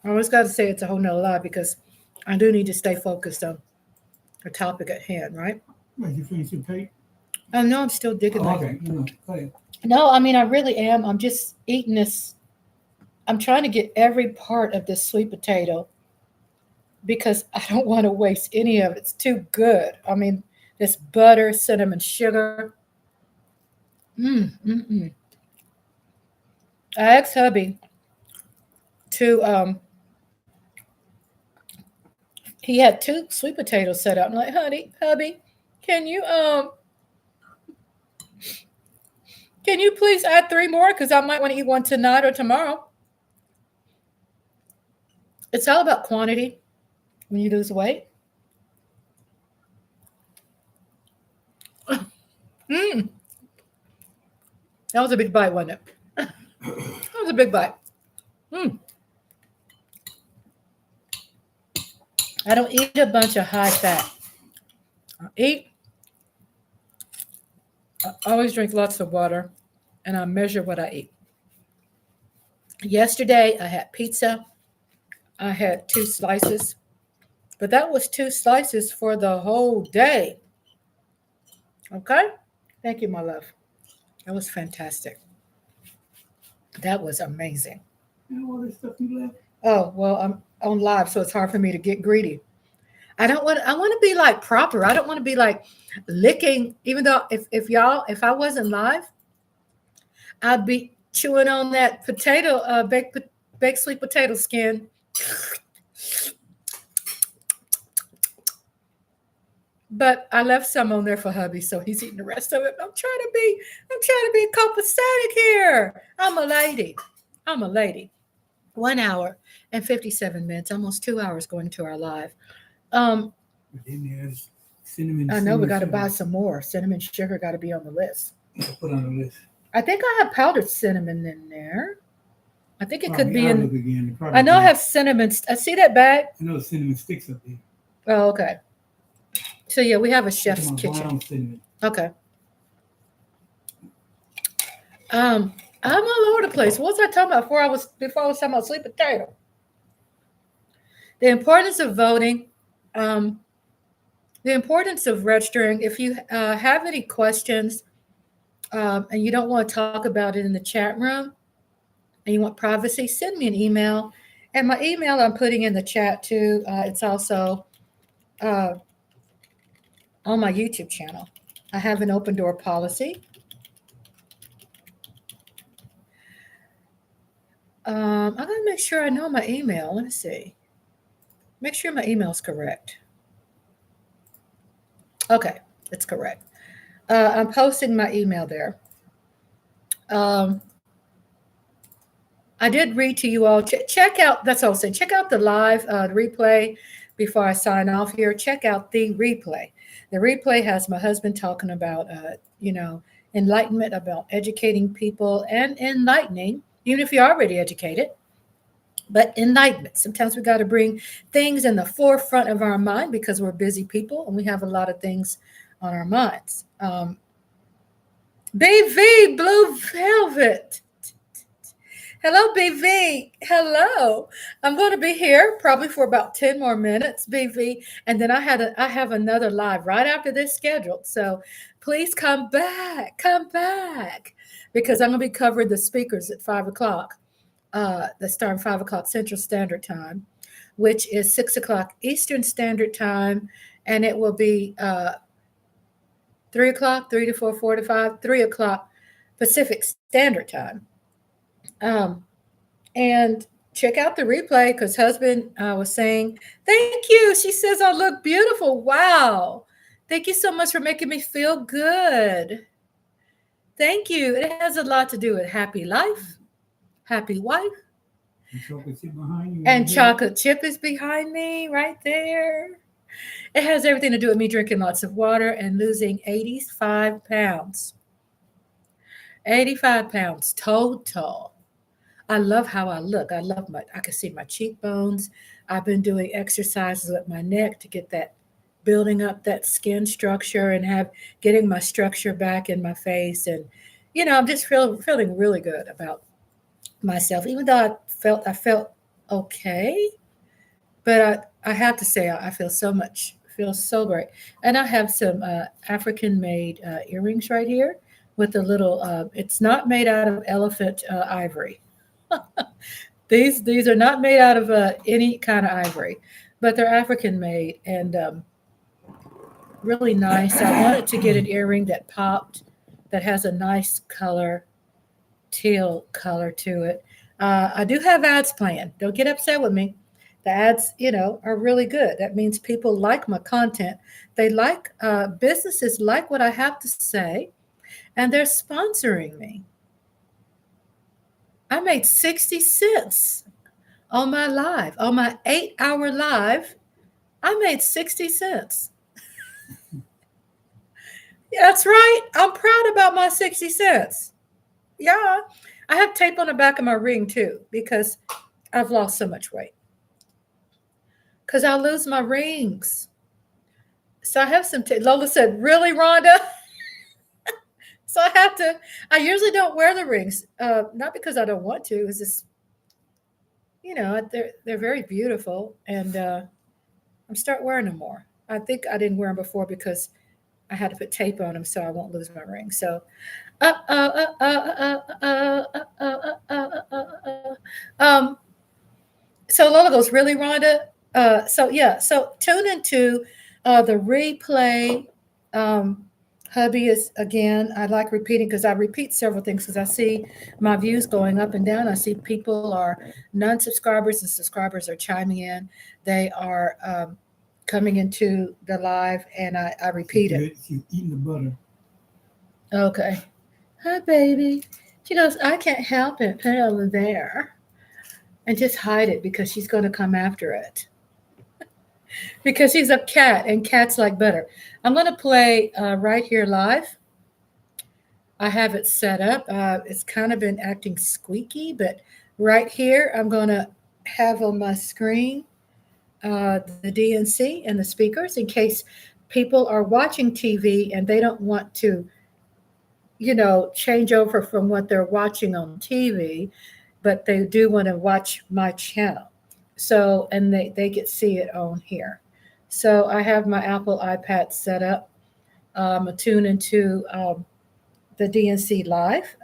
I always got to say it's a whole nother live because I do need to stay focused on the topic at hand, right? Did you finish your plate? Oh, no, I'm still digging. Okay. Go ahead. No, I mean, I really am. I'm just eating this. I'm trying to get every part of this sweet potato because I don't want to waste any of it. It's too good. I mean, this butter, cinnamon, sugar. I asked hubby to, he had 2 sweet potatoes set out. I'm like, hubby, can you please add 3 more? Because I might want to eat one tonight or tomorrow. It's all about quantity when you lose weight. That was a big bite, wasn't it? That was a big bite. I don't eat a bunch of high fat. I always drink lots of water, and I measure what I eat. Yesterday, I had pizza. I had 2 slices, but that was 2 slices for the whole day. Okay? Thank you, my love. That was fantastic. That was amazing. You know all this stuff you left? Oh, well, I'm on live, so it's hard for me to get greedy. I want to be like proper. I don't want to be like licking, even though if I wasn't live, I'd be chewing on that potato, baked sweet potato skin. But I left some on there for hubby, so he's eating the rest of it. I'm trying to be copacetic here. I'm a lady. 1 hour and 57 minutes, almost 2 hours going to our live. Cinnamon. I know we got to buy some more. Cinnamon sugar got to be on the list. Put on the list. I think I have powdered cinnamon in there. I think it could be I'll in. look again. I know I have cinnamon. I see that bag. I know cinnamon sticks up there. Oh, okay. So yeah, we have a chef's Come on, kitchen. brown cinnamon. Okay. I'm all over the place. What was I talking about before I was talking about sweet potato? The importance of voting. The importance of registering. If you have any questions and you don't want to talk about it in the chat room and you want privacy, send me an email. And my email I'm putting in the chat too. It's also on my YouTube channel. I have an open door policy. I'm going to make sure I know my email. Let me see. Make sure my email is correct. Okay, it's correct. I'm posting my email there. I did read to you all. Check out, that's all I'm saying. Check out the live replay before I sign off here. Check out the replay. The replay has my husband talking about, enlightenment, about educating people and enlightening, even if you're already educated, but enlightenment. Sometimes we got to bring things in the forefront of our mind because we're busy people and we have a lot of things on our minds. BV Blue Velvet. Hello, BV. Hello. I'm going to be here probably for about 10 more minutes, BV, and then I have another live right after this scheduled. So please come back, because I'm going to be covering the speakers at 5 o'clock. That start 5 o'clock Central Standard Time, which is 6 o'clock Eastern Standard Time, and it will be 3 o'clock, 3 to 4, 4 to 5, 3 o'clock Pacific Standard Time. And check out the replay because husband was saying, thank you. She says I look beautiful. Wow. Thank you so much for making me feel good. Thank you. It has a lot to do with happy life, happy wife. And chocolate chip behind you. And chocolate chip is behind me right there. It has everything to do with me drinking lots of water and losing 85 pounds. 85 pounds total. I love how I look. I can see my cheekbones. I've been doing exercises with my neck to get that, building up that skin structure and getting my structure back in my face. And, I'm just feeling really good about myself, even though I felt okay. But I have to say, I feel so great. And I have some African-made earrings right here with a little, it's not made out of elephant ivory. These are not made out of any kind of ivory, but they're African made and really nice. I wanted to get an earring that popped, that has a nice color, teal color to it. I do have ads planned. Don't get upset with me. The ads, are really good. That means people like my content. They like businesses like what I have to say, and they're sponsoring me. I made 60 cents on my live, on my 8-hour live. I made 60 cents. Yeah, that's right. I'm proud about my 60 cents. Yeah. I have tape on the back of my ring too because I've lost so much weight. Because I lose my rings. So I have some tape. Lola said, really, Rhonda? So I usually don't wear the rings. Not because I don't want to. It's just, they're very beautiful. And I'm start wearing them more. I think I didn't wear them before because I had to put tape on them so I won't lose my ring. So, so Lola goes, really, Rhonda? So tune into the replay. Hubby is, again, I like repeating because I repeat several things because I see my views going up and down. I see people are non-subscribers and subscribers are chiming in. They are coming into the live and I repeat it. She's eating the butter. Okay. Hi, baby. She goes, I can't help it. Put it over there. And just hide it because she's going to come after it. Because she's a cat and cats like butter. I'm going to play right here live. I have it set up. It's kind of been acting squeaky, but right here I'm going to have on my screen the DNC and the speakers in case people are watching TV and they don't want to, change over from what they're watching on TV, but they do want to watch my channel. So, and they get see it on here. So I have my Apple iPad set up. I'm tuned into the DNC live.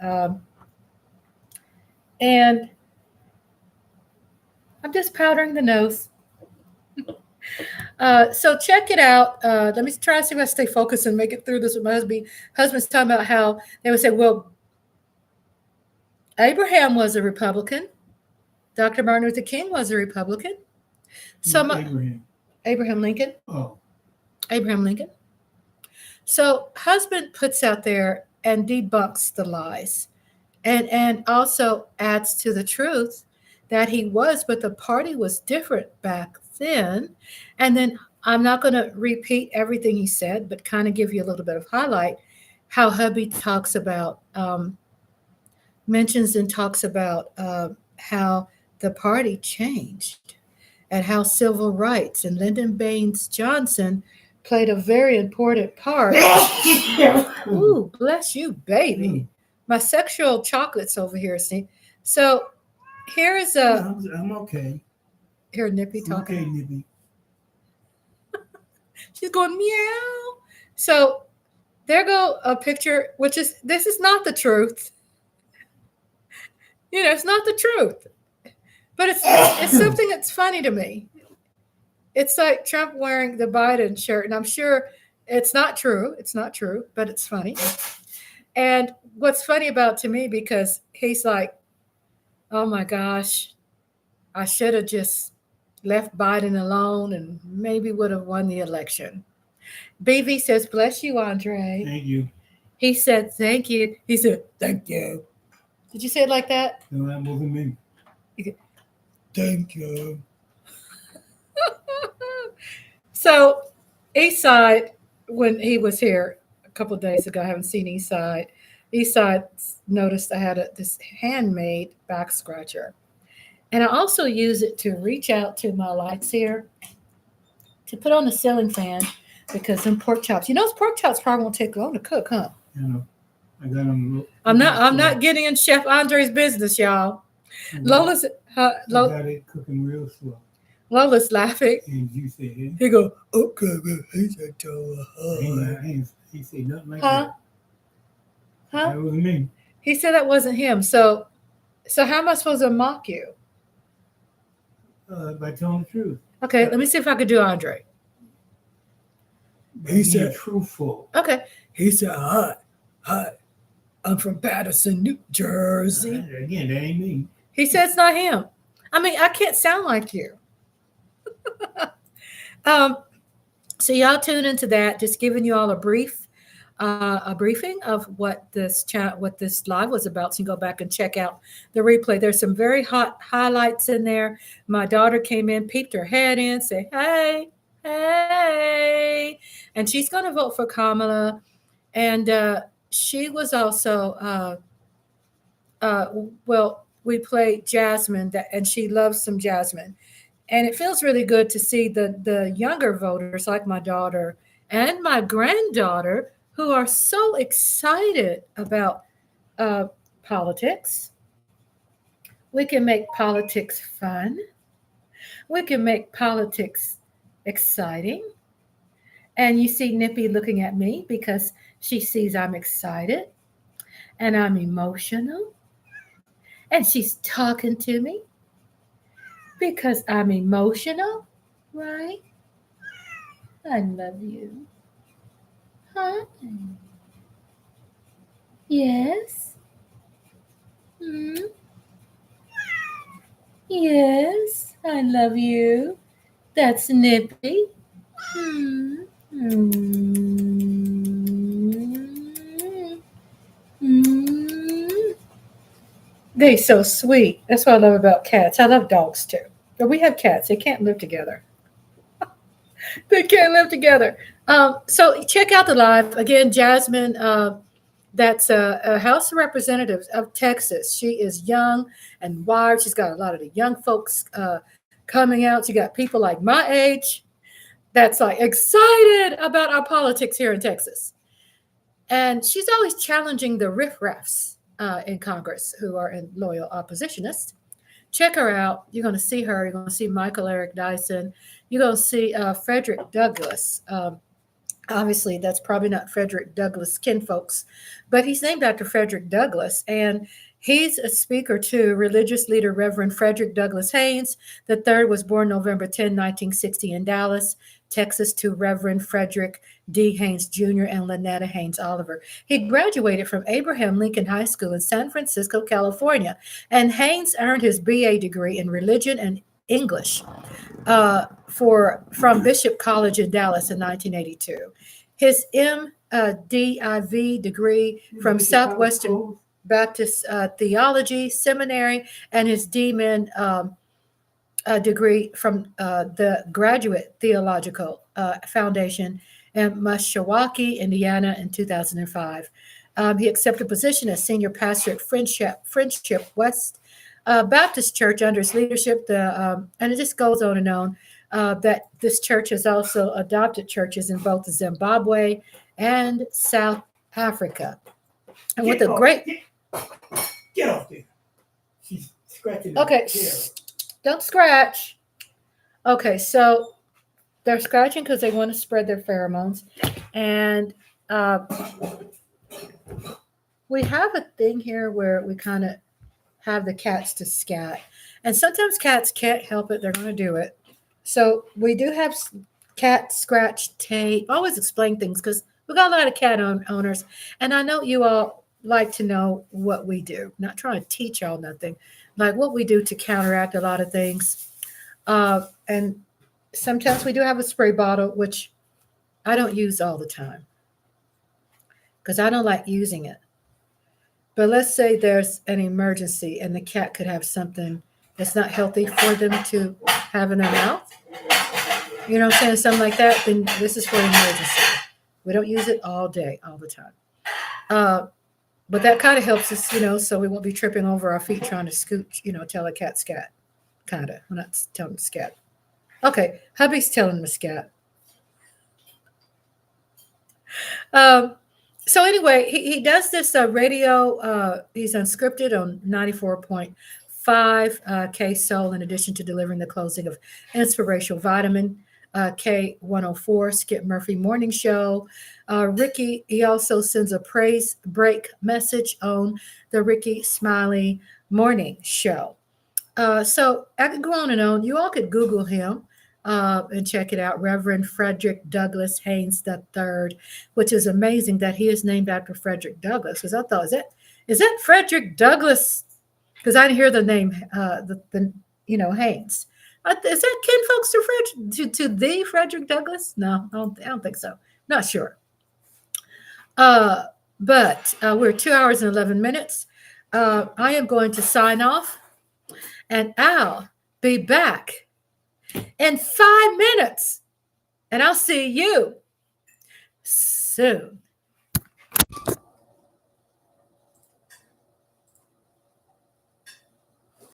And I'm just powdering the nose. So check it out. Let me try to see if I stay focused and make it through this with my husband. Husband's talking about how they would say, well, Abraham was a Republican. Dr. Martin Luther King was a Republican. So Abraham Lincoln. Oh. Abraham Lincoln. So husband puts out there and debunks the lies and also adds to the truth that he was, but the party was different back then. And then I'm not going to repeat everything he said, but kind of give you a little bit of highlight how hubby talks about, mentions and talks about how the party changed and how civil rights and Lyndon Baines Johnson played a very important part. Ooh, bless you, baby. My sexual chocolates over here, see. So here is a I'm okay. here Nippy I'm talking. okay, Nippy. She's going meow. So there go a picture, which is this is not the truth. You know, it's not the truth. But it's something that's funny to me. It's like Trump wearing the Biden shirt, and I'm sure it's not true. It's not true, but it's funny. And what's funny about to me because he's like, oh my gosh, I should have just left Biden alone and maybe would have won the election. BV says, bless you, Andre. Thank you. He said, thank you. He said, thank you. Did you say it like that? No, that wasn't me. Thank you. So, Eastside, when he was here a couple of days ago, I haven't seen Eastside. Eastside noticed I had this handmade back scratcher. And I also use it to reach out to my lights here to put on the ceiling fan because them pork chops. You know, those pork chops probably won't take long to cook, huh? You know, I got them. I'm not getting in Chef Andre's business, y'all. Lola's I got it cooking real slow. Lola's laughing. And you say, hey? He go, okay, He said nothing like huh? that. Huh? That was me. He said that wasn't him. So how am I supposed to mock you? By telling the truth. Okay, let me see if I could do Andre. He said truthful. Okay. He said, hi. I'm from Patterson, New Jersey. Again, that ain't me. He said it's not him. I mean, I can't sound like you. So y'all tune into that. Just giving you all a briefing of what this live was about. So you can go back and check out the replay. There's some very hot highlights in there. My daughter came in, peeped her head in, say, hey, and she's going to vote for Kamala. And she was also, we played Jasmine, and she loves some Jasmine. And it feels really good to see the younger voters like my daughter and my granddaughter who are so excited about politics. We can make politics fun. We can make politics exciting. And you see Nippy looking at me because she sees I'm excited and I'm emotional. And she's talking to me because I'm emotional, right? I love you. Huh? Yes. Yes, I love you. That's Nippy. They're so sweet. That's what I love about cats. I love dogs too. But we have cats. They can't live together. They can't live together. So check out the live. Again, Jasmine, that's a House of Representatives of Texas. She is young and wired. She's got a lot of the young folks coming out. She got people like my age that's like excited about our politics here in Texas. And she's always challenging the riffraffs in Congress who are in loyal oppositionists. Check her out. You're going to see her. You're going to see Michael Eric Dyson. You're going to see Frederick Douglass. Obviously, that's probably not Frederick Douglass kinfolks, but he's named after Frederick Douglass. And he's a speaker too. Religious leader Reverend Frederick Douglass Haynes III was born November 10, 1960 in Dallas, Texas, to Reverend Frederick D. Haynes Jr. and Lynetta Haynes Oliver. He graduated from Abraham Lincoln High School in San Francisco, California, and Haynes earned his BA degree in religion and English from Bishop College in Dallas in 1982. His MDiv degree from Southwestern Baptist Theology Seminary and his DMin degree from the Graduate Theological Foundation in Mashawaki, Indiana in 2005. He accepted a position as senior pastor at Friendship West Baptist church under its leadership, and it just goes on and on. That this church has also adopted churches in both Zimbabwe and South Africa. And with a great get off there. She's scratching. Okay, don't scratch. Okay, so they're scratching because they want to spread their pheromones, and we have a thing here where we kind of have the cats to scat, and sometimes cats can't help it; they're going to do it. So we do have cat scratch tape. I always explain things because we got a lot of cat owners, and I know you all like to know what we do. Not trying to teach y'all nothing, like what we do to counteract a lot of things. And sometimes we do have a spray bottle, which I don't use all the time because I don't like using it. But let's say there's an emergency and the cat could have something that's not healthy for them to have in their mouth. You know what I'm saying? Something like that. Then this is for an emergency. We don't use it all day, all the time. But that kind of helps us, so we won't be tripping over our feet trying to scooch, tell a cat scat. Kind of. We're not telling them to scat. Okay. Hubby's telling them to scat. So anyway, he does this radio. He's unscripted on 94.5 K Soul, in addition to delivering the closing of Inspirational Vitamin, K104, Skip Murphy Morning Show. Ricky, he also sends a praise break message on the Ricky Smiley Morning Show. So I could go on and on. You all could Google him and check it out. Reverend Frederick Douglass Haynes III, which is amazing that he is named after Frederick Douglass. Because I thought, is that Frederick Douglass? Because I didn't hear the name, Haynes. Is that kinfolks to the Frederick Douglass? No, I don't think so. Not sure. But we're 2 hours and 11 minutes. I am going to sign off, and I'll be back in 5 minutes, and I'll see you soon.